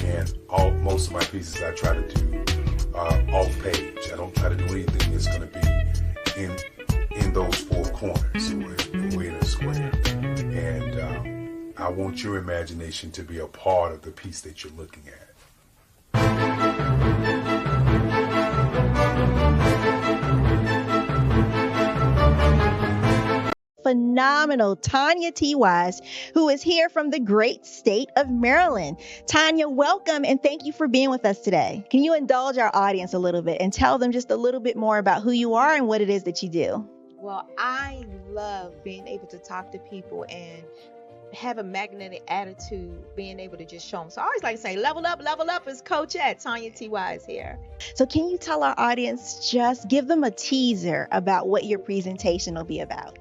[SPEAKER 10] And most of my pieces I try to do off page. I don't try to do anything that's going to be in those four corners or in a square. And I want your imagination to be a part of the piece that you're looking at.
[SPEAKER 11] Phenomenal Tanya T. Wise, who is here from the great state of Maryland. Tanya, welcome and thank you for being with us today. Can you indulge our audience a little bit and tell them just a little bit more about who you are and what it is that you do?
[SPEAKER 14] Well, I love being able to talk to people and have a magnetic attitude, being able to just show them. So I always like to say, level up is Coach at Tanya T. Wise here.
[SPEAKER 11] So can you tell our audience, just give them a teaser about what your presentation will be about?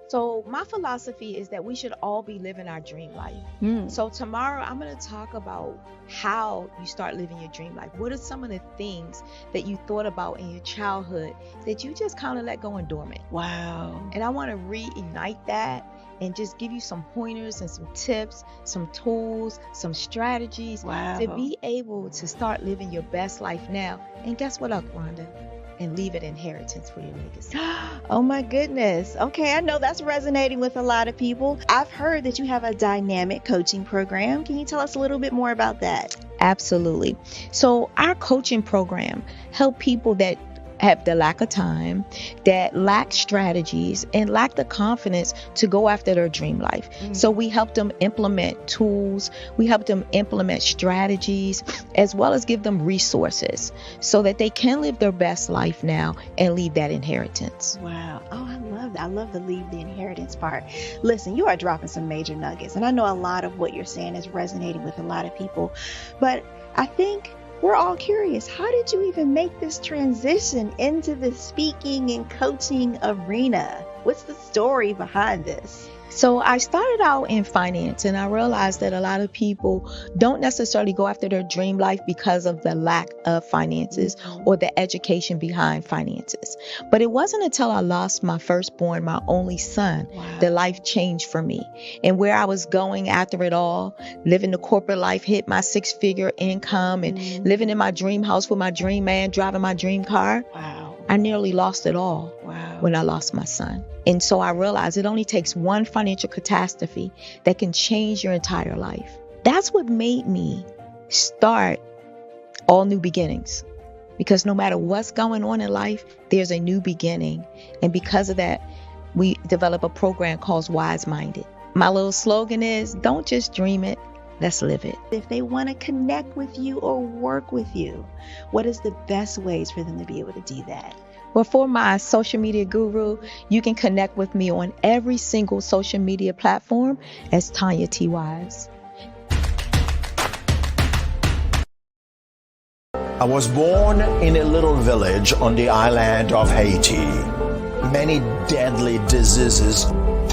[SPEAKER 14] So my philosophy is that we should all be living our dream life. So tomorrow I'm going to talk about how you start living your dream life. What are some of the things that you thought about in your childhood that you just kind of let go and dormant?
[SPEAKER 11] Wow.
[SPEAKER 14] And I want to reignite that and just give you some pointers and some tips, some tools, some strategies to be able to start living your best life now. And guess what, Rhonda? And leave it inheritance for your legacy.
[SPEAKER 11] Oh my goodness. Okay, I know that's resonating with a lot of people. I've heard that you have a dynamic coaching program. Can you tell us a little bit more about that?
[SPEAKER 14] Absolutely. So our coaching program help people that have the lack of time, that lack strategies, and lack the confidence to go after their dream life. So we help them implement tools, we help them implement strategies, as well as give them resources so that they can live their best life now and leave that inheritance.
[SPEAKER 11] Wow. Oh, I love that. I love the leave the inheritance part. Listen, you are dropping some major nuggets, and I know a lot of what you're saying is resonating with a lot of people, but I think we're all curious, how did you even make this transition into the speaking and coaching arena? What's the story behind this?
[SPEAKER 14] So I started out in finance, and I realized that a lot of people don't necessarily go after their dream life because of the lack of finances or the education behind finances. But it wasn't until I lost my firstborn, my only son, that life changed for me. And where I was going after it all, living the corporate life, hit my 6-figure income and living in my dream house with my dream man, driving my dream car, I nearly lost it all.
[SPEAKER 11] Wow.
[SPEAKER 14] when I lost my son. And so I realized it only takes one financial catastrophe that can change your entire life. That's what made me start All New Beginnings. Because no matter what's going on in life, there's a new beginning. And because of that, we develop a program called Wise Minded. My little slogan is, don't just dream it, let's live it. If they want to connect with you or work with you, what is the best ways for them to be able to do that? Well, for my social media guru, you can connect with me on every single social media platform as Tanya T. Wise.
[SPEAKER 6] I was born in a little village on the island of Haiti. Many deadly diseases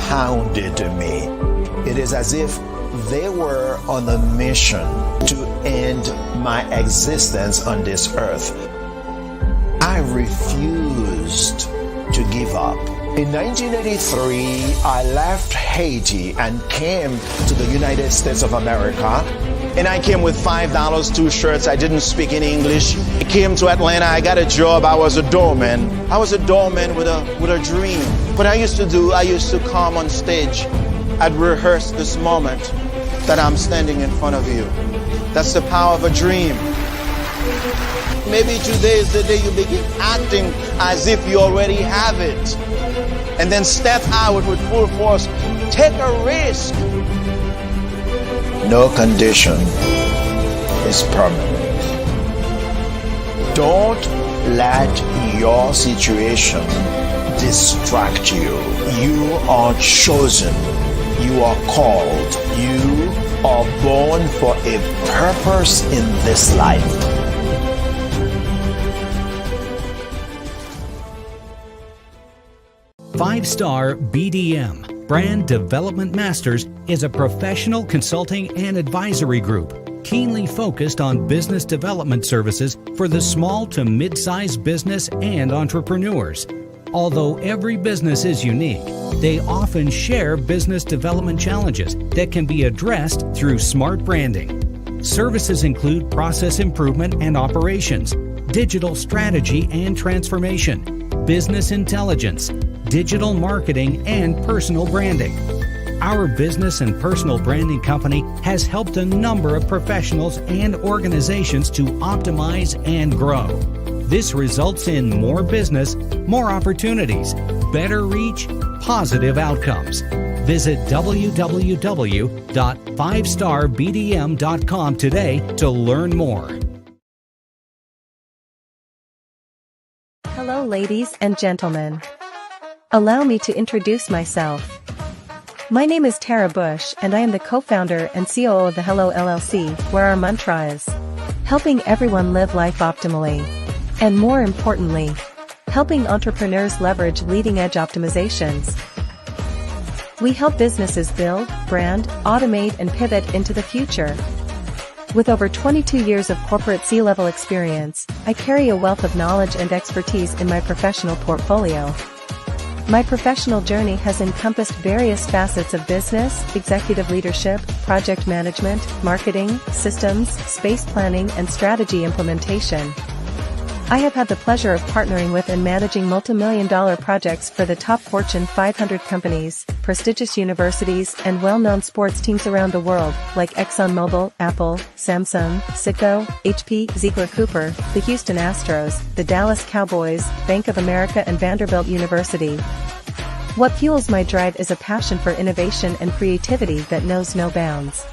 [SPEAKER 6] pounded me. It is as if they were on a mission to end my existence on this earth. I refused to give up. In 1983, I left Haiti and came to the United States of America. And I came with $5, 2 shirts. I didn't speak in English. I came to Atlanta. I got a job. I was a doorman. I was a doorman with a dream. What I used to come on stage. I'd rehearse this moment that I'm standing in front of you. That's the power of a dream. Maybe today is the day you begin acting as if you already have it. And then step out with full force. Take a risk. No condition is permanent. Don't let your situation distract you. You are chosen. You are called. You are born for a purpose in this life.
[SPEAKER 15] Five-Star BDM, Brand Development Masters, is a professional consulting and advisory group keenly focused on business development services for the small to mid-sized business and entrepreneurs. Although every business is unique, they often share business development challenges that can be addressed through smart branding. Services include process improvement and operations, digital strategy and transformation, business intelligence, digital marketing, and personal branding. Our business and personal branding company has helped a number of professionals and organizations to optimize and grow. This results in more business, more opportunities, better reach, positive outcomes. Visit www.fivestarbdm.com today to learn more.
[SPEAKER 13] Hello, ladies and gentlemen. Allow me to introduce myself. My name is Tara Bush, and I am the co-founder and COO of the Hello LLC, where our mantra is helping everyone live life optimally. And more importantly, helping entrepreneurs leverage leading-edge optimizations. We help businesses build, brand, automate, and pivot into the future. With over 22 years of corporate C-level experience, I carry a wealth of knowledge and expertise in my professional portfolio. My professional journey has encompassed various facets of business, executive leadership, project management, marketing, systems, space planning, and strategy implementation. I have had the pleasure of partnering with and managing multi-million-dollar projects for the top Fortune 500 companies, prestigious universities, and well-known sports teams around the world, like ExxonMobil, Apple, Samsung, Citgo, HP, Ziegler-Cooper, the Houston Astros, the Dallas Cowboys, Bank of America, and Vanderbilt University. What fuels my drive is a passion for innovation and creativity that knows no bounds.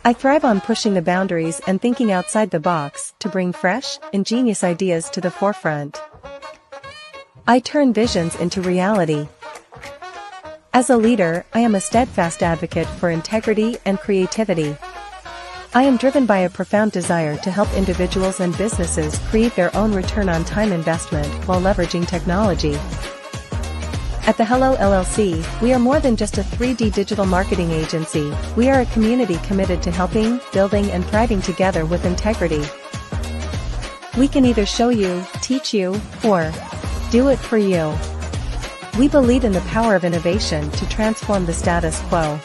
[SPEAKER 13] I thrive on pushing the boundaries and thinking outside the box to bring fresh, ingenious ideas to the forefront. I turn visions into reality. As a leader, I am a steadfast advocate for integrity and creativity. I am driven by a profound desire to help individuals and businesses create their own return on time investment while leveraging technology. At the Hello LLC, we are more than just a 3D digital marketing agency. We are a community committed to helping, building, and thriving together with integrity. We can either show you, teach you, or do it for you. We believe in the power of innovation to transform the status quo.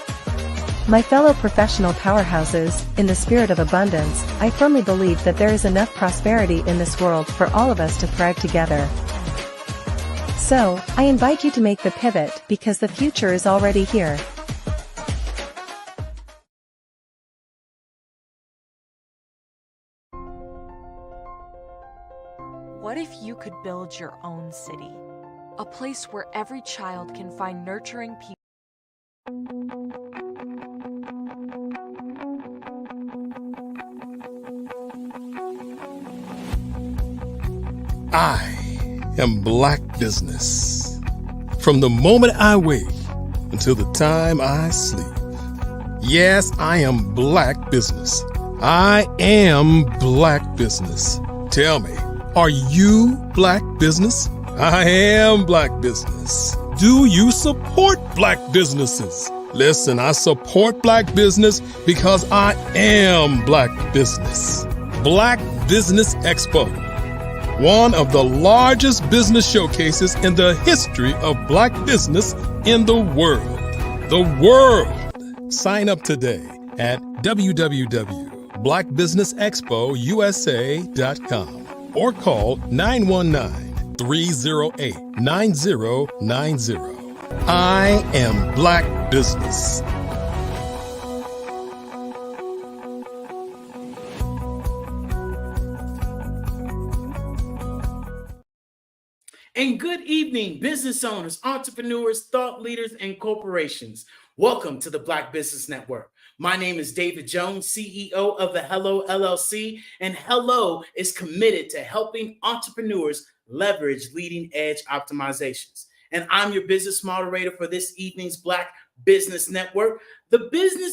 [SPEAKER 13] My fellow professional powerhouses, in the spirit of abundance, I firmly believe that there is enough prosperity in this world for all of us to thrive together. So, I invite you to make the pivot because the future is already here.
[SPEAKER 12] What if you could build your own city? A place where every child can find nurturing people.
[SPEAKER 4] I am Black Business. From the moment I wake until the time I sleep. Yes, I am Black Business. I am Black Business. Tell me, are you Black Business? I am Black Business. Do you support Black businesses? Listen, I support Black business because I am Black Business. Black Business Expo, one of the largest business showcases in the history of Black business in the world. The world! Sign up today at www.blackbusinessexpousa.com or call 919-308-9090. I am Black Business.
[SPEAKER 9] And good evening, business owners, entrepreneurs, thought leaders, and corporations. Welcome to the Black Business Network. My name is David Jones, CEO of the Hello LLC, and Hello is committed to helping entrepreneurs leverage leading edge optimizations. And I'm your business moderator for this evening's Black Business Network. The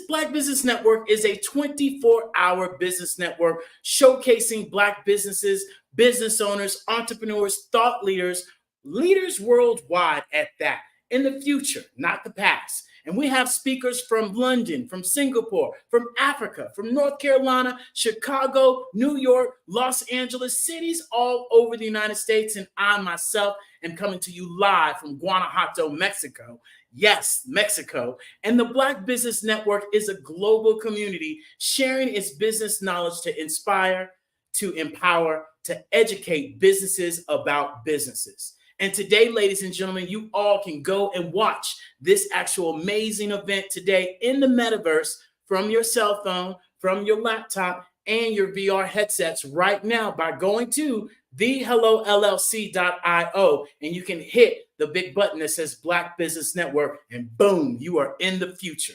[SPEAKER 9] Black Business Network is a 24-hour business network showcasing Black businesses, business owners, entrepreneurs, thought leaders, leaders worldwide at that, in the future, not the past. And we have speakers from London, from Singapore, from Africa, from North Carolina, Chicago, New York, Los Angeles, cities all over the United States. And I myself am coming to you live from Guanajuato, Mexico. Yes, Mexico. And the Black Business Network is a global community sharing its business knowledge to inspire, to empower, to educate businesses about businesses. And today, ladies and gentlemen, you all can go and watch this actual amazing event today in the metaverse from your cell phone, from your laptop, and your VR headsets right now by going to thehellollc.io, and you can hit the big button that says Black Business Network, and boom, you are in the future.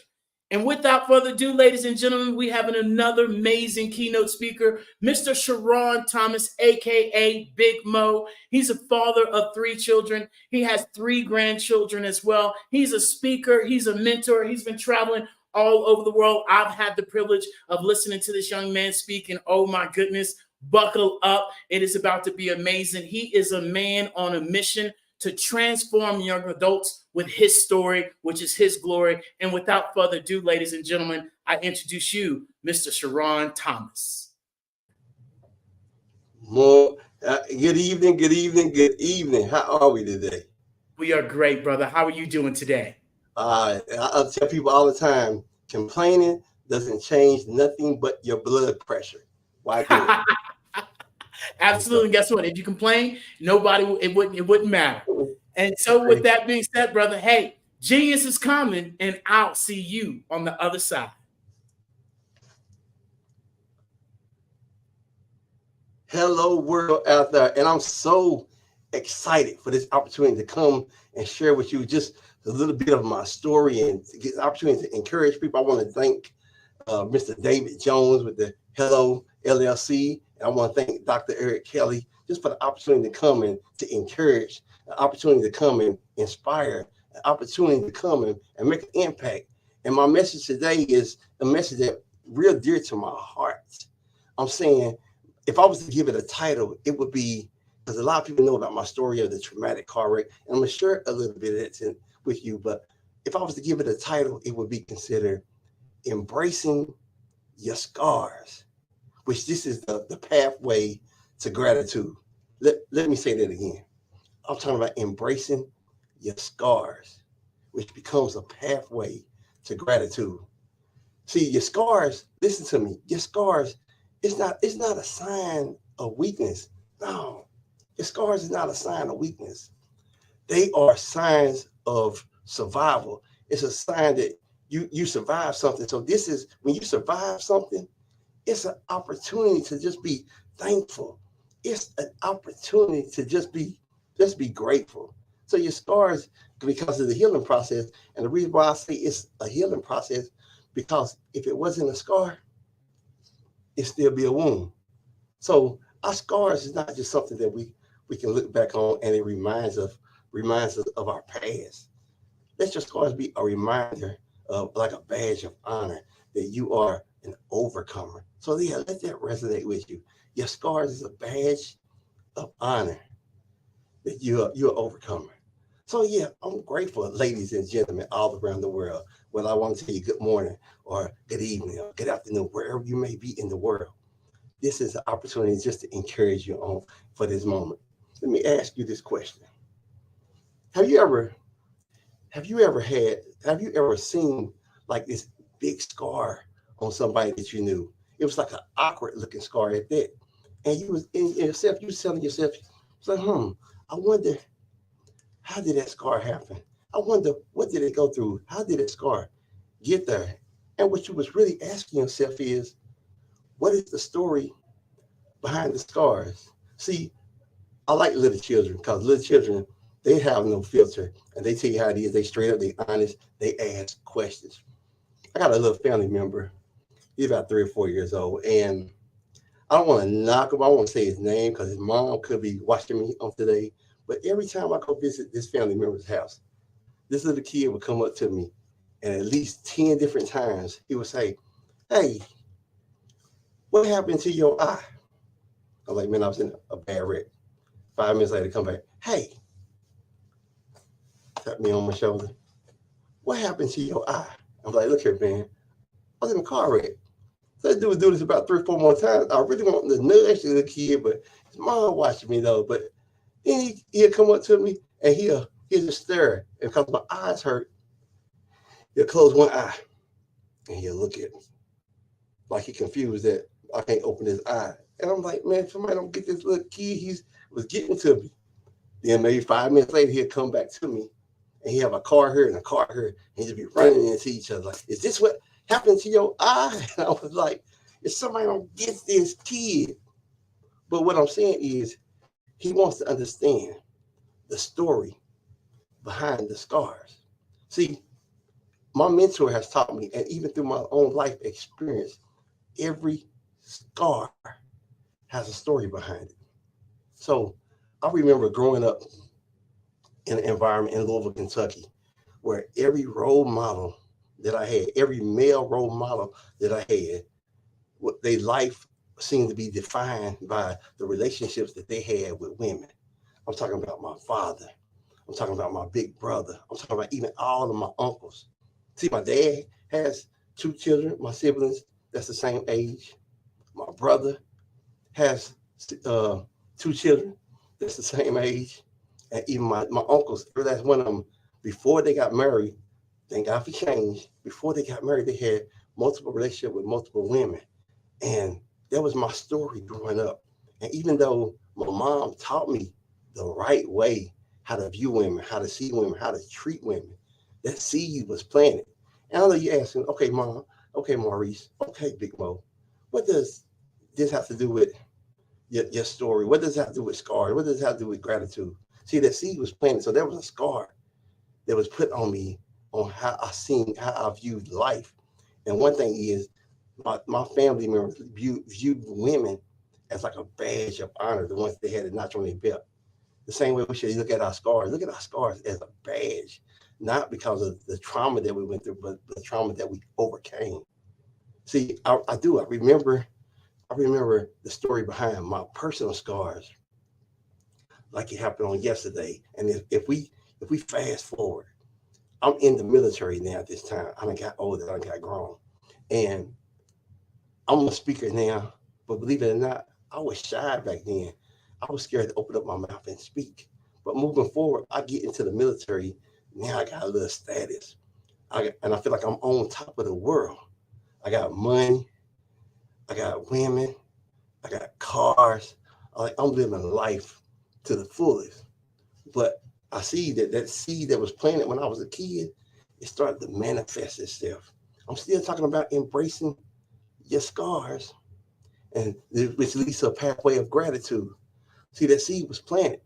[SPEAKER 9] And without further ado, ladies and gentlemen, we have another amazing keynote speaker, Mr. Sharon Thomas, aka Big Mo. He's a father of 3 children. He has 3 grandchildren as well. He's a speaker. He's a mentor. He's been traveling all over the world. I've had the privilege of listening to this young man speak, and oh my goodness, buckle up. It is about to be amazing. He is a man on a mission to transform young adults with his story, which is his glory. And without further ado, ladies and gentlemen, I introduce you, Mr. Sharon Thomas.
[SPEAKER 16] Good evening, good evening, good evening. How are we today?
[SPEAKER 9] We are great, brother. How are you doing today?
[SPEAKER 16] I tell people all the time, complaining doesn't change nothing but your blood pressure. Why do it?
[SPEAKER 9] Absolutely. And guess what? If you complain, it wouldn't matter. And so with that being said, brother, hey, genius is coming, and I'll see you on the other side.
[SPEAKER 16] Hello, world out there. And I'm so excited for this opportunity to come and share with you just a little bit of my story and to get the opportunity to encourage people. I want to thank Mr. David Jones with the Hello LLC. I want to thank Dr. Eric Kelly just for the opportunity to come and to encourage, the opportunity to come and inspire, the opportunity to come and make an impact. And my message today is a message that real dear to my heart. I'm saying, if I was to give it a title, it would be, because a lot of people know about my story of the traumatic car wreck, and I'm going to share a little bit of that with you. But if I was to give it a title, it would be considered Embracing Your Scars, which this is the pathway to gratitude. Let me say that again. I'm talking about embracing your scars, which becomes a pathway to gratitude. See, your scars, listen to me, your scars, it's not a sign of weakness. No, your scars is not a sign of weakness. They are signs of survival. It's a sign that you survived something. So this is when you survive something, it's an opportunity to just be thankful. It's an opportunity to just be grateful. So your scars, because of the healing process, and the reason why I say it's a healing process, because if it wasn't a scar, it'd still be a wound. So our scars is not just something that we can look back on and it reminds us of our past. Let your scars be a reminder of, like a badge of honor, that you are an overcomer. So yeah, let that resonate with you. Your scars is a badge of honor that you're an overcomer. So yeah, I'm grateful, ladies and gentlemen, all around the world. Whether I want to tell you good morning or good evening or good afternoon, wherever you may be in the world, this is an opportunity just to encourage you on for this moment. Let me ask you this question: Have you ever seen like this big scar on somebody that you knew? It was like an awkward looking scar at that, and you was in yourself. You was telling yourself, it's like, I wonder, how did that scar happen? I wonder, what did it go through? How did that scar get there? And what you was really asking yourself is, what is the story behind the scars? See, I like little children, because little children, they have no filter, and they tell you how it is. They straight up, they honest, they ask questions. I got a little family member. He's about 3 or 4 years old, and I don't want to knock him. I won't say his name because his mom could be watching me on today. But every time I go visit this family member's house, this little kid would come up to me, and at least 10 different times he would say, "Hey, what happened to your eye?" I'm like, "Man, I was in a bad wreck." 5 minutes later, come back, "Hey," tap me on my shoulder, "what happened to your eye?" I'm like, "Look here, man, I was in a car wreck." So that dude would do this about 3 or 4 more times. I really want to nudge the kid, but his mom watching me though. But then he'll come up to me and he'll just stare. And because my eyes hurt, he'll close one eye and he'll look at me like he confused that I can't open his eye. And I'm like, man, somebody don't get this little kid. He was getting to me. Then maybe 5 minutes later, he'll come back to me and he'll have a car here and a car here. And he'll be running into each other like, "Is this what happened to your eye?" And I was like, if somebody don't get this kid. But what I'm saying is, he wants to understand the story behind the scars. See, my mentor has taught me, and even through my own life experience, every scar has a story behind it. So I remember growing up in an environment in Louisville, Kentucky, where every role model that I had, every male role model that I had, their life seemed to be defined by the relationships that they had with women. I'm talking about my father. I'm talking about my big brother. I'm talking about even all of my uncles. See, my dad has 2 children, my siblings, that's the same age. My brother has 2 children, that's the same age. And even my uncles, that's one of them, before they got married, thank God for change, before they got married, they had multiple relationships with multiple women. And that was my story growing up. And even though my mom taught me the right way, how to view women, how to see women, how to treat women, that seed was planted. And I know you're asking, okay, Mom, okay, Maurice, okay, Big Mo, what does this have to do with your story? What does it have to do with scars? What does it have to do with gratitude? See, that seed was planted. So there was a scar that was put on me on how I viewed life. And one thing is, my family members viewed women as like a badge of honor, the ones they had a notch on their belt. The same way we should look at our scars. Look at our scars as a badge, not because of the trauma that we went through, but the trauma that we overcame. See, I remember the story behind my personal scars, like it happened on yesterday. And if we fast forward, I'm in the military now at this time. I done got older, I done got grown. And I'm a speaker now, but believe it or not, I was shy back then. I was scared to open up my mouth and speak. But moving forward, I get into the military. Now I got a little status. And I feel like I'm on top of the world. I got money. I got women. I got cars. I'm living life to the fullest. But I see that seed that was planted when I was a kid, it started to manifest itself. I'm still talking about embracing your scars, and which leads to a pathway of gratitude. See, that seed was planted.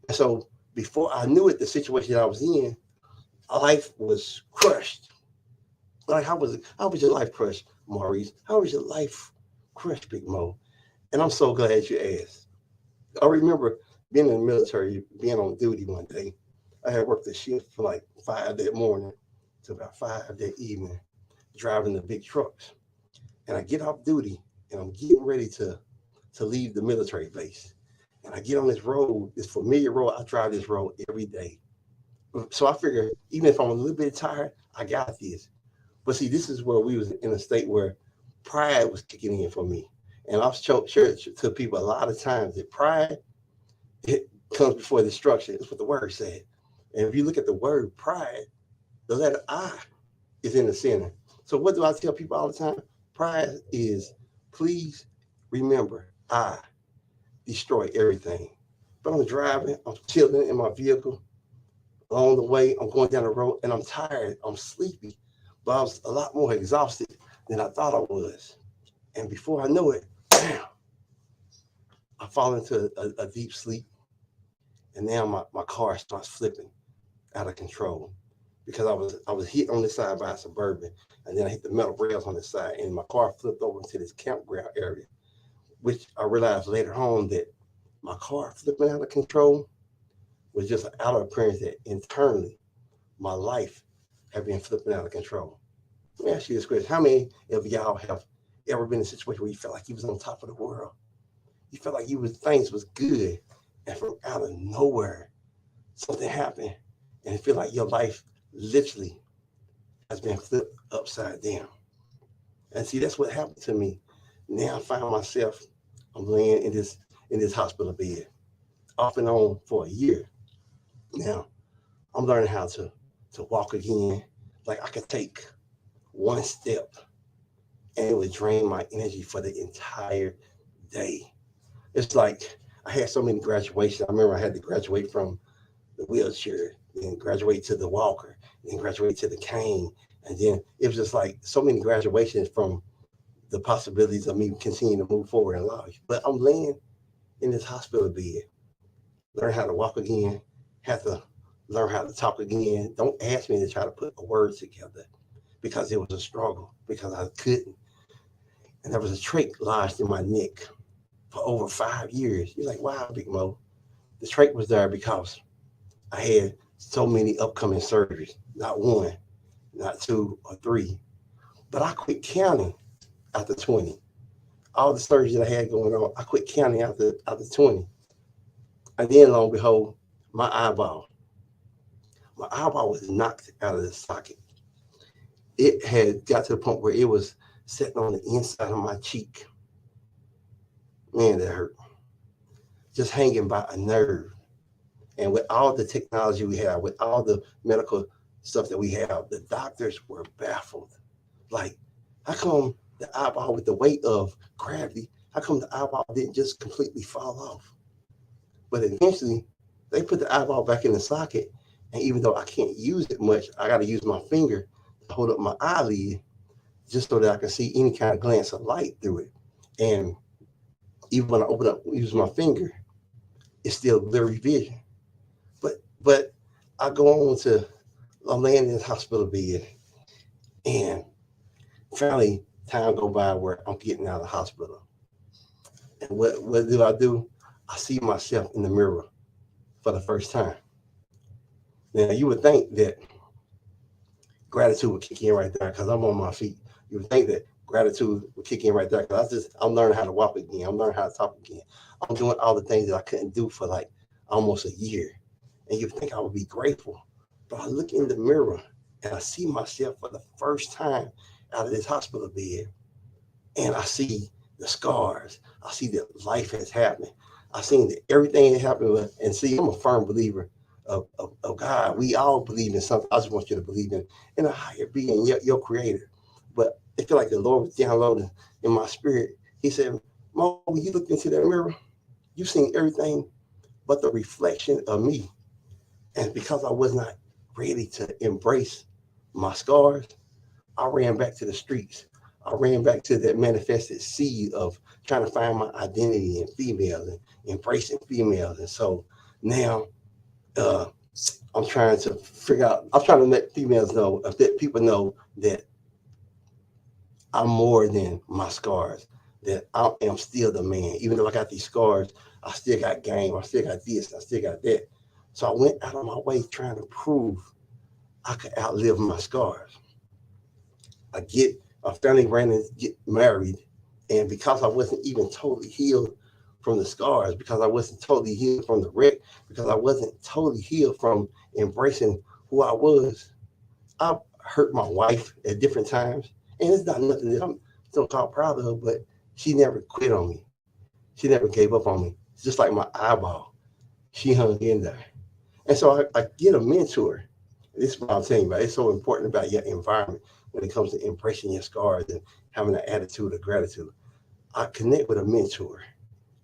[SPEAKER 16] And so before I knew it, the situation I was in, life was crushed. Like, how was your life crushed, Maurice? How was your life crushed, Big Mo? And I'm so glad you asked. I remember being in the military, being on duty one day. I had worked a shift from like 5 that morning to about 5 that evening, driving the big trucks. And I get off duty and I'm getting ready to leave the military base. And I get on this road, this familiar road. I drive this road every day. So I figure, even if I'm a little bit tired, I got this. But see, this is where we was in a state where pride was kicking in for me. And I've shared to people a lot of times that pride, it comes before destruction. That's what the word said. And if you look at the word pride, the letter I is in the center. So what do I tell people all the time? Pride is, please remember, I destroy everything. But I'm driving, I'm chilling in my vehicle. Along the way, I'm going down the road and I'm tired, I'm sleepy, but I was a lot more exhausted than I thought I was. And before I know it, bam, I fall into a deep sleep. And now my car starts flipping out of control because I was hit on the side by a Suburban, and then I hit the metal rails on the side, and my car flipped over into this campground area, which I realized later on that my car flipping out of control was just an outer appearance that internally my life had been flipping out of control. Let me ask you this question. How many of y'all have ever been in a situation where you felt like you was on top of the world? You felt like things was good, and from out of nowhere, something happened, and it feel like your life literally has been flipped upside down. And see, that's what happened to me. Now I find myself, I'm laying in this hospital bed, off and on for a year. Now I'm learning how to walk again. Like, I could take one step and it would drain my energy for the entire day. It's like I had so many graduations. I remember I had to graduate from the wheelchair, then graduate to the walker, then graduate to the cane. And then it was just like so many graduations from the possibilities of me continuing to move forward in life. But I'm laying in this hospital bed, learn how to walk again, have to learn how to talk again. Don't ask me to try to put a word together because it was a struggle, because I couldn't. And there was a trach lodged in my neck for over 5 years. You're like, wow, Big Mo. The trach was there because I had so many upcoming surgeries, not one, not two or three. But I quit counting after 20. All the surgeries that I had going on, I quit counting after 20. And then, lo and behold, my eyeball was knocked out of the socket. It had got to the point where it was sitting on the inside of my cheek. Man, that hurt. Just hanging by a nerve. And with all the technology we have, with all the medical stuff that we have, the doctors were baffled. Like, how come the eyeball, with the weight of gravity, how come the eyeball didn't just completely fall off? But eventually, they put the eyeball back in the socket. And even though I can't use it much, I got to use my finger to hold up my eyelid just so that I can see any kind of glance of light through it. And even when I open up, use my finger, it's still blurry vision. But I go on to, I'm laying in this hospital bed, and finally time go by where I'm getting out of the hospital. And what do? I see myself in the mirror for the first time. Now, you would think that gratitude would kick in right there because I'm on my feet. You would think that gratitude would kick in right there because I'm learning how to walk again. I'm learning how to talk again. I'm doing all the things that I couldn't do for like almost a year. And you think I would be grateful. But I look in the mirror and I see myself for the first time out of this hospital bed. And I see the scars. I see that life has happened. I seen that everything has happened. And see, I'm a firm believer of God. We all believe in something. I just want you to believe in a higher being, your creator. But I feel like the Lord was downloading in my spirit. He said, Mo, when you looked into that mirror, you seen everything but the reflection of me. And because I was not ready to embrace my scars, I ran back to the streets. I ran back to that manifested seed of trying to find my identity in females and embracing females. And so now I'm trying to figure out, I'm trying to let females know, that people know that I'm more than my scars, that I am still the man. Even though I got these scars, I still got game, I still got this, I still got that. So I went out of my way trying to prove I could outlive my scars. I finally ran and get married. And because I wasn't even totally healed from the scars, because I wasn't totally healed from the wreck, because I wasn't totally healed from embracing who I was, I hurt my wife at different times. And it's not nothing that I'm so called proud of, but she never quit on me. She never gave up on me. It's just like my eyeball. She hung in there. And so I get a mentor. This is what I'm saying about. It's so important about your environment when it comes to embracing your scars and having an attitude of gratitude. I connect with a mentor,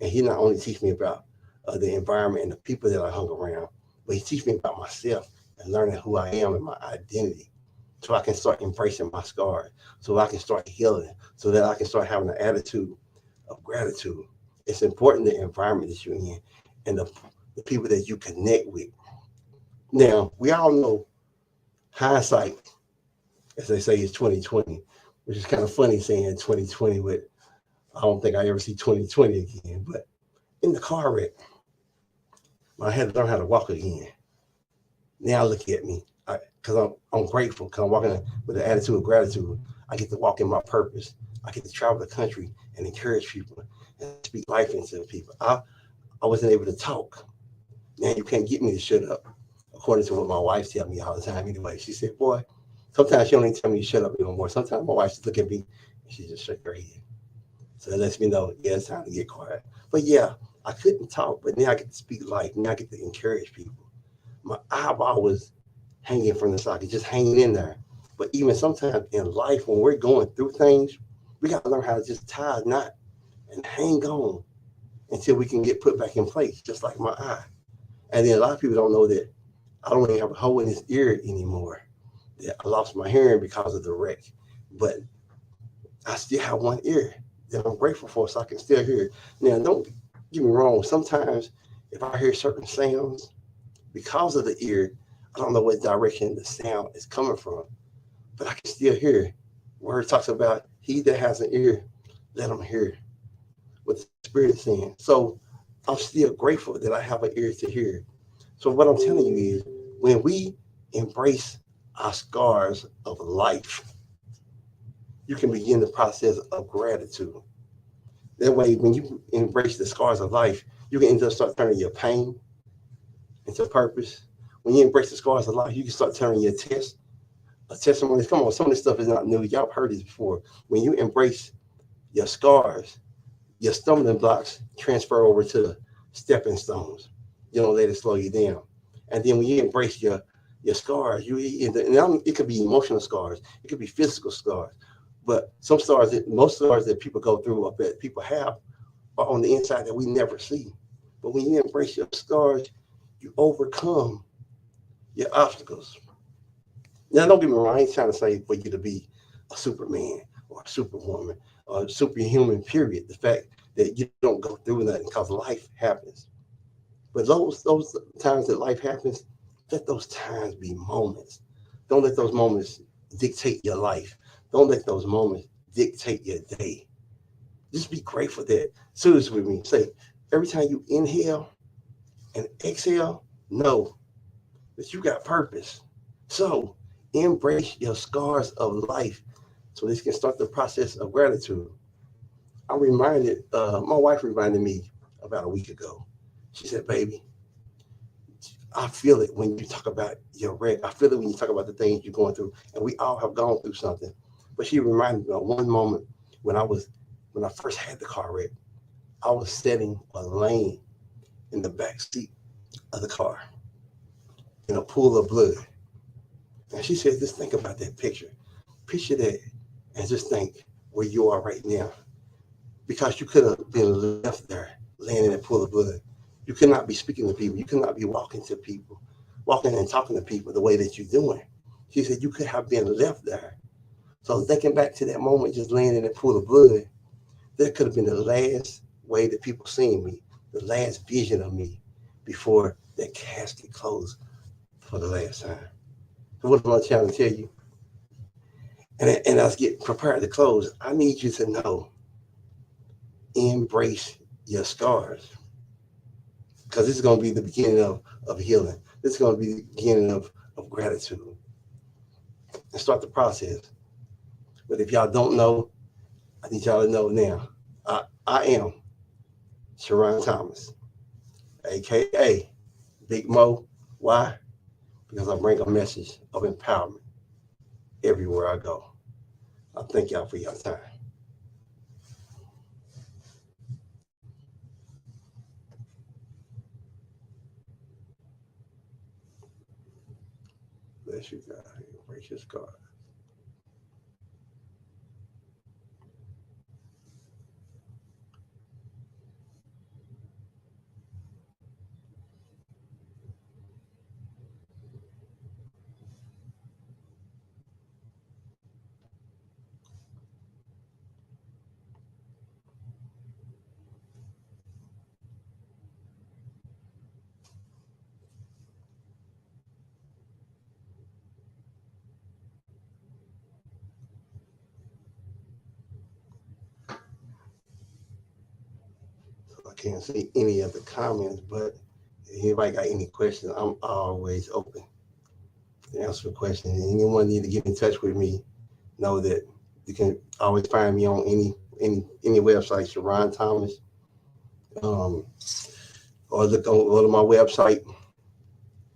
[SPEAKER 16] and he not only teach me about the environment and the people that I hung around, but he teach me about myself and learning who I am and my identity, so I can start embracing my scars, so I can start healing, so that I can start having an attitude of gratitude. It's important the environment that you're in and the people that you connect with. Now, we all know hindsight, as they say, is 2020, which is kind of funny saying 2020, but I don't think I ever see 2020 again. But in the car wreck, I had to learn how to walk again. Now look at me, because I'm grateful, because I'm walking with an attitude of gratitude. I get to walk in my purpose. I get to travel the country and encourage people and speak life into people. I wasn't able to talk. Now you can't get me to shut up, according to what my wife tells me all the time anyway. She said, boy, sometimes she don't even tell me to shut up anymore. Sometimes my wife just look at me and she just shake her head. So that lets me know, yeah, it's time to get quiet. But yeah, I couldn't talk, but now I get to speak life. Now I get to encourage people. My eyeball was hanging from the socket, just hanging in there. But even sometimes in life, when we're going through things, we got to learn how to just tie a knot and hang on until we can get put back in place, just like my eye. And then a lot of people don't know that I don't even have a hole in this ear anymore. That I lost my hearing because of the wreck. But I still have one ear that I'm grateful for, so I can still hear it. Now, don't get me wrong. Sometimes if I hear certain sounds, because of the ear, I don't know what direction the sound is coming from, but I can still hear. Where it talks about he that has an ear, let him hear what the Spirit is saying. So I'm still grateful that I have an ear to hear. So what I'm telling you is, when we embrace our scars of life, you can begin the process of gratitude. That way, when you embrace the scars of life, you can end up start turning your pain into purpose. When you embrace the scars of life, you can start turning your testimonies. Come on, some of this stuff is not new. Y'all have heard this before. When you embrace your scars, your stumbling blocks transfer over to stepping stones. You don't let it slow you down. And then when you embrace your scars, it could be emotional scars, it could be physical scars. But most scars that people go through, or that people have, are on the inside that we never see. But when you embrace your scars, you overcome your obstacles. Now, don't get me wrong, I ain't trying to say for you to be a Superman or a Superwoman or a superhuman, period. The fact that you don't go through nothing because life happens. But those times that life happens, let those times be moments. Don't let those moments dictate your life. Don't let those moments dictate your day. Just be grateful that, say this with me, say, every time you inhale and exhale, know that you got purpose. So embrace your scars of life so this can start the process of gratitude. I'm reminded, my wife reminded me about a week ago. She said, baby, I feel it when you talk about your wreck. I feel it when you talk about the things you're going through. And we all have gone through something. But she reminded me of one moment when I first had the car wreck. I was sitting or laying in the back seat of the car in a pool of blood. And she said, just think about that picture. Picture that and just think where you are right now. Because you could have been left there laying in a pool of blood. You could not be speaking to people. You could not be walking to people. walking and talking to people the way that you're doing. She said, you could have been left there. So thinking back to that moment, just laying in that pool of blood, that could have been the last way that people seen me, the last vision of me before that casket closed for the last time. So what am I trying to tell you? And I was getting prepared to close. I need you to know, embrace your scars. Because this is going to be the beginning of healing. This is going to be the beginning of gratitude. And start the process. But if y'all don't know, I need y'all to know now. I am Sharon Thomas, a.k.a. Big Mo. Why? Because I bring a message of empowerment everywhere I go. I thank y'all for your time. Bless you, God. Embrace your scars. I can't see any of the comments, but if anybody got any questions, I'm always open to answer questions. Anyone need to get in touch with me, know that you can always find me on any website, Sharon Thomas, or look on my website,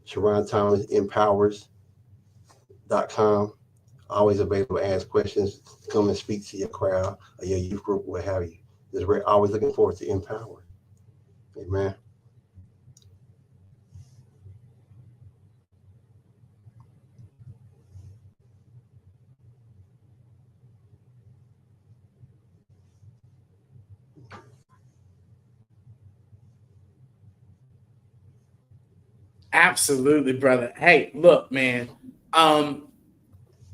[SPEAKER 16] SharonThomasEmpowers.com. Always available to ask questions, come and speak to your crowd or your youth group, what have you. We're always looking forward to empower. Amen.
[SPEAKER 9] Absolutely, brother. Hey, look, man. When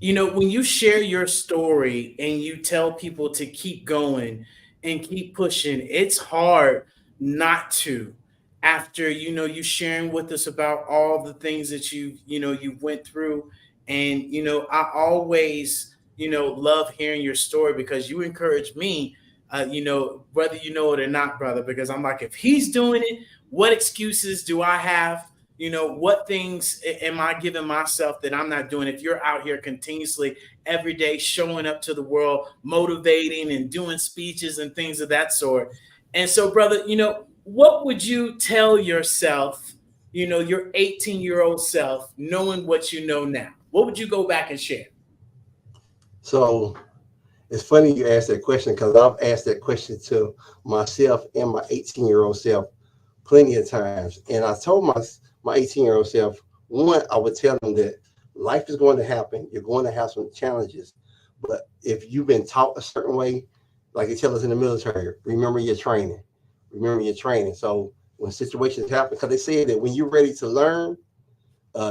[SPEAKER 9] you share your story and you tell people to keep going and keep pushing, it's hard not to. After you sharing with us about all the things that you went through, and I always love hearing your story because you encourage me, whether you know it or not, brother. Because I'm like, if he's doing it, what excuses do I have? What things am I giving myself that I'm not doing? If you're out here continuously every day showing up to the world, motivating and doing speeches and things of that sort. And so, brother, what would you tell yourself, your 18-year-old self, knowing what you know now? What would you go back and share?
[SPEAKER 16] So it's funny you asked that question, because I've asked that question to myself and my 18-year-old self plenty of times. And I told my 18-year-old self, one, I would tell them that life is going to happen. You're going to have some challenges. But if you've been taught a certain way, like they tell us in the military, remember your training. Remember your training. So when situations happen, because they say that when you're ready to learn,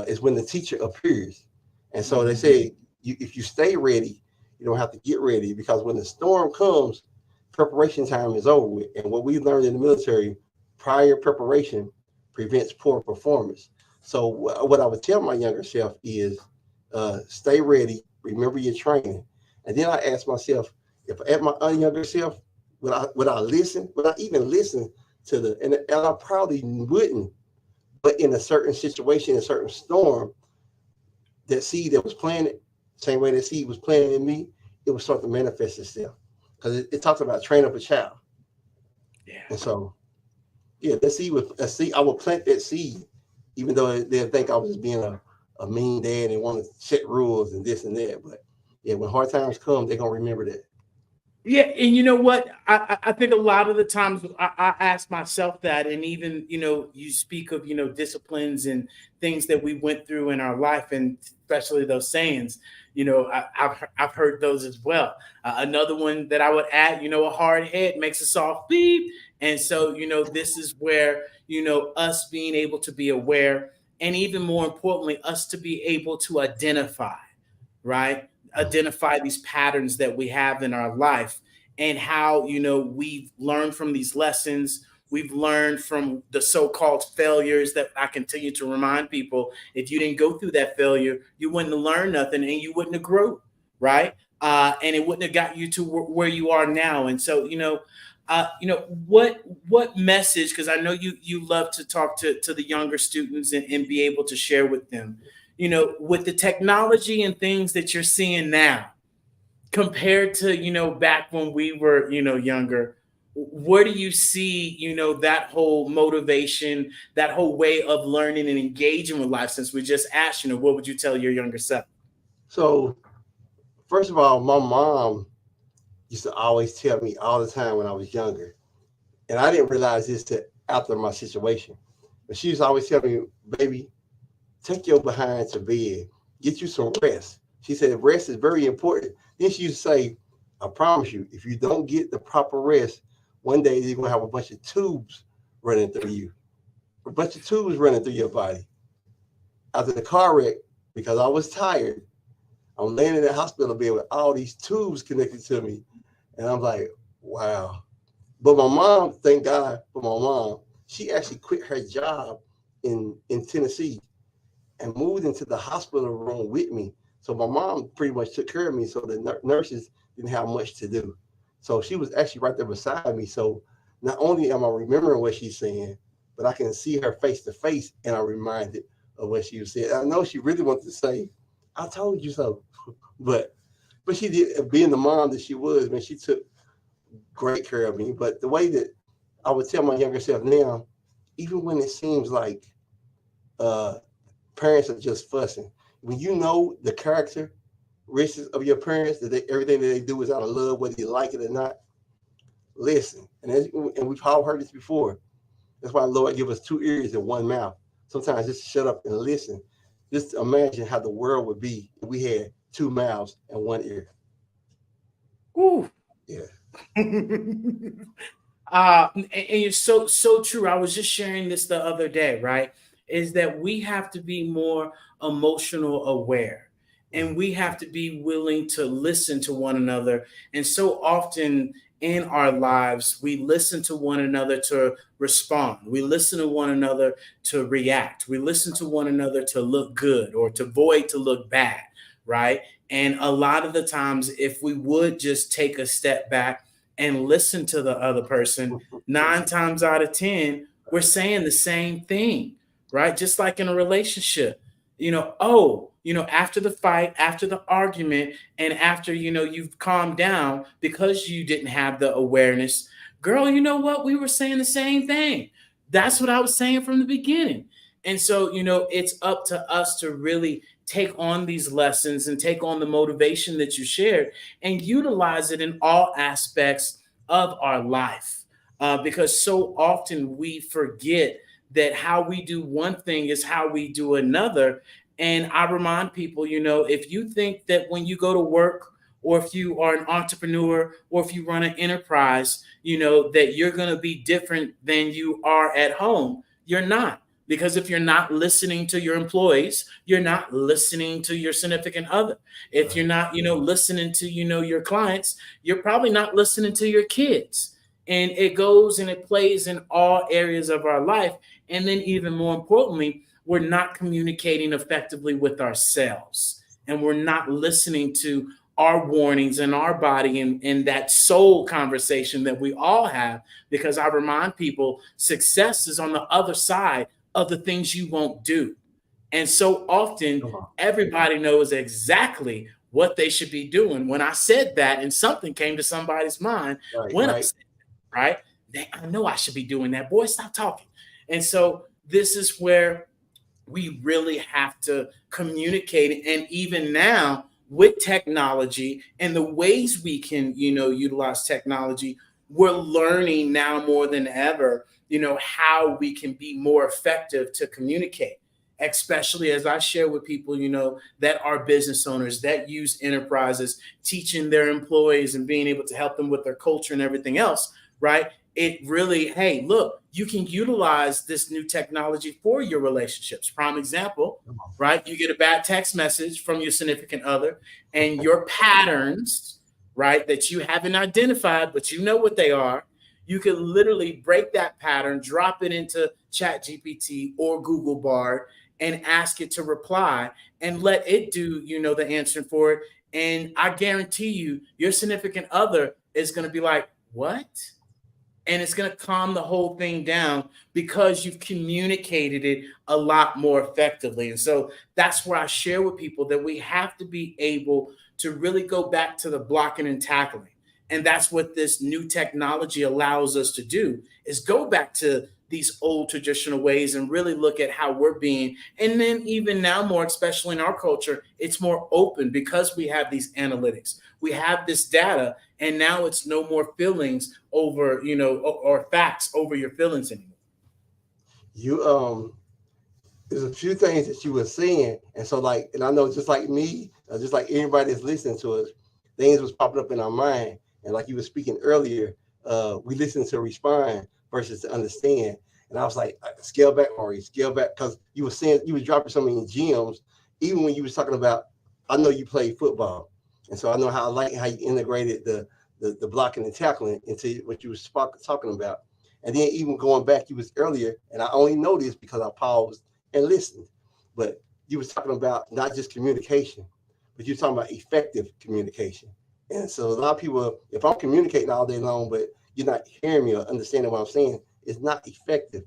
[SPEAKER 16] is when the teacher appears. And so they say, if you stay ready, you don't have to get ready, because when the storm comes, preparation time is over with. And what we learned in the military, prior preparation prevents poor performance. So what I would tell my younger self is, stay ready, remember your training. And then I ask myself, if at my younger self, would I listen? Would I even listen to and I probably wouldn't, but in a certain situation, a certain storm, that seed that was planted, same way that seed was planted in me, it would start to manifest itself. Because it talks about train up a child. Yeah. And so, yeah, that seed was a seed. I would plant that seed, even though they'll think I was just being a mean dad and want to set rules and this and that. But yeah, when hard times come, they're gonna remember that.
[SPEAKER 9] Yeah, and you know what? I think a lot of the times I ask myself that, and even you speak of disciplines and things that we went through in our life, and especially those sayings. I've heard those as well. Another one that I would add, a hard head makes a soft beat, and so this is where us being able to be aware and even more importantly, us to be able to identify, right? Identify these patterns that we have in our life and how, we've learned from these lessons. We've learned from the so-called failures that I continue to remind people. If you didn't go through that failure, you wouldn't have learned nothing and you wouldn't have grew, right? And it wouldn't have got you to where you are now. And so, what message, because I know you love to talk to the younger students and be able to share with them, with the technology and things that you're seeing now compared to, back when we were, younger, where do you see, that whole motivation, that whole way of learning and engaging with life? Since we just asked, what would you tell your younger self?
[SPEAKER 16] So, first of all, my mom used to always tell me all the time when I was younger, and I didn't realize this till after my situation, but she used to always tell me, baby, take your behind to bed, get you some rest. She said rest is very important. Then she used to say, I promise you, if you don't get the proper rest, one day you're going to have a bunch of tubes running through you, a bunch of tubes running through your body. After the car wreck, because I was tired, I'm laying in the hospital bed with all these tubes connected to me. And I'm like, wow. But my mom, thank God for my mom, she actually quit her job in Tennessee and moved into the hospital room with me. So my mom pretty much took care of me. So the nurses didn't have much to do. So she was actually right there beside me. So not only am I remembering what she's saying, but I can see her face to face and I'm reminded of what she was saying. I know she really wanted to say, I told you so. But she did, being the mom that she was, man, she took great care of me. But the way that I would tell my younger self now, even when it seems like parents are just fussing, when you know the characteristics of your parents, that everything that they do is out of love, whether you like it or not, listen. And we've all heard this before. That's why the Lord give us 2 ears and 1 mouth. Sometimes just shut up and listen. Just imagine how the world would be if we had 2 mouths and 1 ear.
[SPEAKER 9] Ooh.
[SPEAKER 16] Yeah.
[SPEAKER 9] And it's so true. I was just sharing this the other day, right? Is that we have to be more emotional aware and we have to be willing to listen to one another. And so often in our lives, we listen to one another to respond. We listen to one another to react. We listen to one another to look good or to avoid to look bad, right? And a lot of the times, if we would just take a step back and listen to the other person, 9 times out of 10, we're saying the same thing, right? Just like in a relationship, after the fight, after the argument, and after, you've calmed down because you didn't have the awareness, girl, you know what? We were saying the same thing. That's what I was saying from the beginning. And so, it's up to us to really take on these lessons and take on the motivation that you shared and utilize it in all aspects of our life. Because so often we forget that how we do one thing is how we do another. And I remind people, if you think that when you go to work or if you are an entrepreneur or if you run an enterprise, that you're going to be different than you are at home, you're not. Because if you're not listening to your employees, you're not listening to your significant other. If you're not, listening to, your clients, you're probably not listening to your kids. And it goes and it plays in all areas of our life. And then even more importantly, we're not communicating effectively with ourselves. And we're not listening to our warnings and our body and that soul conversation that we all have. Because I remind people, success is on the other side of the things you won't do. And so often everybody knows exactly what they should be doing. When I said that and something came to somebody's mind, I said, right? I know I should be doing that. Boy, stop talking. And so this is where we really have to communicate. And even now with technology and the ways we can, utilize technology, we're learning now more than ever, how we can be more effective to communicate, especially as I share with people, that are business owners that use enterprises, teaching their employees and being able to help them with their culture and everything else, right? it really, hey, look, you can utilize this new technology for your relationships. Prime example, right? You get a bad text message from your significant other, and your patterns, right, that you haven't identified, but you know what they are. You can literally break that pattern, drop it into ChatGPT or Google Bard, and ask it to reply and let it do, the answering for it. And I guarantee you, your significant other is going to be like, what? And it's going to calm the whole thing down because you've communicated it a lot more effectively. And so that's where I share with people that we have to be able to really go back to the blocking and tackling. And that's what this new technology allows us to do, is go back to these old traditional ways and really look at how we're being. And then even now more, especially in our culture, it's more open because we have these analytics. We have this data, and now it's no more feelings over, or facts over your feelings anymore.
[SPEAKER 16] You there's a few things that you were saying, and so and I know just like me, just like anybody that's listening to us, things was popping up in our mind. And like you were speaking earlier, we listen to respond versus to understand. And I was like, scale back, Maurice, scale back, because you were saying you were dropping so many gems, even when you was talking about, I know you played football, and so I know how you integrated the blocking and tackling into what you was talking about. And then even going back, you was earlier, and I only know this because I paused and listened, but you was talking about not just communication, but you're talking about effective communication. And so a lot of people, if I'm communicating all day long, but you're not hearing me or understanding what I'm saying, it's not effective.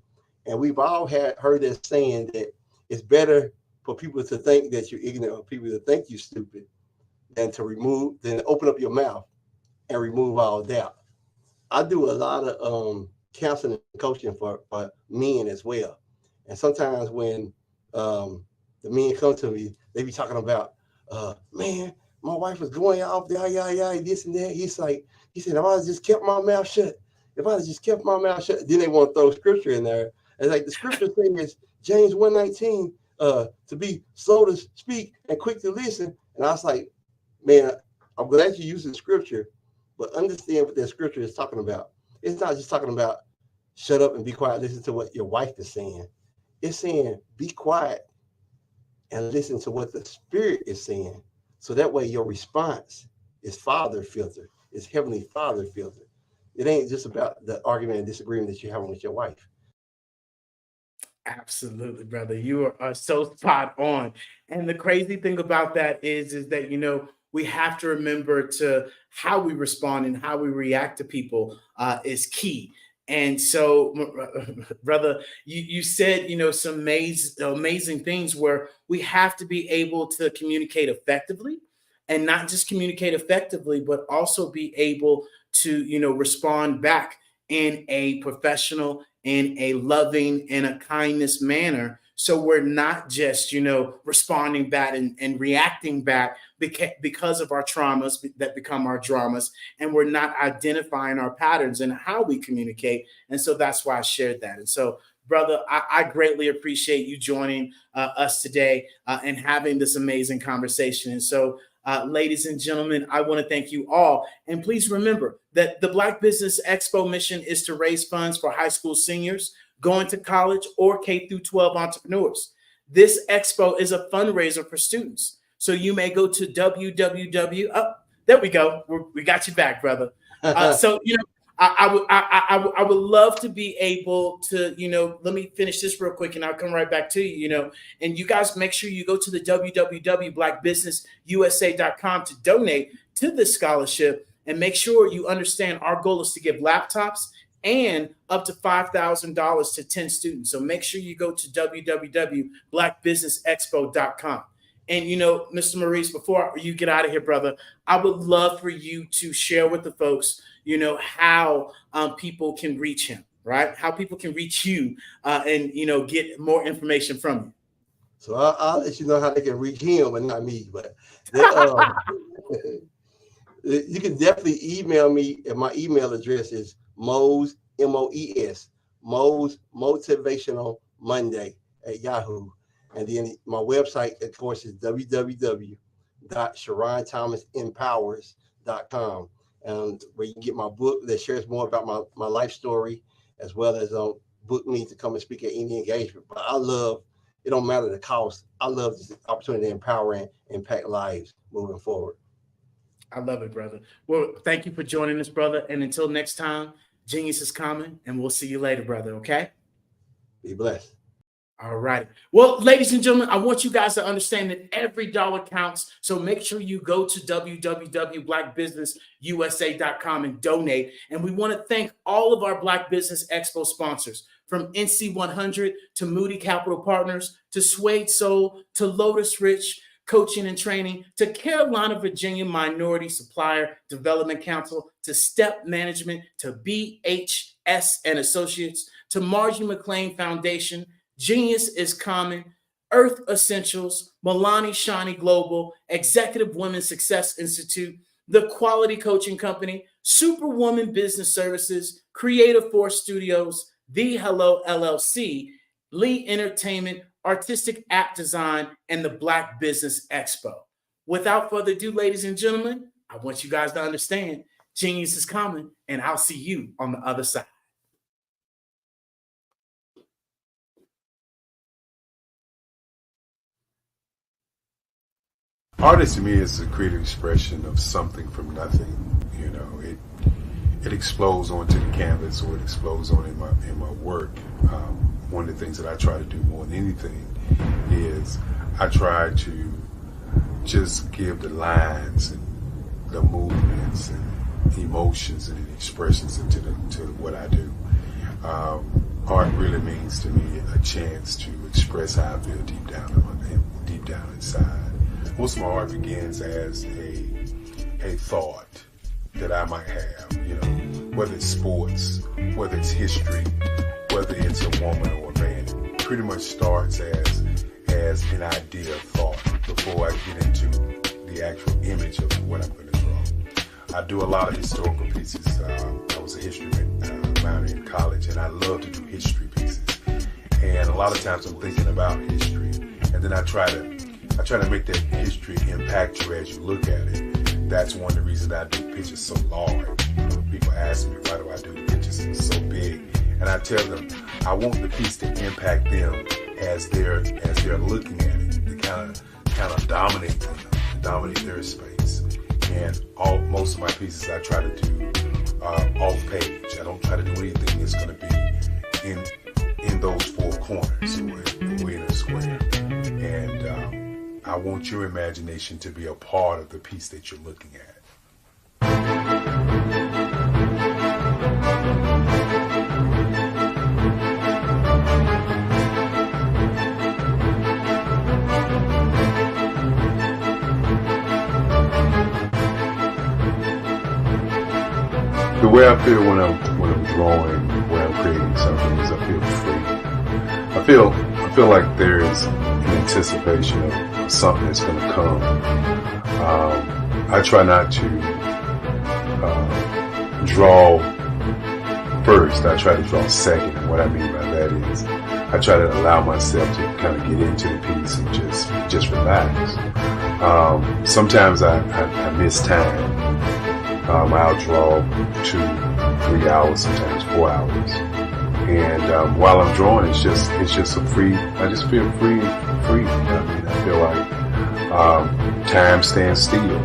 [SPEAKER 16] And we've all heard this saying that it's better for people to think that you're ignorant or people to think you're stupid than to open up your mouth and remove all doubt. I do a lot of counseling and coaching for men as well. And sometimes when the men come to me, they be talking about, man, my wife was going off there, this and that. He said, if I had just kept my mouth shut, then they want to throw scripture in there. And like the scripture thing is James 1:19, to be slow to speak and quick to listen. And I was like, man, I'm glad you use the scripture, but understand what that scripture is talking about. It's not just talking about shut up and be quiet, listen to what your wife is saying. It's saying be quiet and listen to what the Spirit is saying. So that way your response is Father filter, is Heavenly Father filter. It ain't just about the argument and disagreement that you're having with your wife.
[SPEAKER 9] Absolutely, brother. You are so spot on. And the crazy thing about that is that, we have to remember to how we respond and how we react to people is key. And so, brother, you said, some amazing things where we have to be able to communicate effectively, and not just communicate effectively, but also be able to, respond back in a professional, in a loving, in a kindness manner. So we're not just, responding back and reacting back because of our traumas that become our dramas, and we're not identifying our patterns and how we communicate. And so that's why I shared that. And so, brother, I greatly appreciate you joining us today and having this amazing conversation. And so, ladies and gentlemen, I want to thank you all. And please remember that the Black Business Expo mission is to raise funds for high school seniors, going to college, or K through 12 entrepreneurs. This expo is a fundraiser for students. So you may go to there we go. We got you back, brother. I would love to be able to, let me finish this real quick and I'll come right back to you, and you guys make sure you go to the www.blackbusinessusa.com to donate to this scholarship, and make sure you understand our goal is to give laptops and up to $5,000 to 10 students. So make sure you go to www.blackbusinessexpo.com. And, Mr. Maurice, before you get out of here, brother, I would love for you to share with the folks, how people can reach him, right? How people can reach you and, get more information from you.
[SPEAKER 16] So I'll let you know how they can reach him, but not me. But you can definitely email me, and my email address is Moes, MOES, Moes Motivational Monday at Yahoo. And then my website, of course, is www.SharonThomasEmpowers.com. and where you can get my book that shares more about my life story, as well as book me to come and speak at any engagement. But I love, it don't matter the cost. I love this opportunity to empower and impact lives moving forward.
[SPEAKER 9] I love it, brother. Well, thank you for joining us, brother. And until next time, genius is coming, and we'll see you later, brother. Okay?
[SPEAKER 16] Be blessed.
[SPEAKER 9] All right. Well, ladies and gentlemen, I want you guys to understand that every dollar counts. So make sure you go to www.blackbusinessusa.com and donate. And we want to thank all of our Black Business Expo sponsors, from NC100 to Moody Capital Partners to Suede Soul to Lotus Rich Coaching and Training to Carolina, Virginia Minority Supplier Development Council to Step Management to BHS and Associates to Margie McLean Foundation, Genius is Common, Earth Essentials, Milani Shani Global, Executive Women's Success Institute, The Quality Coaching Company, Superwoman Business Services, Creative Force Studios, The Hello LLC, Lee Entertainment, Artistic App Design, and the Black Business Expo. Without further ado, ladies and gentlemen, I want you guys to understand genius is coming, and I'll see you on the other side.
[SPEAKER 10] Artist to me is a creative expression of something from nothing. You know, it explodes onto the canvas, or it explodes on in my work. One of the things that I try to do more than anything is I try to just give the lines and the movements and emotions and the expressions to what I do. Art really means to me a chance to express how I feel deep down inside. Most of my art begins as a thought that I might have, you know, whether it's sports, whether it's history, whether it's a woman or a man. It pretty much starts as an idea of thought before I get into the actual image of what I'm going to draw. I do a lot of historical pieces. I was a history minor in college, and I love to do history pieces. And a lot of times I'm thinking about history, and then I try to make that history impact you as you look at it. That's one of the reasons I do pictures so large. People ask me, why do I do the pictures so big? And I tell them, I want the piece to impact them as they're looking at it, to kind of dominate them, dominate their space. And most of my pieces I try to do off page. I don't try to do anything that's going to be in those four corners or in a square. And I want your imagination to be a part of the piece that you're looking at. The way I feel when I'm drawing, when I'm creating something, is I feel free. I feel like there is an anticipation of something that's going to come. I try not to draw first. I try to draw second. And what I mean by that is I try to allow myself to kind of get into the piece and just relax. Sometimes I miss time. I'll draw 2-3 hours, sometimes 4 hours. And while I'm drawing, it's just a free. I just feel free. I mean, I feel like time stands still.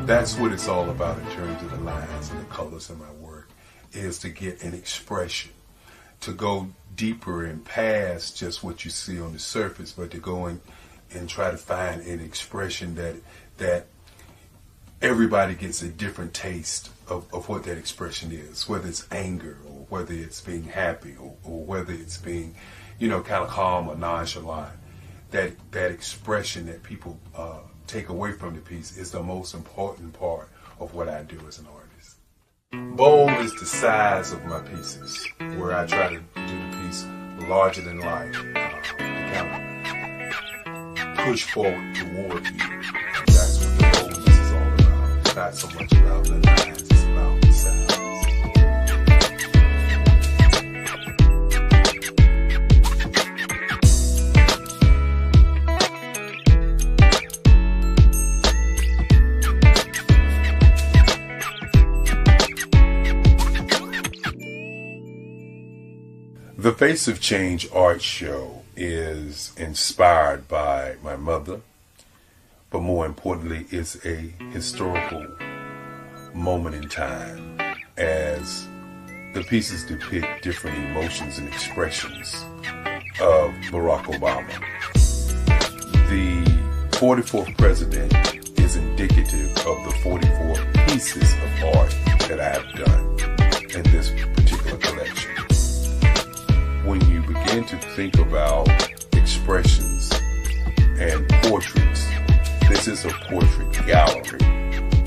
[SPEAKER 10] That's what it's all about in terms of the lines and the colors in my work, is to get an expression, to go deeper and past just what you see on the surface, but to go in and try to find an expression that everybody gets a different taste of what that expression is, whether it's anger or whether it's being happy or whether it's being, kind of calm or nonchalant. that expression that people take away from the piece is the most important part of what I do as an artist. Bold is the size of my pieces, where I try to do the piece larger than life, to kind of push forward toward you. That's what the boldness is all about. It's not so much about the lines, it's about the size. The Face of Change art show is inspired by my mother, but more importantly, it's a historical moment in time as the pieces depict different emotions and expressions of Barack Obama. The 44th president is indicative of the 44 pieces of art that I have done in this particular collection. When you begin to think about expressions and portraits, this is a portrait gallery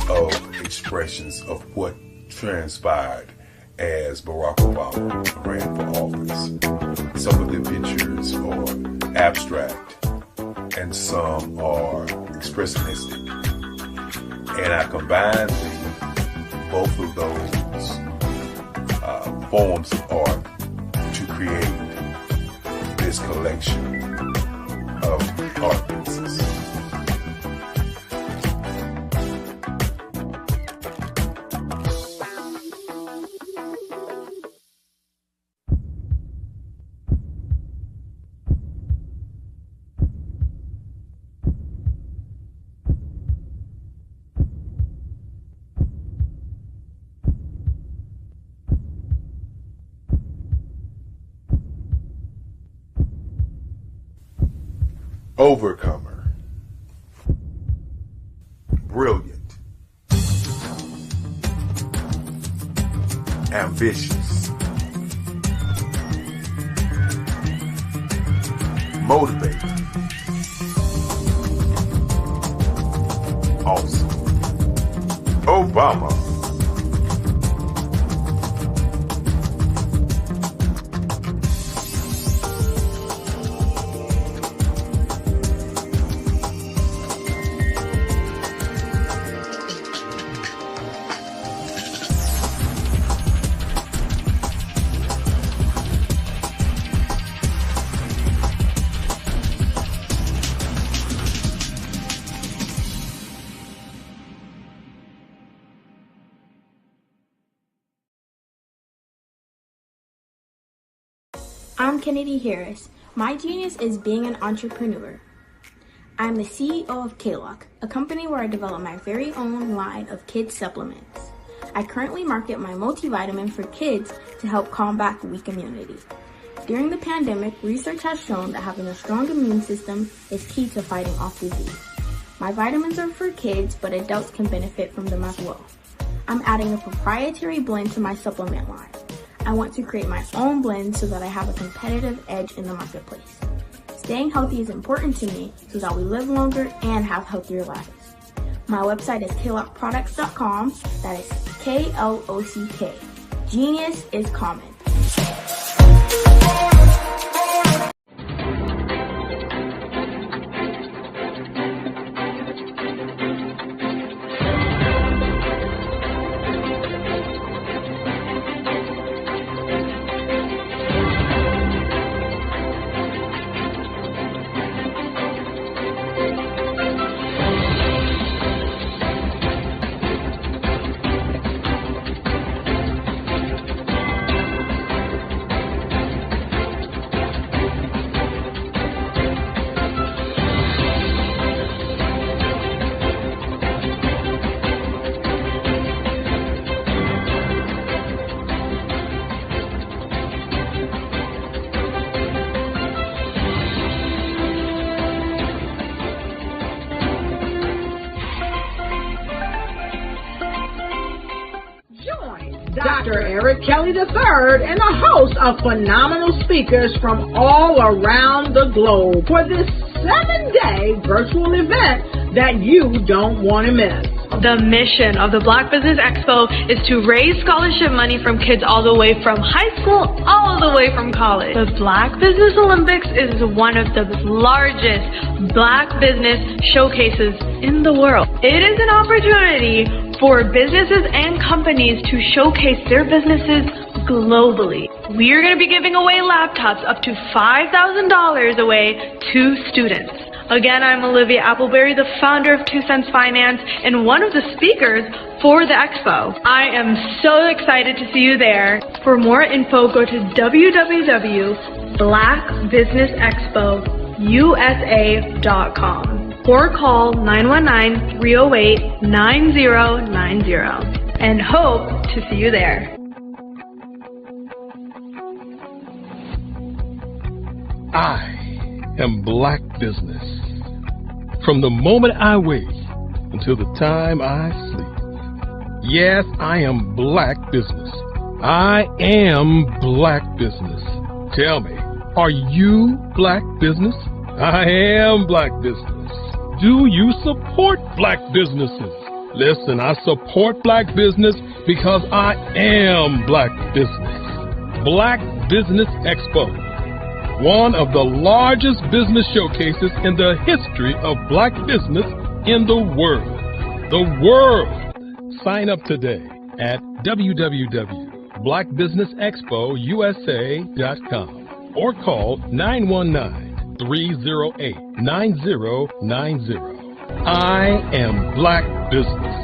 [SPEAKER 10] of expressions of what transpired as Barack Obama ran for office. Some of the pictures are abstract and some are expressionistic. And I combined both of those forms of art to create this collection of art pieces. Overcomer, brilliant, ambitious, motivated, awesome. Obama.
[SPEAKER 17] I'm Kennedy Harris. My genius is being an entrepreneur. I'm the CEO of K-Lock, a company where I develop my very own line of kids supplements. I currently market my multivitamin for kids to help combat weak immunity. During the pandemic, research has shown that having a strong immune system is key to fighting off disease. My vitamins are for kids, but adults can benefit from them as well. I'm adding a proprietary blend to my supplement line. I want to create my own blend so that I have a competitive edge in the marketplace. Staying healthy is important to me so that we live longer and have healthier lives. My website is klockproducts.com. That is K-L-O-C-K. Genius is common.
[SPEAKER 19] Dr. Eric Kelly III and a host of phenomenal speakers from all around the globe for this 7-day virtual event that you don't want to miss.
[SPEAKER 5] The mission of the Black Business Expo is to raise scholarship money from kids all the way from high school, all the way from college. The Black Business Olympics is one of the largest Black business showcases in the world. It is an opportunity for businesses and companies to showcase their businesses globally. We are going to be giving away laptops up to $5,000 away to students. Again, I'm Olivia Appleberry, the founder of 2 Cents Finance and one of the speakers for the expo. I am so excited to see you there. For more info, go to www.blackbusinessexpousa.com or call 919-308-9090 and hope to see you there.
[SPEAKER 4] I am Black Business. From the moment I wake until the time I sleep. Yes, I am Black Business. I am Black Business. Tell me, are you Black Business? I am Black Business. Do you support Black businesses? Listen, I support Black business because I am Black Business. Black Business Expo, one of the largest business showcases in the history of Black business in the world. The world! Sign up today at www.blackbusinessexpousa.com or call 919-308-9090. I am Black Business.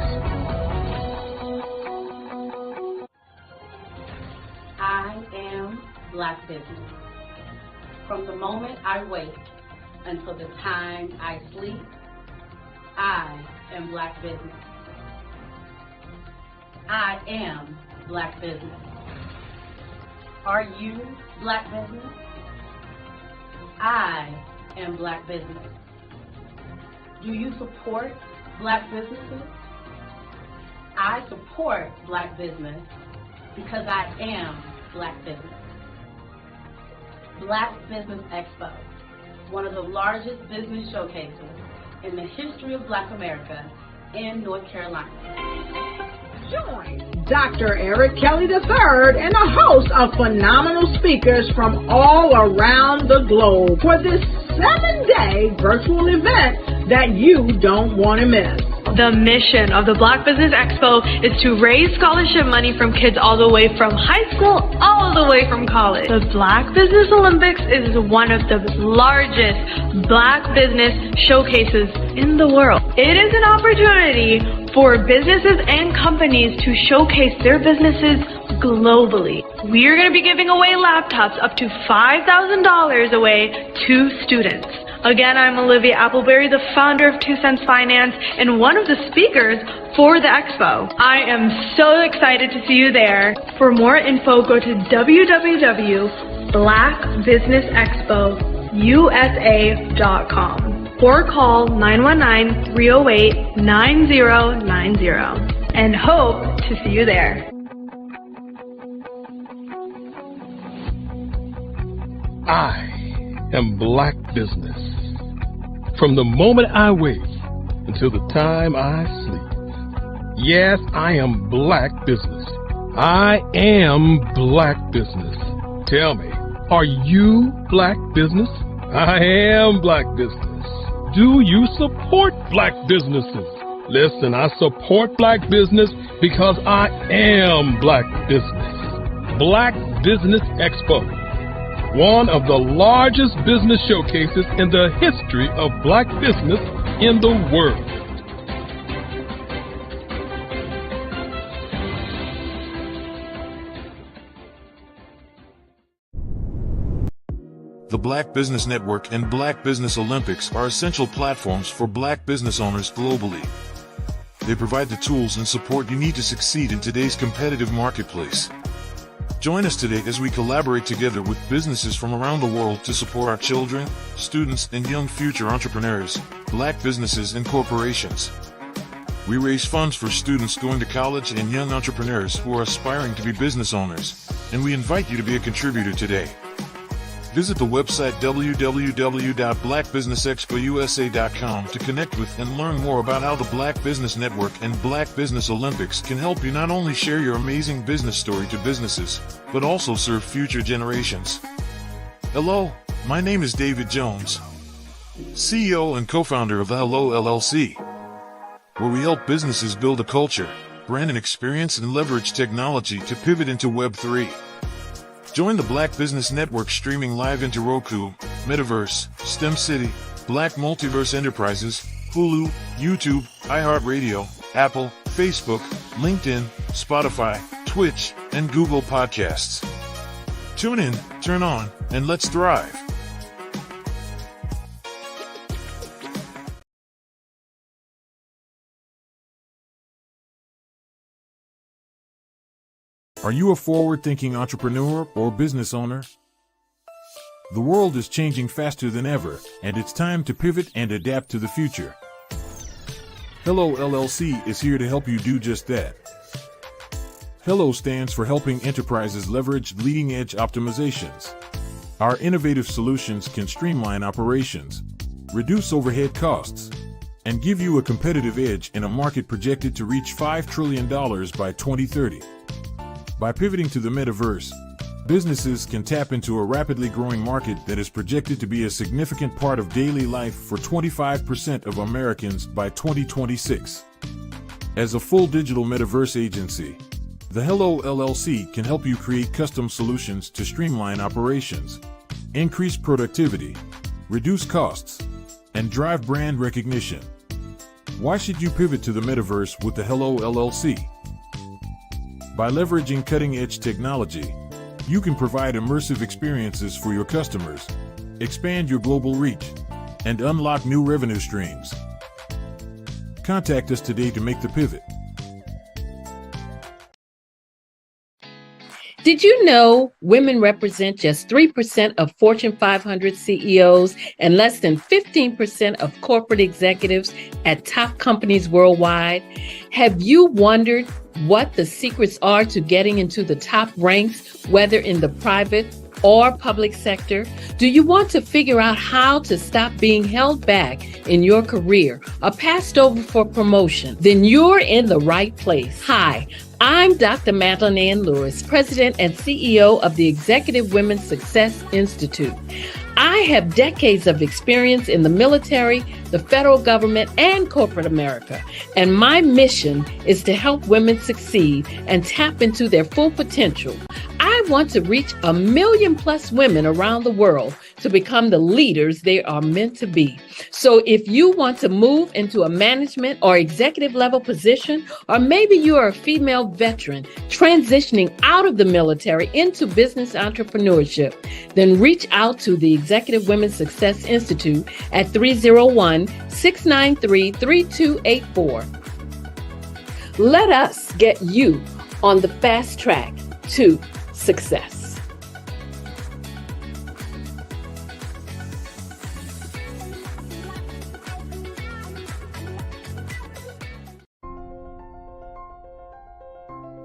[SPEAKER 7] I am Black Business. From the moment I wake until the time I sleep, I am Black Business. I am Black Business. Are you Black Business? I am Black Business. Do you support Black businesses? I support Black business because I am Black Business. Black Business Expo, one of the largest business showcases in the history of Black America in North Carolina.
[SPEAKER 19] Join Dr. Eric Kelly III and a host of phenomenal speakers from all around the globe for this 7-day virtual event that you don't want to miss.
[SPEAKER 5] The mission of the Black Business Expo is to raise scholarship money from kids all the way from high school, all the way from college. The Black Business Olympics is one of the largest Black business showcases in the world. It is an opportunity for businesses and companies to showcase their businesses globally. We are going to be giving away laptops up to $5,000 away to students. Again, I'm Olivia Appleberry, the founder of 2 Cents Finance and one of the speakers for the expo. I am so excited to see you there. For more info, go to www.blackbusinessexpousa.com or call 919-308-9090 and hope to see you there.
[SPEAKER 4] I am Black Business. From the moment I wake until the time I sleep. Yes, I am Black Business. I am Black Business. Tell me, are you Black Business? I am Black Business. Do you support Black businesses? Listen, I support Black business because I am Black Business. Black Business Expo, one of the largest business showcases in the history of Black business in the world.
[SPEAKER 1] The Black Business Network and Black Business Olympics are essential platforms for Black business owners globally. They provide the tools and support you need to succeed in today's competitive marketplace. Join us today as we collaborate together with businesses from around the world to support our children, students, and young future entrepreneurs, Black businesses and corporations. We raise funds for students going to college and young entrepreneurs who are aspiring to be business owners, and we invite you to be a contributor today. Visit the website www.blackbusinessexpousa.com to connect with and learn more about how the Black Business Network and Black Business Olympics can help you not only share your amazing business story to businesses, but also serve future generations. Hello, my name is David Jones, CEO and co-founder of the Hello LLC, where we help businesses build a culture, brand and experience, and leverage technology to pivot into Web3. Join the Black Business Network streaming live into Roku, Metaverse, STEM City, Black Multiverse Enterprises, Hulu, YouTube, iHeartRadio, Apple, Facebook, LinkedIn, Spotify, Twitch, and Google Podcasts. Tune in, turn on, and let's thrive. Are you a forward-thinking entrepreneur or business owner? The world is changing faster than ever, and it's time to pivot and adapt to the future. Hello LLC is here to help you do just that. Hello stands for helping enterprises leverage leading-edge optimizations. Our innovative solutions can streamline operations, reduce overhead costs, and give you a competitive edge in a market projected to reach $5 trillion by 2030. By pivoting to the metaverse, businesses can tap into a rapidly growing market that is projected to be a significant part of daily life for 25% of Americans by 2026. As a full digital metaverse agency, the Hello LLC can help you create custom solutions to streamline operations, increase productivity, reduce costs, and drive brand recognition. Why should you pivot to the metaverse with the Hello LLC? By leveraging cutting-edge technology, you can provide immersive experiences for your customers, expand your global reach, and unlock new revenue streams. Contact us today to make the pivot.
[SPEAKER 18] Did you know women represent just 3% of Fortune 500 CEOs and less than 15% of corporate executives at top companies worldwide? Have you wondered what the secrets are to getting into the top ranks, whether in the private or public sector? Do you want to figure out how to stop being held back in your career or passed over for promotion? Then you're in the right place. Hi, I'm Dr. Madeline Ann Lewis, President and CEO of the Executive Women's Success Institute. I have decades of experience in the military, the federal government, and corporate America, and my mission is to help women succeed and tap into their full potential. I want to reach 1 million plus women around the world to become the leaders they are meant to be. So if you want to move into a management or executive level position, or maybe you are a female veteran transitioning out of the military into business entrepreneurship, then reach out to the Executive Women's Success Institute at 301-693-3284. Let us get you on the fast track to success.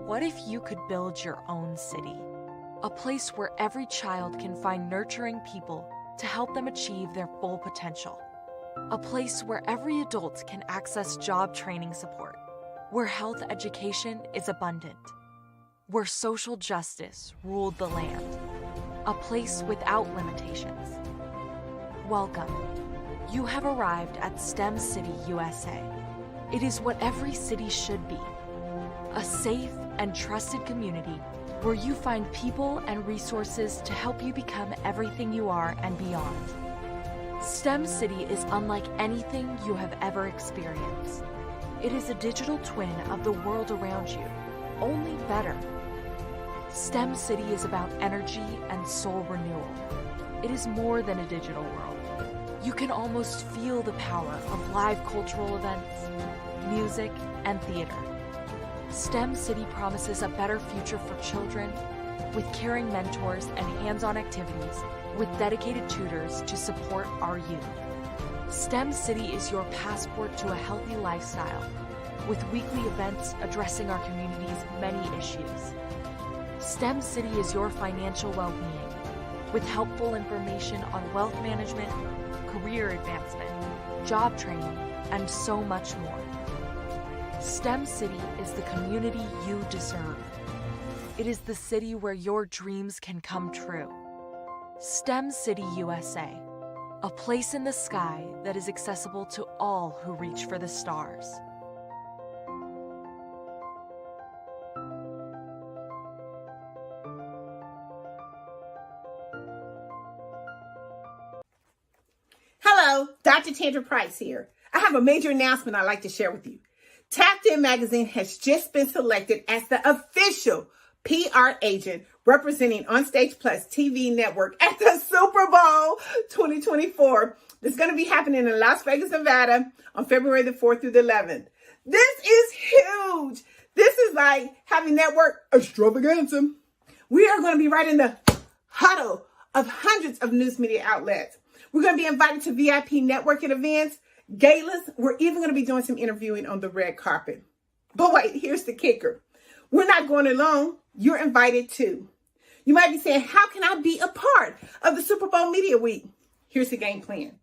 [SPEAKER 12] What if you could build your own city? A place where every child can find nurturing people to help them achieve their full potential. A place where every adult can access job training support. Where health education is abundant. Where social justice ruled the land. A place without limitations. Welcome. You have arrived at STEM City USA. It is what every city should be. A safe and trusted community where you find people and resources to help you become everything you are and beyond. STEM City is unlike anything you have ever experienced. It is a digital twin of the world around you, only better. STEM City is about energy and soul renewal. It is more than a digital world. You can almost feel the power of live cultural events, music, and theater. STEM City promises a better future for children with caring mentors and hands-on activities with dedicated tutors to support our youth. STEM City is your passport to a healthy lifestyle with weekly events addressing our community's many issues. STEM City is your financial well-being with helpful information on wealth management, career advancement, job training, and so much more. STEM City is the community you deserve. It is the city where your dreams can come true. STEM City USA, a place in the sky that is accessible to all who reach for the stars.
[SPEAKER 22] Hello, Dr. Tandra Price here. I have a major announcement I'd like to share with you. Tapped In Magazine has just been selected as the official PR agent representing Onstage Plus TV network at the Super Bowl 2024. It's going to be happening in Las Vegas, Nevada on February the 4th through the 11th. This is huge. This is like having network extravaganza. We are going to be right in the huddle of hundreds of news media outlets. We're going to be invited to VIP networking events, galas. We're even going to be doing some interviewing on the red carpet. But wait, here's the kicker. We're not going alone. You're invited too. You might be saying, how can I be a part of the Super Bowl Media Week? Here's the game plan.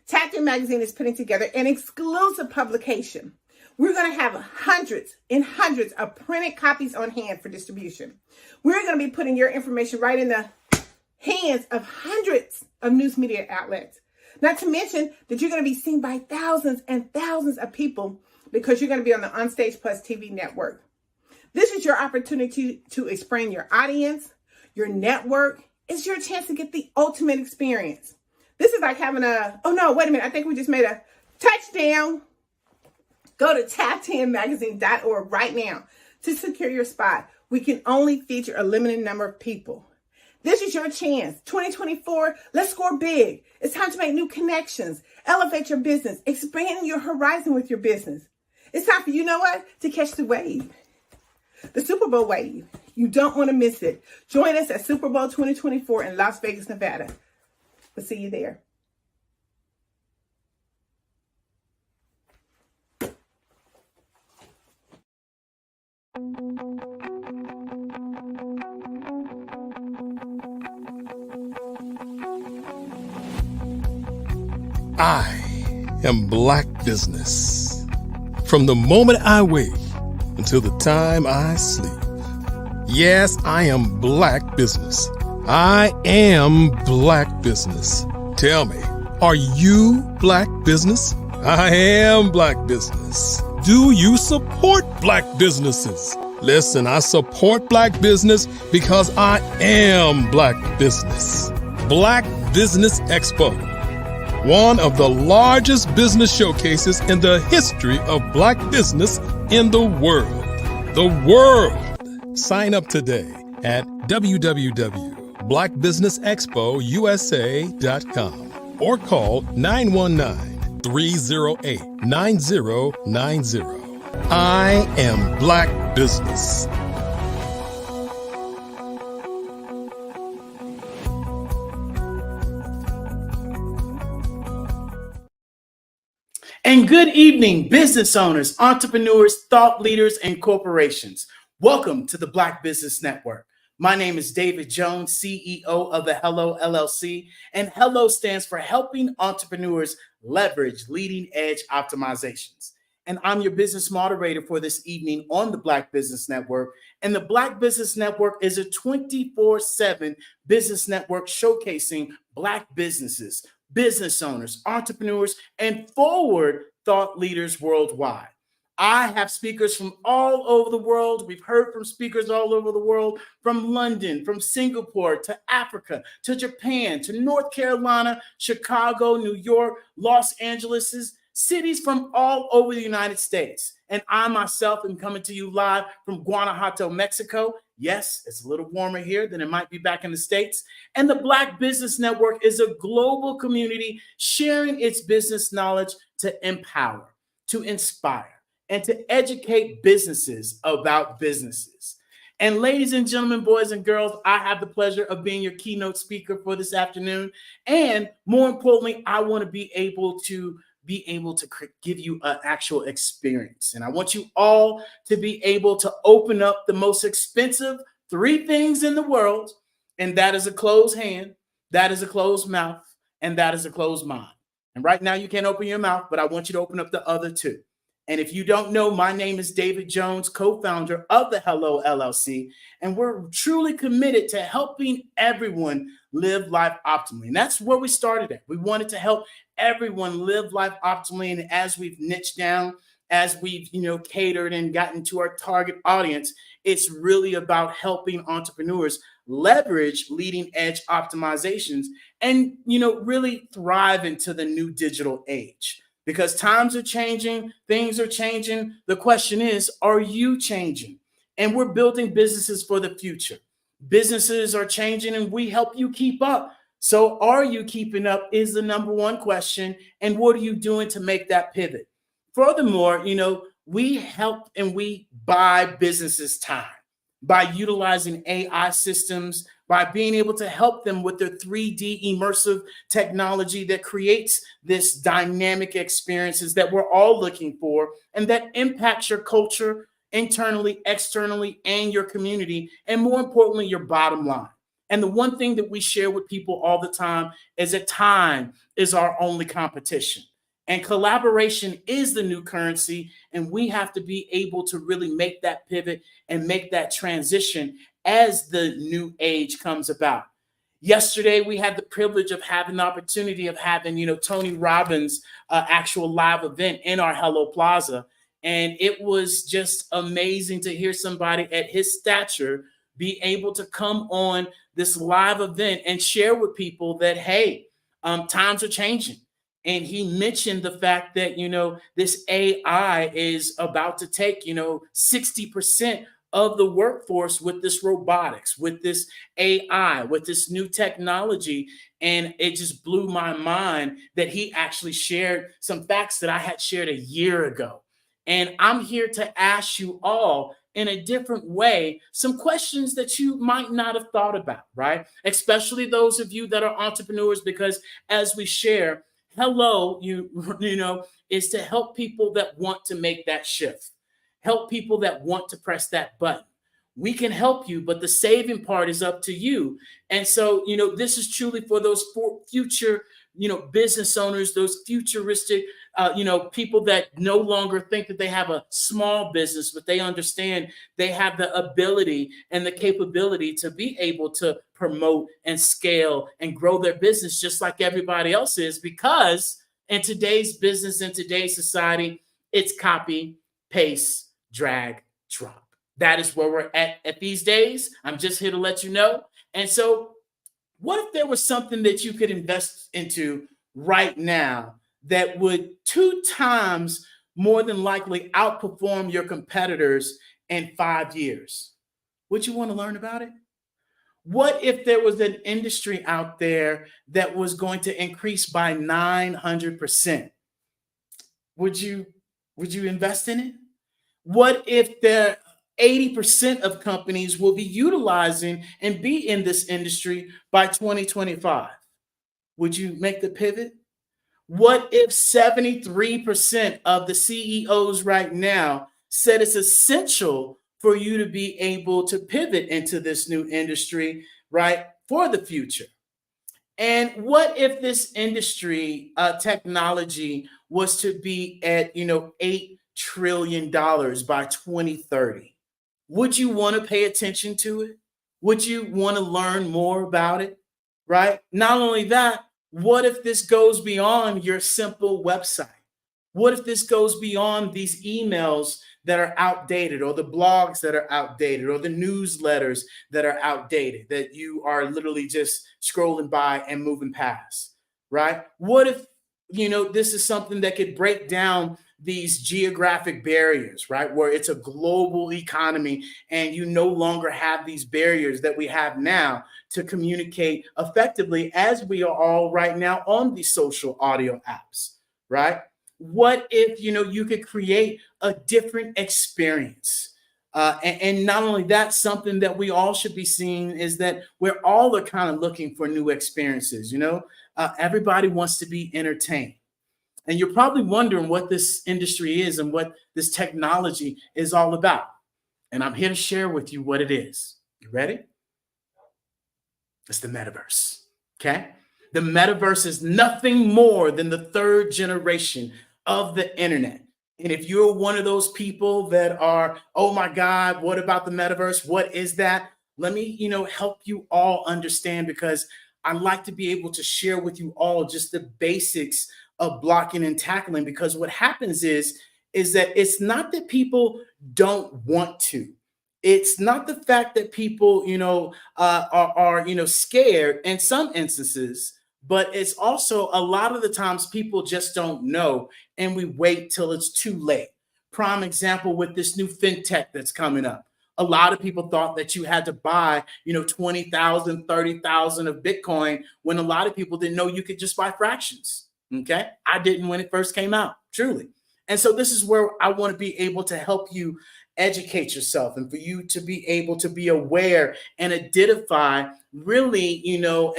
[SPEAKER 22] Tapped In Magazine is putting together an exclusive publication. We're going to have hundreds and hundreds of printed copies on hand for distribution. We're going to be putting your information right in the hands of hundreds of news media outlets. Not to mention that you're going to be seen by thousands and thousands of people because you're going to be on the Onstage Plus TV network. This is your opportunity to expand your audience, your network. It's your chance to get the ultimate experience. This is like having oh no, wait a minute. I think we just made a touchdown. Go to tappedinmagazine.org right now to secure your spot. We can only feature a limited number of people. This is your chance. 2024, let's score big. It's time to make new connections, elevate your business, expand your horizon with your business. It's time for, you know what, to catch the wave, the Super Bowl wave. You don't want to miss it. Join us at Super Bowl 2024 in Las Vegas, Nevada. We'll see you there.
[SPEAKER 4] I am Black Business. From the moment I wake until the time I sleep. Yes, I am Black Business. I am Black Business. Tell me, are you Black Business? I am Black Business. Do you support Black businesses? Listen, I support Black business because I am Black Business. Black Business Expo, one of the largest business showcases in the history of Black business in the world. The world! Sign up today at www.blackbusinessexpousa.com or call 919-308-9090. I am Black Business.
[SPEAKER 9] And good evening, business owners, entrepreneurs, thought leaders, and corporations. Welcome to the Black Business Network. My name is David Jones, CEO of the Hello LLC, and Hello stands for Helping Entrepreneurs Leverage Leading Edge Optimizations. And I'm your business moderator for this evening on the Black Business Network. And the Black Business Network is a 24/7 business network showcasing Black businesses, business owners, entrepreneurs, and forward thought leaders worldwide. I have speakers from all over the world. We've heard from speakers all over the world, from London, from Singapore, to Africa, to Japan, to North Carolina, Chicago, New York, Los Angeles, cities from all over the United States. And I myself am coming to you live from Guanajuato, Mexico. Yes, it's a little warmer here than it might be back in the States. And the Black Business Network is a global community sharing its business knowledge to empower, to inspire, and to educate businesses about businesses. And ladies and gentlemen, boys and girls, I have the pleasure of being your keynote speaker for this afternoon. And more importantly, I want to be able to give you an actual experience. And I want you all to be able to open up the most expensive 3 things in the world, and that is a closed hand, That is a closed mouth and that is a closed mind. And right now you can't open your mouth, but I want you to open up the other two. And if you don't know, my name is David Jones, co-founder of the Hello LLC, and we're truly committed to helping everyone live life optimally. And that's where we started at. We wanted to help everyone live life optimally. And as we've niched down, as we've, catered and gotten to our target audience, it's really about helping entrepreneurs leverage leading edge optimizations and, really thrive into the new digital age. Because times are changing, things are changing. The question is, are you changing? And we're building businesses for the future. Businesses are changing and we help you keep up. So are you keeping up is the number one question. And what are you doing to make that pivot? Furthermore, we help and we buy businesses time by utilizing AI systems, by being able to help them with their 3D immersive technology that creates this dynamic experiences that we're all looking for and that impacts your culture internally, externally, and your community, and more importantly, your bottom line. And the one thing that we share with people all the time is that time is our only competition. And collaboration is the new currency, and we have to be able to really make that pivot and make that transition as the new age comes about. Yesterday, we had the privilege of having the opportunity of having, Tony Robbins' actual live event in our Hello Plaza. And it was just amazing to hear somebody at his stature be able to come on this live event and share with people that, hey, times are changing. And he mentioned the fact that, this AI is about to take, 60% of the workforce with this robotics, with this AI, with this new technology. And it just blew my mind that he actually shared some facts that I had shared a year ago. And I'm here to ask you all in a different way some questions that you might not have thought about, right? Especially those of you that are entrepreneurs, because as we share, Hello, is to help people that want to make that shift, help people that want to press that button. We can help you, but the saving part is up to you. And so, this is truly for those future, business owners, those futuristic, people that no longer think that they have a small business, but they understand they have the ability and the capability to be able to promote and scale and grow their business just like everybody else is, because in today's business, in today's society, it's copy, paste, drag, drop. That is where we're at these days. I'm just here to let you know. And so what if there was something that you could invest into right now that would 2 times more than likely outperform your competitors in 5 years? Would you want to learn about it? What if there was an industry out there that was going to increase by 900%? Would you invest in it? What if the 80% of companies will be utilizing and be in this industry by 2025? Would you make the pivot? What if 73% of the CEOs right now said it's essential for you to be able to pivot into this new industry, right, for the future? And what if this industry technology was to be at, $8 trillion by 2030? Would you want to pay attention to it? Would you want to learn more about it, right? Not only that, what if this goes beyond your simple website? What if this goes beyond these emails that are outdated, or the blogs that are outdated, or the newsletters that are outdated, that you are literally just scrolling by and moving past, right? What if, this is something that could break down these geographic barriers, right? Where it's a global economy and you no longer have these barriers that we have now to communicate effectively, as we are all right now on these social audio apps, right? What if, you could create a different experience? And not only that, something that we all should be seeing is that we're all are kind of looking for new experiences. Everybody wants to be entertained. And you're probably wondering what this industry is and what this technology is all about. And I'm here to share with you what it is. You ready? It's the metaverse. Okay. The metaverse is nothing more than the third generation of the internet. And if you're one of those people that are, oh my God, what about the metaverse? What is that? Let me, help you all understand, because I like to be able to share with you all just the basics of blocking and tackling. Because what happens is that it's not that people don't want to. It's not the fact that people, are scared in some instances, but it's also a lot of the times people just don't know, and we wait till it's too late. Prime example with this new fintech that's coming up. A lot of people thought that you had to buy, 20,000, 30,000 of Bitcoin, when a lot of people didn't know you could just buy fractions. Okay. I didn't when it first came out, truly. And so this is where I want to be able to help you educate yourself, and for you to be able to be aware and identify really,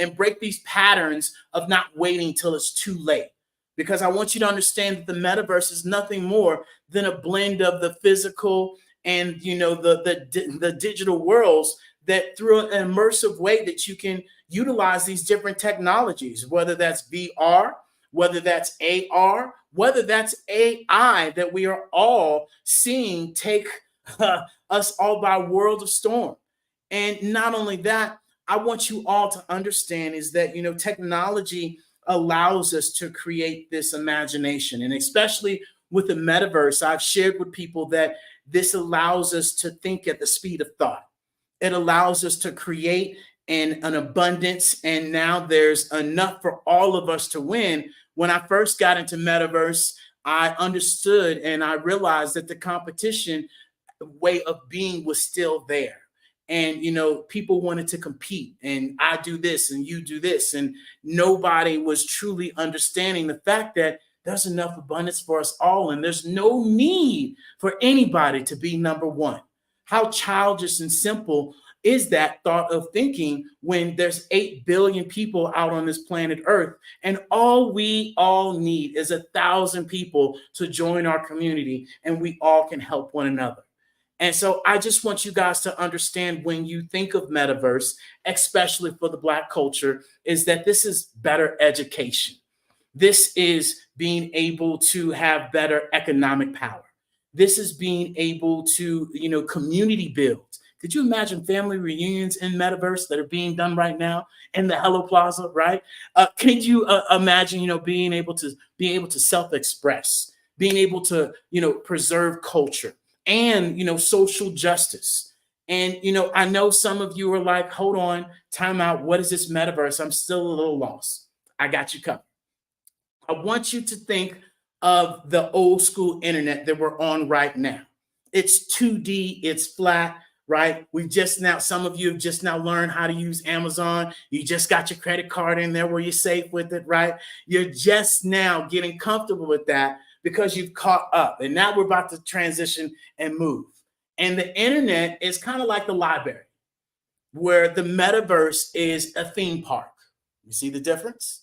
[SPEAKER 9] and break these patterns of not waiting till it's too late. Because I want you to understand that the metaverse is nothing more than a blend of the physical and, the digital worlds, that through an immersive way that you can utilize these different technologies, whether that's VR, whether that's AR, whether that's AI, that we are all seeing take us all by a world of storm. And not only that, I want you all to understand is that, technology allows us to create this imagination. And especially with the metaverse, I've shared with people that this allows us to think at the speed of thought. It allows us to create an abundance. And now there's enough for all of us to win. When I first got into metaverse, I understood and I realized that the competition way of being was still there. And, people wanted to compete, and I do this and you do this. And nobody was truly understanding the fact that there's enough abundance for us all. And there's no need for anybody to be number one. How childish and simple is that thought of thinking when there's 8 billion people out on this planet Earth, and all we all need is 1,000 people to join our community, and we all can help one another. And so I just want you guys to understand, when you think of metaverse, especially for the Black culture, is that this is better education. This is being able to have better economic power. This is being able to, community build. Could you imagine family reunions in metaverse that are being done right now in the Hello Plaza, right? Could you imagine, being able to self-express, being able to, preserve culture and, social justice. And, I know some of you are like, hold on, time out. What is this metaverse? I'm still a little lost. I got you covered. I want you to think of the old school internet that we're on right now. It's 2D, it's flat, right? Some of you have just now learned how to use Amazon. You just got your credit card in there where you're safe with it, right? You're just now getting comfortable with that because you've caught up. And now we're about to transition and move. And the internet is kind of like the library, where the metaverse is a theme park. You see the difference?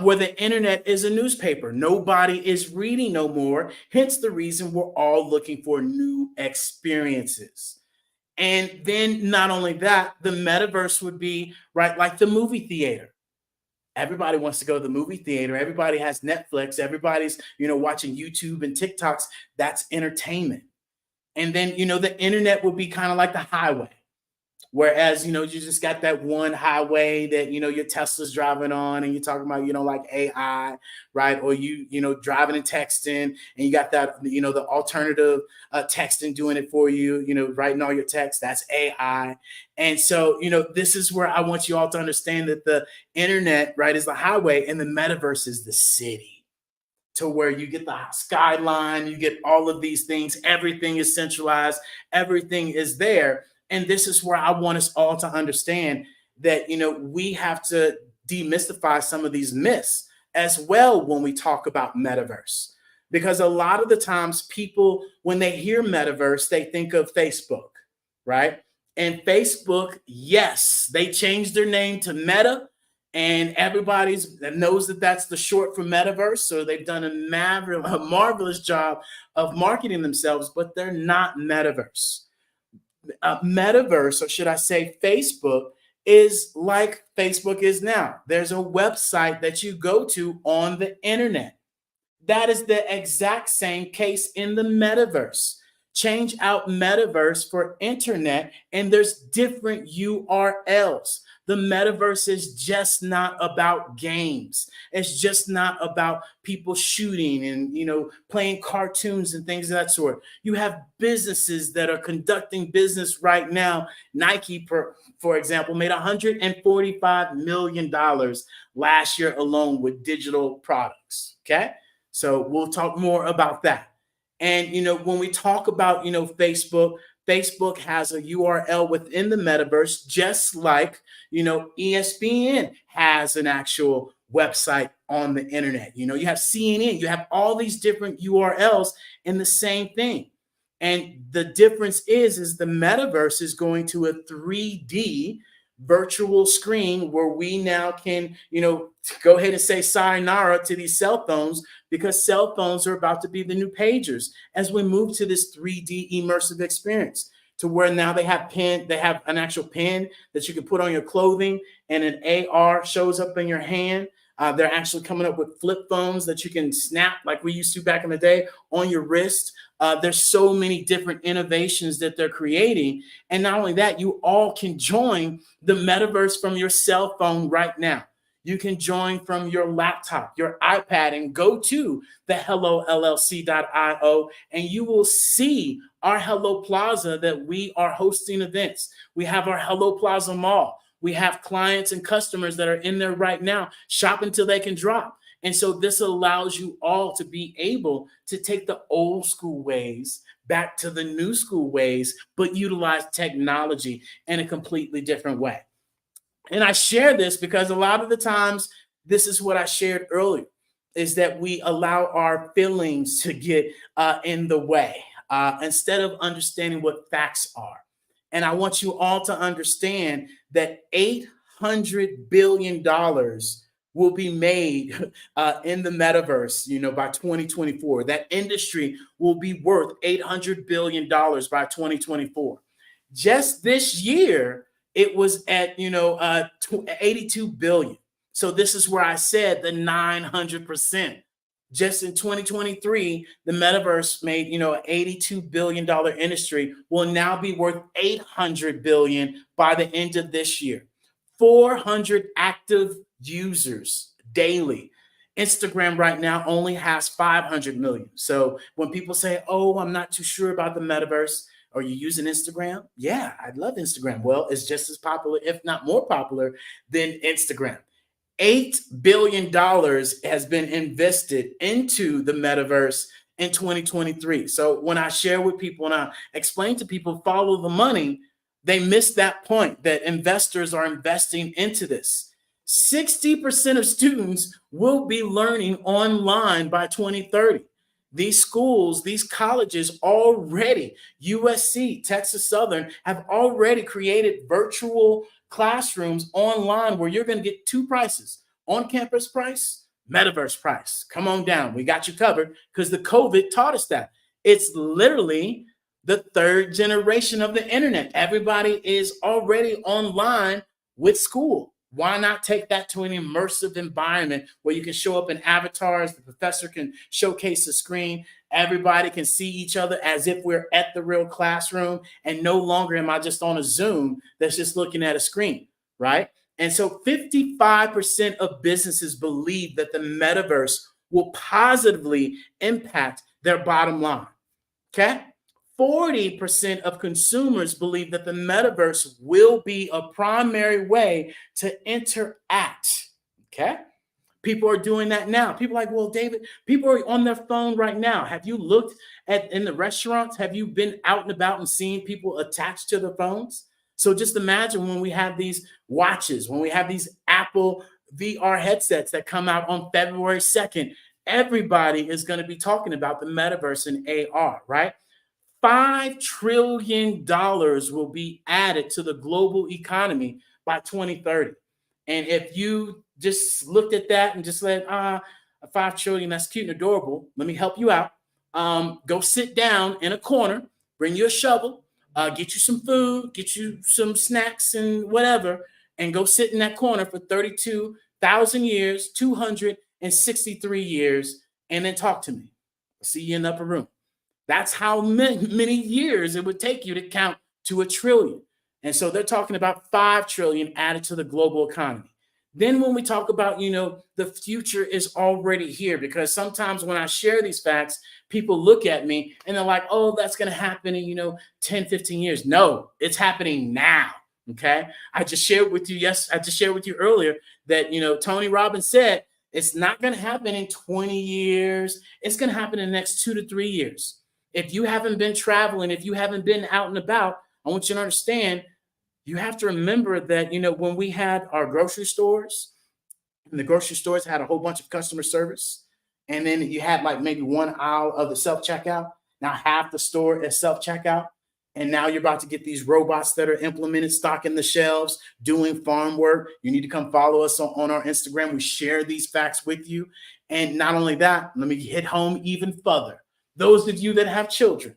[SPEAKER 9] Where the internet is a newspaper. Nobody is reading no more. Hence the reason we're all looking for new experiences. And then not only that, the metaverse would be right like the movie theater. Everybody wants to go to the movie theater. Everybody has Netflix. Everybody's, watching YouTube and TikToks. That's entertainment. And then, the internet would be kind of like the highway. Whereas, you just got that one highway that, your Tesla's driving on, and you're talking about, like AI, right? Or driving and texting, and you got that, the alternative texting doing it for you, writing all your text, that's AI. And so, this is where I want you all to understand that the internet, right, is the highway, and the metaverse is the city, to where you get the skyline, you get all of these things, everything is centralized, everything is there. And this is where I want us all to understand that, we have to demystify some of these myths as well when we talk about metaverse. Because a lot of the times people, when they hear metaverse, they think of Facebook, right? And Facebook, yes, they changed their name to Meta, and everybody knows that that's the short for metaverse. So they've done a marvelous job of marketing themselves, but they're not metaverse. Metaverse, or should I say Facebook, is like Facebook is now. There's a website that you go to on the internet. That is the exact same case in the metaverse. Change out metaverse for internet, and there's different URLs. The metaverse is just not about games. It's just not about people shooting and, playing cartoons and things of that sort. You have businesses that are conducting business right now. Nike, for example, made $145 million last year alone with digital products. Okay. So we'll talk more about that. And, when we talk about, Facebook has a URL within the metaverse, just like, ESPN has an actual website on the internet. You have CNN, you have all these different URLs in the same thing. And the difference is the metaverse is going to a 3D virtual screen where we now can, go ahead and say sayonara to these cell phones, because cell phones are about to be the new pagers as we move to this 3D immersive experience, to where now they have an actual pen that you can put on your clothing, and an AR shows up in your hand. They're actually coming up with flip phones that you can snap like we used to back in the day on your wrist. There's so many different innovations that they're creating. And not only that, you all can join the metaverse from your cell phone right now. You can join from your laptop, your iPad, and go to the HelloLLC.io, and you will see our Hello Plaza that we are hosting events. We have our Hello Plaza Mall. We have clients and customers that are in there right now shopping till they can drop. And so this allows you all to be able to take the old school ways back to the new school ways, but utilize technology in a completely different way. And I share this because a lot of the times, this is what I shared earlier, is that we allow our feelings to get in the way instead of understanding what facts are. And I want you all to understand that $800 billion will be made in the metaverse, by 2024. That industry will be worth $800 billion by 2024. Just this year, it was at, 82 billion. So this is where I said the 900%. Just in 2023, the metaverse made, an $82 billion industry, will now be worth $800 billion by the end of this year. 400 active users daily. Instagram right now only has 500 million. So when people say, oh, I'm not too sure about the metaverse, are you using Instagram? Yeah, I love Instagram. Well, it's just as popular, if not more popular, than Instagram. $8 billion has been invested into the metaverse in 2023. So when I share with people and I explain to people, follow the money, they miss that point that investors are investing into this. 60% of students will be learning online by 2030. These schools, these colleges already, USC, Texas Southern, have already created virtual classrooms online where you're going to get two prices: on-campus price, metaverse price. Come on down. We got you covered because the COVID taught us that. It's literally the third generation of the internet. Everybody is already online with school. Why not take that to an immersive environment where you can show up in avatars, the professor can showcase the screen, everybody can see each other as if we're at the real classroom, and no longer am I just on a Zoom that's just looking at a screen, right? And so 55% of businesses believe that the metaverse will positively impact their bottom line, okay? 40% of consumers believe that the metaverse will be a primary way to interact, okay? People are doing that now. People are like, well, David, people are on their phone right now. Have you looked in the restaurants? Have you been out and about and seen people attached to their phones? So just imagine when we have these watches, when we have these Apple VR headsets that come out on February 2nd, everybody is going to be talking about the metaverse and AR, right? $5 trillion will be added to the global economy by 2030. And if you just looked at that and just said, $5 trillion, that's cute and adorable, let me help you out. Go sit down in a corner, bring you a shovel, get you some food, get you some snacks and whatever, and go sit in that corner for 32,000 years, 263 years, and then talk to me. I'll see you in the upper room. That's how many years it would take you to count to 1 trillion. And so they're talking about 5 trillion added to the global economy. Then when we talk about, the future is already here, because sometimes when I share these facts, people look at me and they're like, oh, that's going to happen in, 10, 15 years. No, it's happening now. Okay. I just shared with you earlier that, Tony Robbins said, it's not going to happen in 20 years. It's going to happen in the next 2 to 3 years. If you haven't been traveling, if you haven't been out and about, I want you to understand, you have to remember that, when we had our grocery stores, and the grocery stores had a whole bunch of customer service, and then you had like maybe one aisle of the self-checkout. Now half the store is self-checkout. And now you're about to get these robots that are implemented, stocking the shelves, doing farm work. You need to come follow us on our Instagram. We share these facts with you. And not only that, let me hit home even further. Those of you that have children,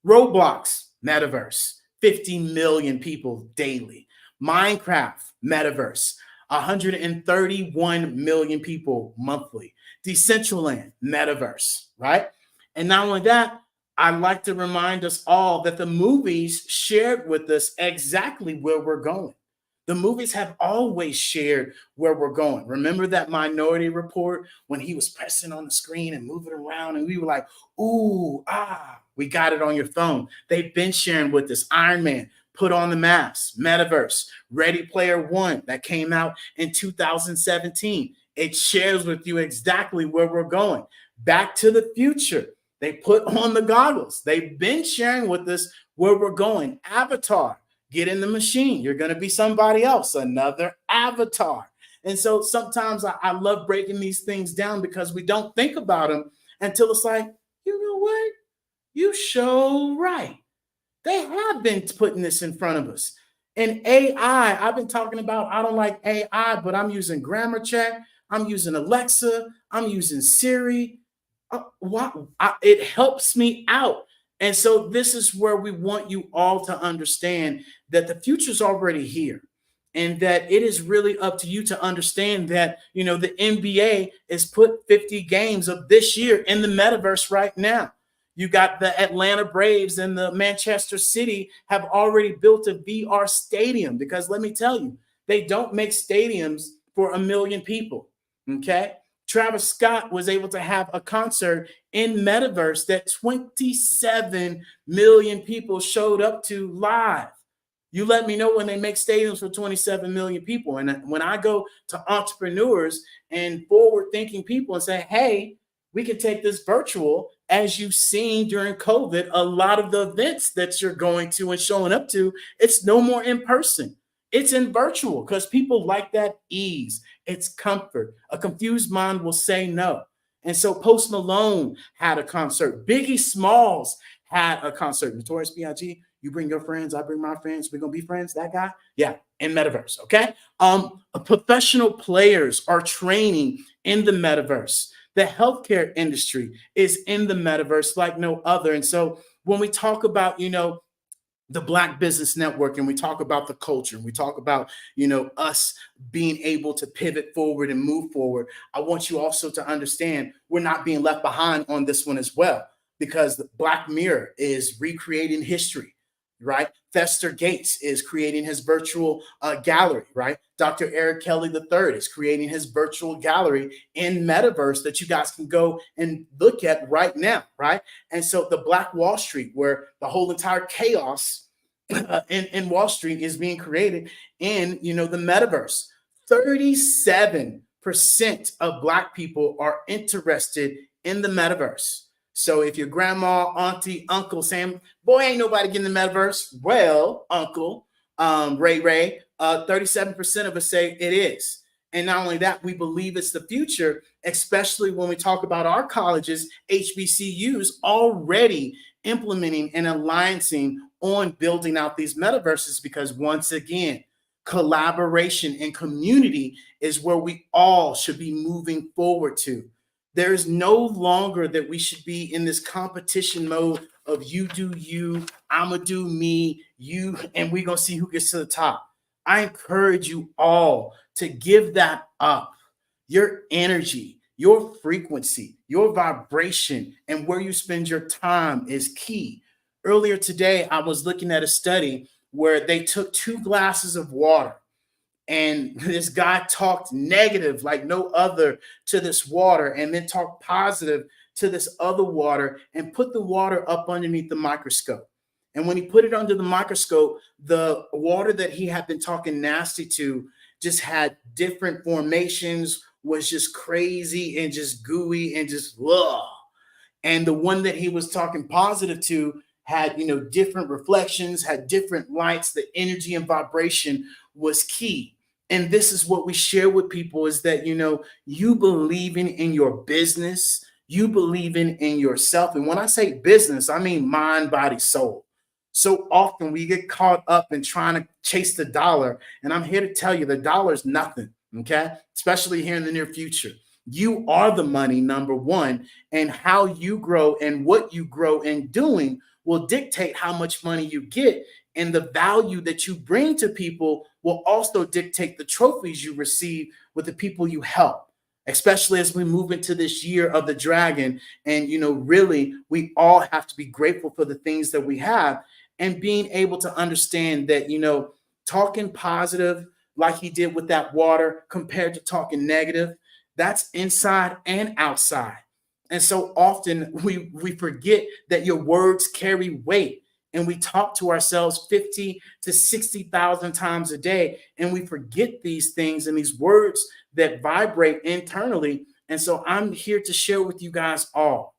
[SPEAKER 9] Roblox, metaverse, 50 million people daily. Minecraft, metaverse, 131 million people monthly. Decentraland, metaverse, right? And not only that, I'd like to remind us all that the movies shared with us exactly where we're going. The movies have always shared where we're going. Remember that Minority Report when he was pressing on the screen and moving around, and we were like, ooh, we got it on your phone. They've been sharing with us. Iron Man, put on the mask, metaverse, Ready Player One that came out in 2017. It shares with you exactly where we're going. Back to the Future. They put on the goggles. They've been sharing with us where we're going. Avatar, get in the machine. You're going to be somebody else, another avatar. And so sometimes I love breaking these things down because we don't think about them until it's like, you know what? You show right. They have been putting this in front of us. And AI, I've been talking about, I don't like AI, but I'm using Grammar Check. I'm using Alexa. I'm using Siri. It helps me out. And so this is where we want you all to understand that the future's already here, and that it is really up to you to understand that, the NBA has put 50 games of this year in the metaverse right now. You got the Atlanta Braves and the Manchester City have already built a VR stadium, because let me tell you, they don't make stadiums for 1 million people. Okay. Travis Scott was able to have a concert in metaverse that 27 million people showed up to live. You let me know when they make stadiums for 27 million people. And when I go to entrepreneurs and forward-thinking people and say, hey, we can take this virtual, as you've seen during COVID, a lot of the events that you're going to and showing up to, it's no more in person. It's in virtual because people like that ease. It's comfort. A confused mind will say no. And so Post Malone had a concert. Biggie Smalls had a concert. Notorious B.I.G., you bring your friends, I bring my friends. We're going to be friends, that guy? Yeah, in metaverse, okay? Professional players are training in the metaverse. The healthcare industry is in the metaverse like no other. And so when we talk about, the Black Business Network, and we talk about the culture, and we talk about, us being able to pivot forward and move forward, I want you also to understand we're not being left behind on this one as well, because the Black Mirror is recreating history, right? Fester Gates is creating his virtual gallery, right? Dr. Eric Kelly III is creating his virtual gallery in metaverse that you guys can go and look at right now, right? And so the Black Wall Street, where the whole entire chaos in Wall Street is being created in, the metaverse. 37% of Black people are interested in the metaverse. So if your grandma, auntie, uncle saying, boy, ain't nobody getting the metaverse. Well, uncle, Ray, 37% of us say it is. And not only that, we believe it's the future, especially when we talk about our colleges, HBCUs already implementing and alliancing on building out these metaverses, because once again, collaboration and community is where we all should be moving forward to. There is no longer that we should be in this competition mode of you do you, I'ma do me, you, and we're gonna see who gets to the top. I encourage you all to give that up. Your energy, your frequency, your vibration, and where you spend your time is key. Earlier today, I was looking at a study where they took 2 glasses of water, and this guy talked negative like no other to this water, and then talked positive to this other water, and put the water up underneath the microscope. And when he put it under the microscope, the water that he had been talking nasty to just had different formations, was just crazy and just gooey and just ugh. And the one that he was talking positive to had, different reflections, had different lights. The energy and vibration was key. And this is what we share with people, is that, you believing in your business, you believing in yourself. And when I say business, I mean mind, body, soul. So often we get caught up in trying to chase the dollar. And I'm here to tell you the dollar is nothing, okay? Especially here in the near future. You are the money, number one, and how you grow and what you grow in doing will dictate how much money you get. And the value that you bring to people will also dictate the trophies you receive with the people you help, especially as we move into this year of the dragon. And, really, we all have to be grateful for the things that we have, and being able to understand that, talking positive like he did with that water compared to talking negative, that's inside and outside. And so often we forget that your words carry weight, and we talk to ourselves 50 to 60,000 times a day, and we forget these things and these words that vibrate internally. And so I'm here to share with you guys all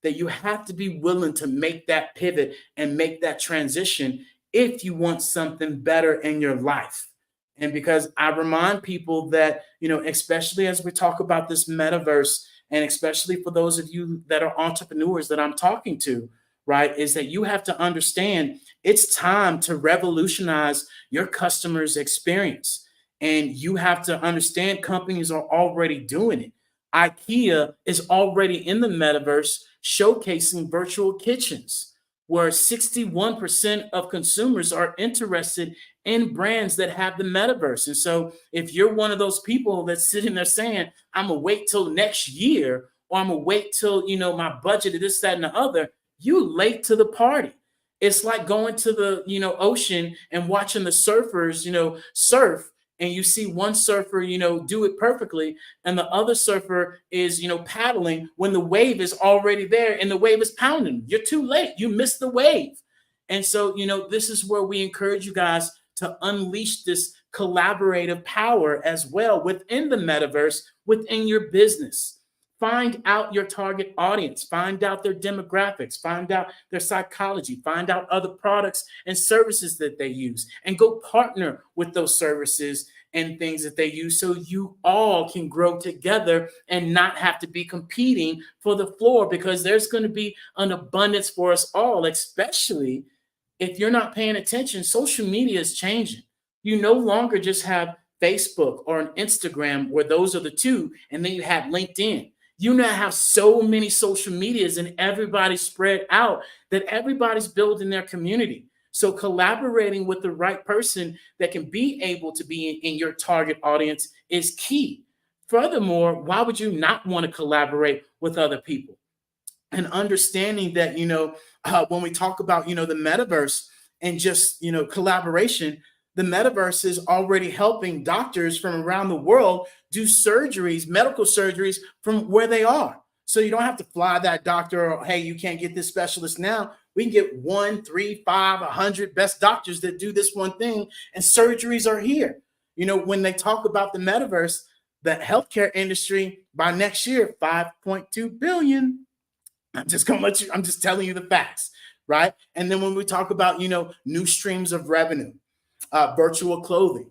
[SPEAKER 9] that you have to be willing to make that pivot and make that transition if you want something better in your life. And because I remind people that, especially as we talk about this metaverse, and especially for those of you that are entrepreneurs that I'm talking to, right, is that you have to understand it's time to revolutionize your customer's experience. And you have to understand companies are already doing it. IKEA is already in the metaverse showcasing virtual kitchens, where 61% of consumers are interested in brands that have the metaverse. And so if you're one of those people that's sitting there saying, I'm gonna wait till next year, or I'm gonna wait till, my budget is this, that, and the other, you late to the party. It's like going to the, ocean and watching the surfers, surf, and you see one surfer, do it perfectly, and the other surfer is, paddling when the wave is already there and the wave is pounding. You're too late. You missed the wave. And so, this is where we encourage you guys to unleash this collaborative power as well within the metaverse, within your business. Find out your target audience, find out their demographics, find out their psychology, find out other products and services that they use, and go partner with those services and things that they use, so you all can grow together and not have to be competing for the floor, because there's going to be an abundance for us all, especially if you're not paying attention. Social media is changing. You no longer just have Facebook or an Instagram where those are the two, and then you have LinkedIn. You now have so many social medias, and everybody's spread out, that everybody's building their community. So collaborating with the right person that can be able to be in your target audience is key. Furthermore, why would you not want to collaborate with other people? And understanding that, when we talk about, the metaverse and just, collaboration, the metaverse is already helping doctors from around the world do surgeries, medical surgeries, from where they are. So you don't have to fly that doctor, or, hey, you can't get this specialist now. We can get 1, 3, 5, 100 best doctors that do this one thing, and surgeries are here. When they talk about the metaverse, the healthcare industry by next year, 5.2 billion. I'm just telling you the facts, right? And then when we talk about, new streams of revenue, virtual clothing,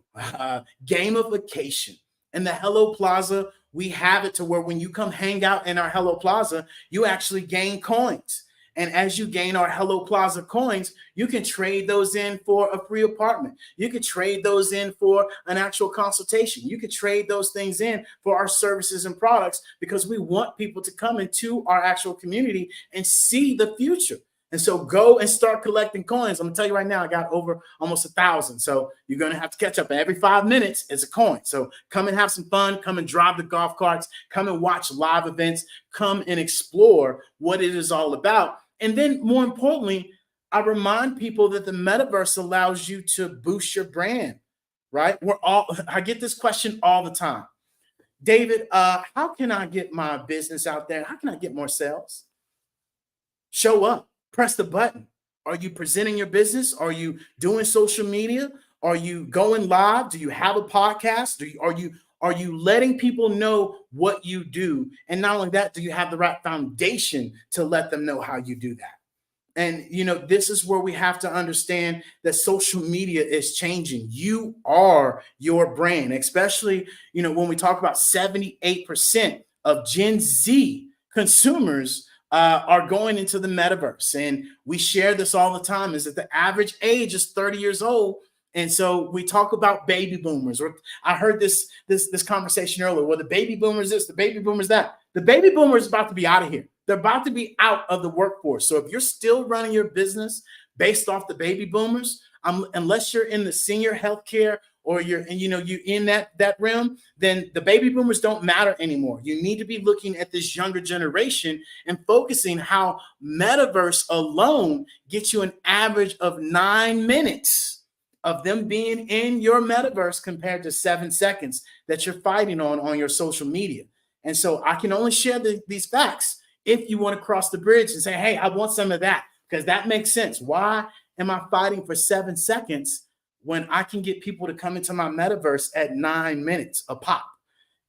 [SPEAKER 9] gamification, and the Hello Plaza, we have it to where when you come hang out in our Hello Plaza, you actually gain coins. And as you gain our Hello Plaza coins, you can trade those in for a free apartment. You can trade those in for an actual consultation. You can trade those things in for our services and products, because we want people to come into our actual community and see the future. And so go and start collecting coins. I'm gonna tell you right now, I got over almost 1,000. So you're gonna have to catch up. Every 5 minutes is a coin. So come and have some fun. Come and drive the golf carts. Come and watch live events. Come and explore what it is all about. And then more importantly, I remind people that the metaverse allows you to boost your brand, right? I get this question all the time. David, how can I get my business out there? How can I get more sales? Show up, press the button. Are you presenting your business? Are you doing social media? Are you going live? Do you have a podcast? Are you letting people know what you do? And not only that, do you have the right foundation to let them know how you do that? And, this is where we have to understand that social media is changing. You are your brand, especially, when we talk about 78% of Gen Z consumers are going into the metaverse. And we share this all the time, is that the average age is 30 years old. And so we talk about baby boomers, or I heard this conversation earlier, well, the baby boomers this, the baby boomers that. The baby boomers about to be out of here. They're about to be out of the workforce. So if you're still running your business based off the baby boomers, unless you're in the senior healthcare or you're in that realm, then the baby boomers don't matter anymore. You need to be looking at this younger generation and focusing how metaverse alone gets you an average of 9 minutes of them being in your metaverse compared to 7 seconds that you're fighting on your social media. And so I can only share these facts if you want to cross the bridge and say, hey, I want some of that, because that makes sense. Why am I fighting for 7 seconds when I can get people to come into my metaverse at 9 minutes a pop?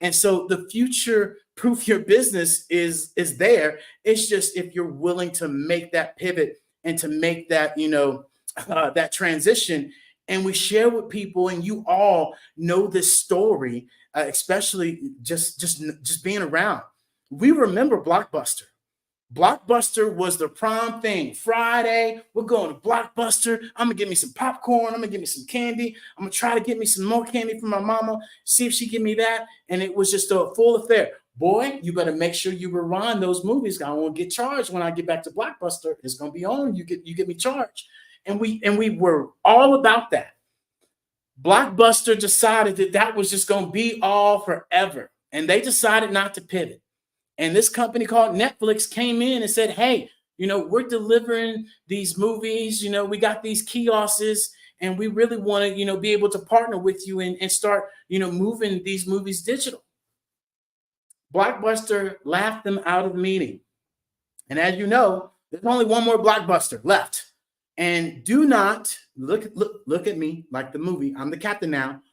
[SPEAKER 9] And so the future proof your business is there. It's just if you're willing to make that pivot and to make that, that transition. And we share with people, and you all know this story, especially just being around. We remember Blockbuster. Blockbuster was the prime thing. Friday, we're going to Blockbuster. I'm going to get me some popcorn. I'm going to get me some candy. I'm going to try to get me some more candy from my mama, see if she give me that. And it was just a full affair. Boy, you better make sure you rewind those movies. I won't get charged when I get back to Blockbuster. It's going to be on. You get me charged. And we were all about that. Blockbuster decided that was just going to be all forever. And they decided not to pivot. And this company called Netflix came in and said, hey, we're delivering these movies. We got these kiosks, and we really want to, be able to partner with you and start, moving these movies digital. Blockbuster laughed them out of the meeting. And as you know, there's only one more Blockbuster left. And do not look at me like the movie. I'm the captain now.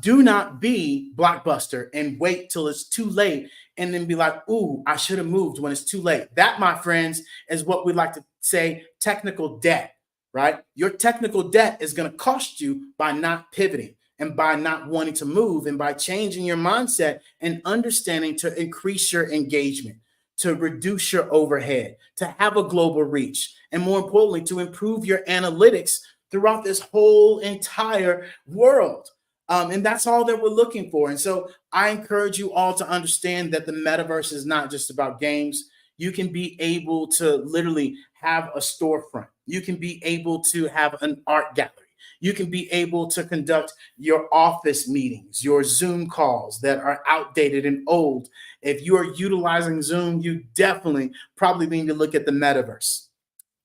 [SPEAKER 9] Do not be Blockbuster and wait till it's too late and then be like, ooh, I should have moved when it's too late. That, my friends, is what we like to say technical debt, right? Your technical debt is going to cost you by not pivoting and by not wanting to move and by changing your mindset and understanding to increase your engagement, to reduce your overhead, to have a global reach, and more importantly, to improve your analytics throughout this whole entire world. And that's all that we're looking for. And so I encourage you all to understand that the metaverse is not just about games. You can be able to literally have a storefront. You can be able to have an art gallery. You can be able to conduct your office meetings, your Zoom calls that are outdated and old. If you are utilizing Zoom, you definitely probably need to look at the metaverse.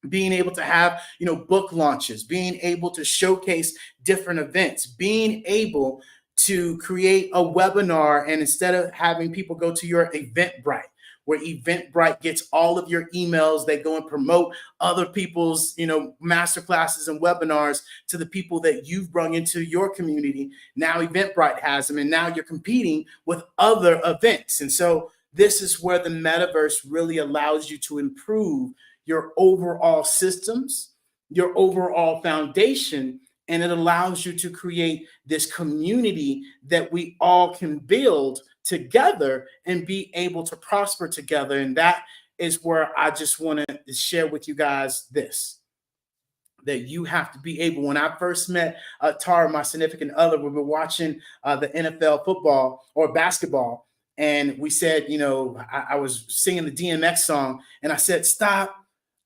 [SPEAKER 9] Being able to have, book launches, being able to showcase different events, being able to create a webinar, and instead of having people go to your Eventbrite, where Eventbrite gets all of your emails, they go and promote other people's, masterclasses and webinars to the people that you've brought into your community. Now Eventbrite has them, and now you're competing with other events. And so this is where the metaverse really allows you to improve your overall systems, your overall foundation, and it allows you to create this community that we all can build together and be able to prosper together. And that is where I just want to share with you guys this, that you have to be able. When I first met Tara, my significant other, we were watching the NFL football or basketball, and we said, I was singing the DMX song, and I said, stop,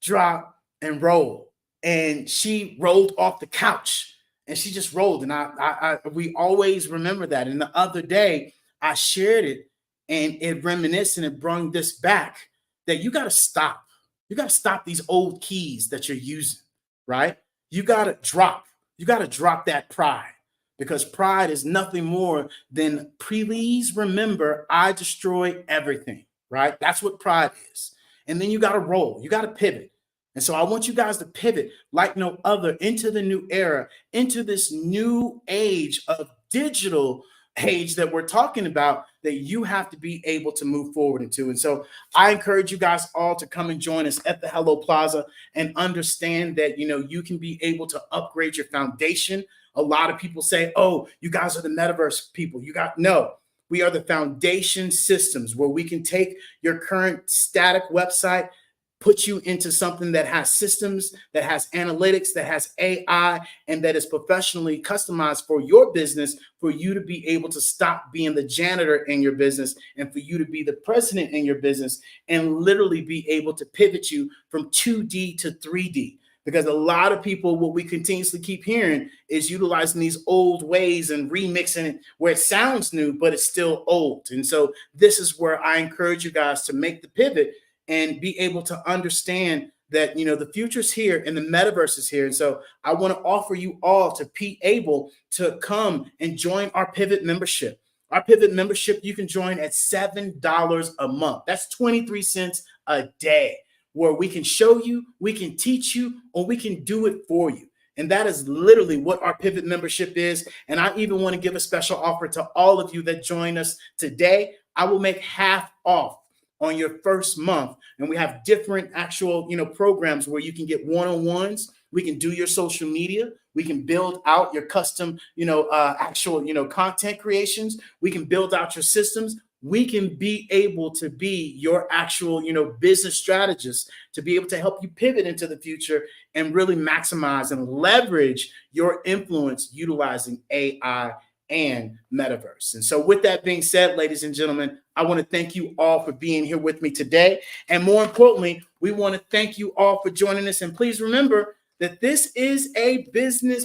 [SPEAKER 9] drop, and roll. And she rolled off the couch and she just rolled. And we always remember that. And the other day I shared it and it reminisced and it brought this back that you got to stop. You got to stop these old keys that you're using, right? You got to drop that pride, because pride is nothing more than, please remember, I destroy everything, right? That's what pride is. And then you got to roll, you got to pivot. And so I want you guys to pivot like no other into the new era, into this new age of digital age that we're talking about, that you have to be able to move forward into. And so I encourage you guys all to come and join us at the Hello Plaza and understand that, you can be able to upgrade your foundation. A lot of people say, oh, you guys are the metaverse people. No, we are the foundation systems where we can take your current static website, put you into something that has systems, that has analytics, that has AI, and that is professionally customized for your business, for you to be able to stop being the janitor in your business and for you to be the president in your business, and literally be able to pivot you from 2D to 3D. Because a lot of people, what we continuously keep hearing is utilizing these old ways and remixing it where it sounds new, but it's still old. And so this is where I encourage you guys to make the pivot and be able to understand that, the future's here and the metaverse is here. And so I want to offer you all to be able to come and join our Pivot membership. Our Pivot membership, you can join at $7 a month. That's 23 cents a day, where we can show you, we can teach you, or we can do it for you. And that is literally what our Pivot membership is. And I even want to give a special offer to all of you that join us today. I will make half off on your first month. And we have different actual, programs where you can get one-on-ones. We can do your social media. We can build out your custom, actual, content creations. We can build out your systems. We can be able to be your actual, business strategist, to be able to help you pivot into the future and really maximize and leverage your influence utilizing AI and metaverse. And so with that being said, ladies and gentlemen, I want to thank you all for being here with me today. And more importantly, we want to thank you all for joining us. And please remember that this is a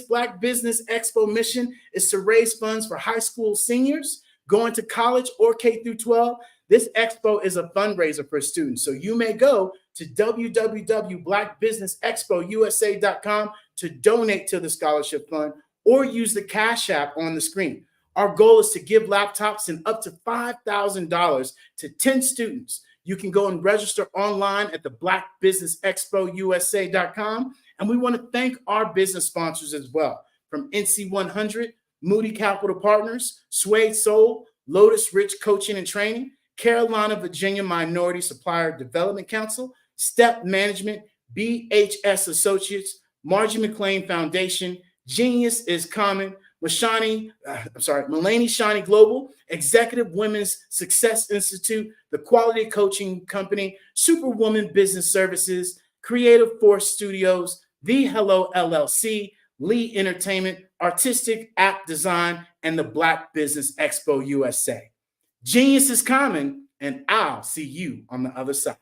[SPEAKER 9] Black Business Expo mission, is to raise funds for high school seniors going to college or K through 12. This expo is a fundraiser for students. So you may go to www.blackbusinessexpousa.com to donate to the scholarship fund, or use the Cash App on the screen. Our goal is to give laptops and up to $5,000 to 10 students. You can go and register online at the blackbusinessexpousa.com. And we want to thank our business sponsors as well, from NC 100, Moody Capital Partners, Suede Soul, Lotus Rich Coaching and Training, Carolina, Virginia Minority Supplier Development Council, Step Management, BHS Associates, Margie McLean Foundation, Genius is Common, Mulaney Shani Global, Executive Women's Success Institute, the Quality Coaching Company, Superwoman Business Services, Creative Force Studios, The Hello LLC, Lee Entertainment, Artistic App Design, and the Black Business Expo USA. Genius is common, and I'll see you on the other side.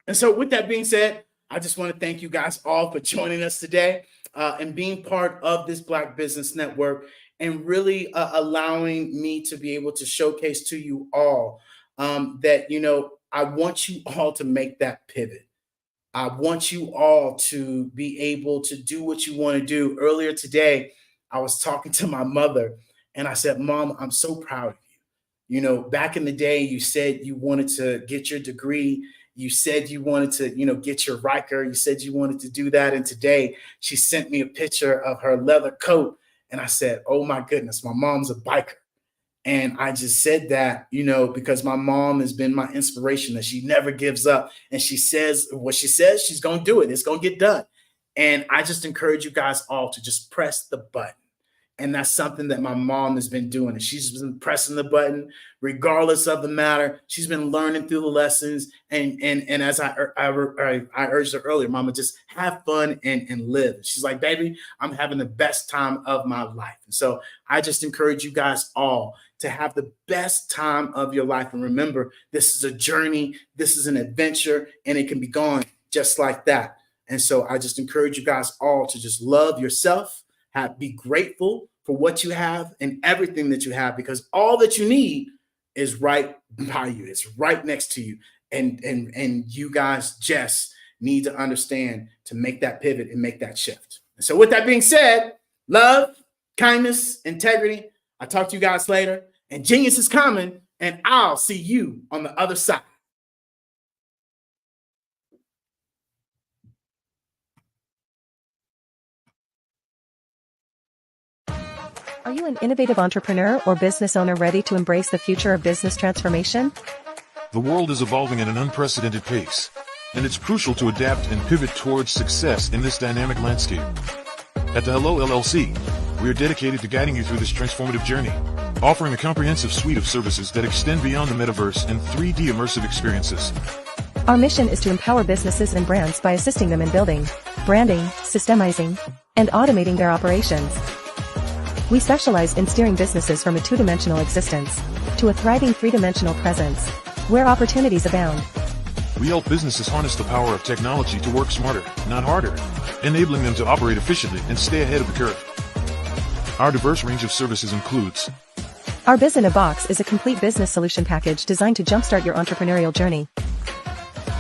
[SPEAKER 9] And so with that being said, I just want to thank you guys all for joining us today and being part of this Black Business Network, and really allowing me to be able to showcase to you all that, I want you all to make that pivot. I want you all to be able to do what you want to do. Earlier today, I was talking to my mother and I said, Mom, I'm so proud of you. Back in the day, you said you wanted to get your degree. You said you wanted to, get your Riker. You said you wanted to do that. And today she sent me a picture of her leather coat. And I said, oh my goodness, my mom's a biker. And I just said that, because my mom has been my inspiration, that she never gives up. And she says what she says, she's going to do it. It's going to get done. And I just encourage you guys all to just press the button And that's something that my mom has been doing. And she's been pressing the button regardless of the matter. She's been learning through the lessons. And as I urged her earlier, Mama, just have fun and live. She's like, baby, I'm having the best time of my life. And so I just encourage you guys all to have the best time of your life. And remember, this is a journey. This is an adventure, and it can be gone just like that. And so I just encourage you guys all to just love yourself, be grateful for what you have and everything that you have, because all that you need is right by you. It's right next to you. And you guys just need to understand to make that pivot and make that shift. And so with that being said, love, kindness, integrity. I'll talk to you guys later. And genius is coming, and I'll see you on the other side.
[SPEAKER 13] Are you an innovative entrepreneur or business owner ready to embrace the future of business transformation?
[SPEAKER 1] The world is evolving at an unprecedented pace, and it's crucial to adapt and pivot towards success in this dynamic landscape. At the Hello LLC, we are dedicated to guiding you through this transformative journey, offering a comprehensive suite of services that extend beyond the metaverse and 3D immersive experiences.
[SPEAKER 13] Our mission is to empower businesses and brands by assisting them in building, branding, systemizing, and automating their operations. We specialize in steering businesses from a two-dimensional existence to a thriving three-dimensional presence, where opportunities abound.
[SPEAKER 1] We help businesses harness the power of technology to work smarter, not harder, enabling them to operate efficiently and stay ahead of the curve. Our diverse range of services includes:
[SPEAKER 13] Our Biz in a Box is a complete business solution package designed to jumpstart your entrepreneurial journey.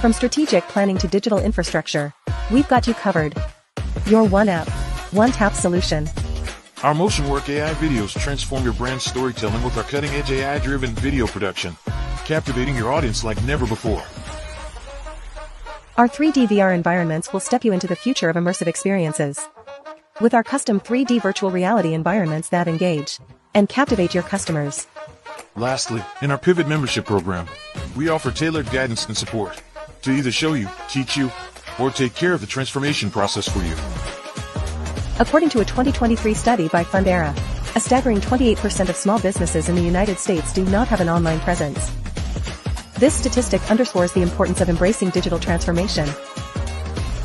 [SPEAKER 13] From strategic planning to digital infrastructure, we've got you covered. Your one app, one tap solution.
[SPEAKER 1] Our Motion Work AI videos transform your brand storytelling with our cutting-edge AI-driven video production, captivating your audience like never before.
[SPEAKER 13] Our 3D VR environments will step you into the future of immersive experiences. With our custom 3D virtual reality environments that engage and captivate your customers.
[SPEAKER 1] Lastly, in our Pivot membership program, we offer tailored guidance and support to either show you, teach you, or take care of the transformation process for you.
[SPEAKER 13] According to a 2023 study by Fundera, a staggering 28% of small businesses in the United States do not have an online presence. This statistic underscores the importance of embracing digital transformation.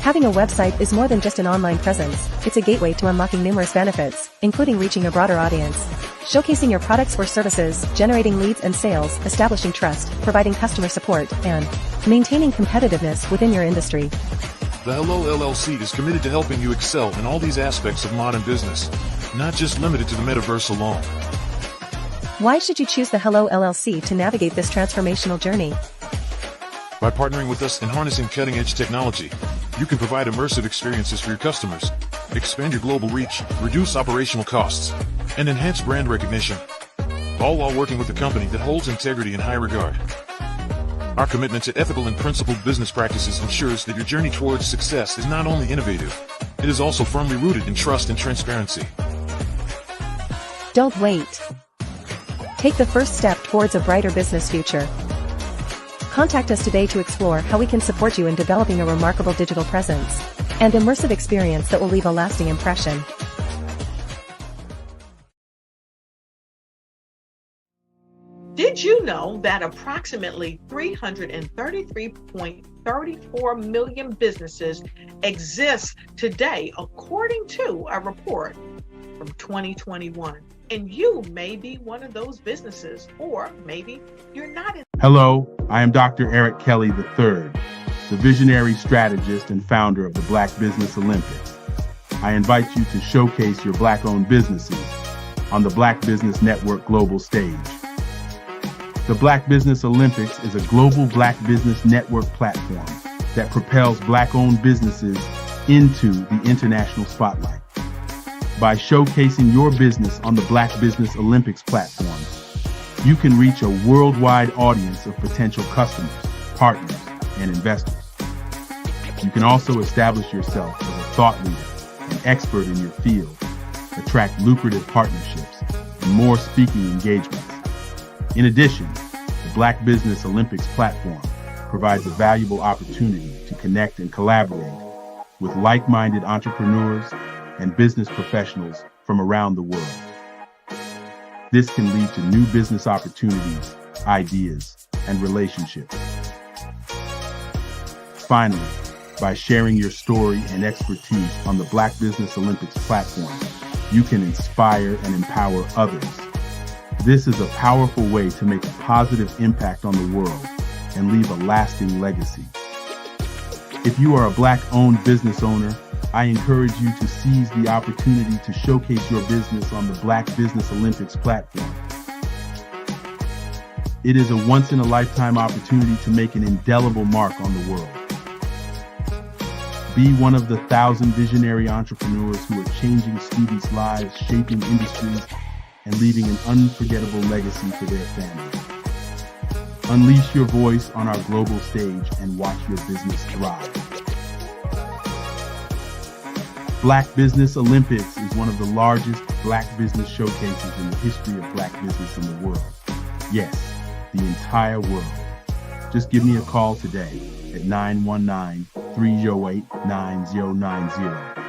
[SPEAKER 13] Having a website is more than just an online presence, it's a gateway to unlocking numerous benefits, including reaching a broader audience, showcasing your products or services, generating leads and sales, establishing trust, providing customer support, and maintaining competitiveness within your industry.
[SPEAKER 1] The Hello LLC is committed to helping you excel in all these aspects of modern business, not just limited to the metaverse alone.
[SPEAKER 13] Why should you choose the Hello LLC to navigate this transformational journey?
[SPEAKER 1] By partnering with us and harnessing cutting-edge technology, you can provide immersive experiences for your customers, expand your global reach, reduce operational costs, and enhance brand recognition, all while working with a company that holds integrity in high regard. Our commitment to ethical and principled business practices ensures that your journey towards success is not only innovative, it is also firmly rooted in trust and transparency.
[SPEAKER 13] Don't wait. Take the first step towards a brighter business future. Contact us today to explore how we can support you in developing a remarkable digital presence and immersive experience that will leave a lasting impression.
[SPEAKER 20] Did you know that approximately 333.34 million businesses exist today, according to a report from 2021? And you may be one of those businesses, or maybe you're not.
[SPEAKER 8] Hello, I am Dr. Eric Kelly III, the visionary strategist and founder of the Black Business Olympics. I invite you to showcase your Black-owned businesses on the Black Business Network global stage. The Black Business Olympics is a global Black Business Network platform that propels Black-owned businesses into the international spotlight. By showcasing your business on the Black Business Olympics platform, you can reach a worldwide audience of potential customers, partners, and investors. You can also establish yourself as a thought leader and expert in your field, attract lucrative partnerships, and more speaking engagements. In addition, the Black Business Olympics platform provides a valuable opportunity to connect and collaborate with like-minded entrepreneurs and business professionals from around the world. This can lead to new business opportunities, ideas, and relationships. Finally, by sharing your story and expertise on the Black Business Olympics platform, you can inspire and empower others. This is a powerful way to make a positive impact on the world and leave a lasting legacy. If you are a Black-owned business owner, I encourage you to seize the opportunity to showcase your business on the Black Business Olympics platform. It is a once-in-a-lifetime opportunity to make an indelible mark on the world. Be one of the 1,000 visionary entrepreneurs who are changing students' lives, shaping industries, and leaving an unforgettable legacy for their families. Unleash your voice on our global stage and watch your business thrive. Black Business Olympics is one of the largest Black business showcases in the history of Black business in the world. Yes, the entire world. Just give me a call today at 919-308-9090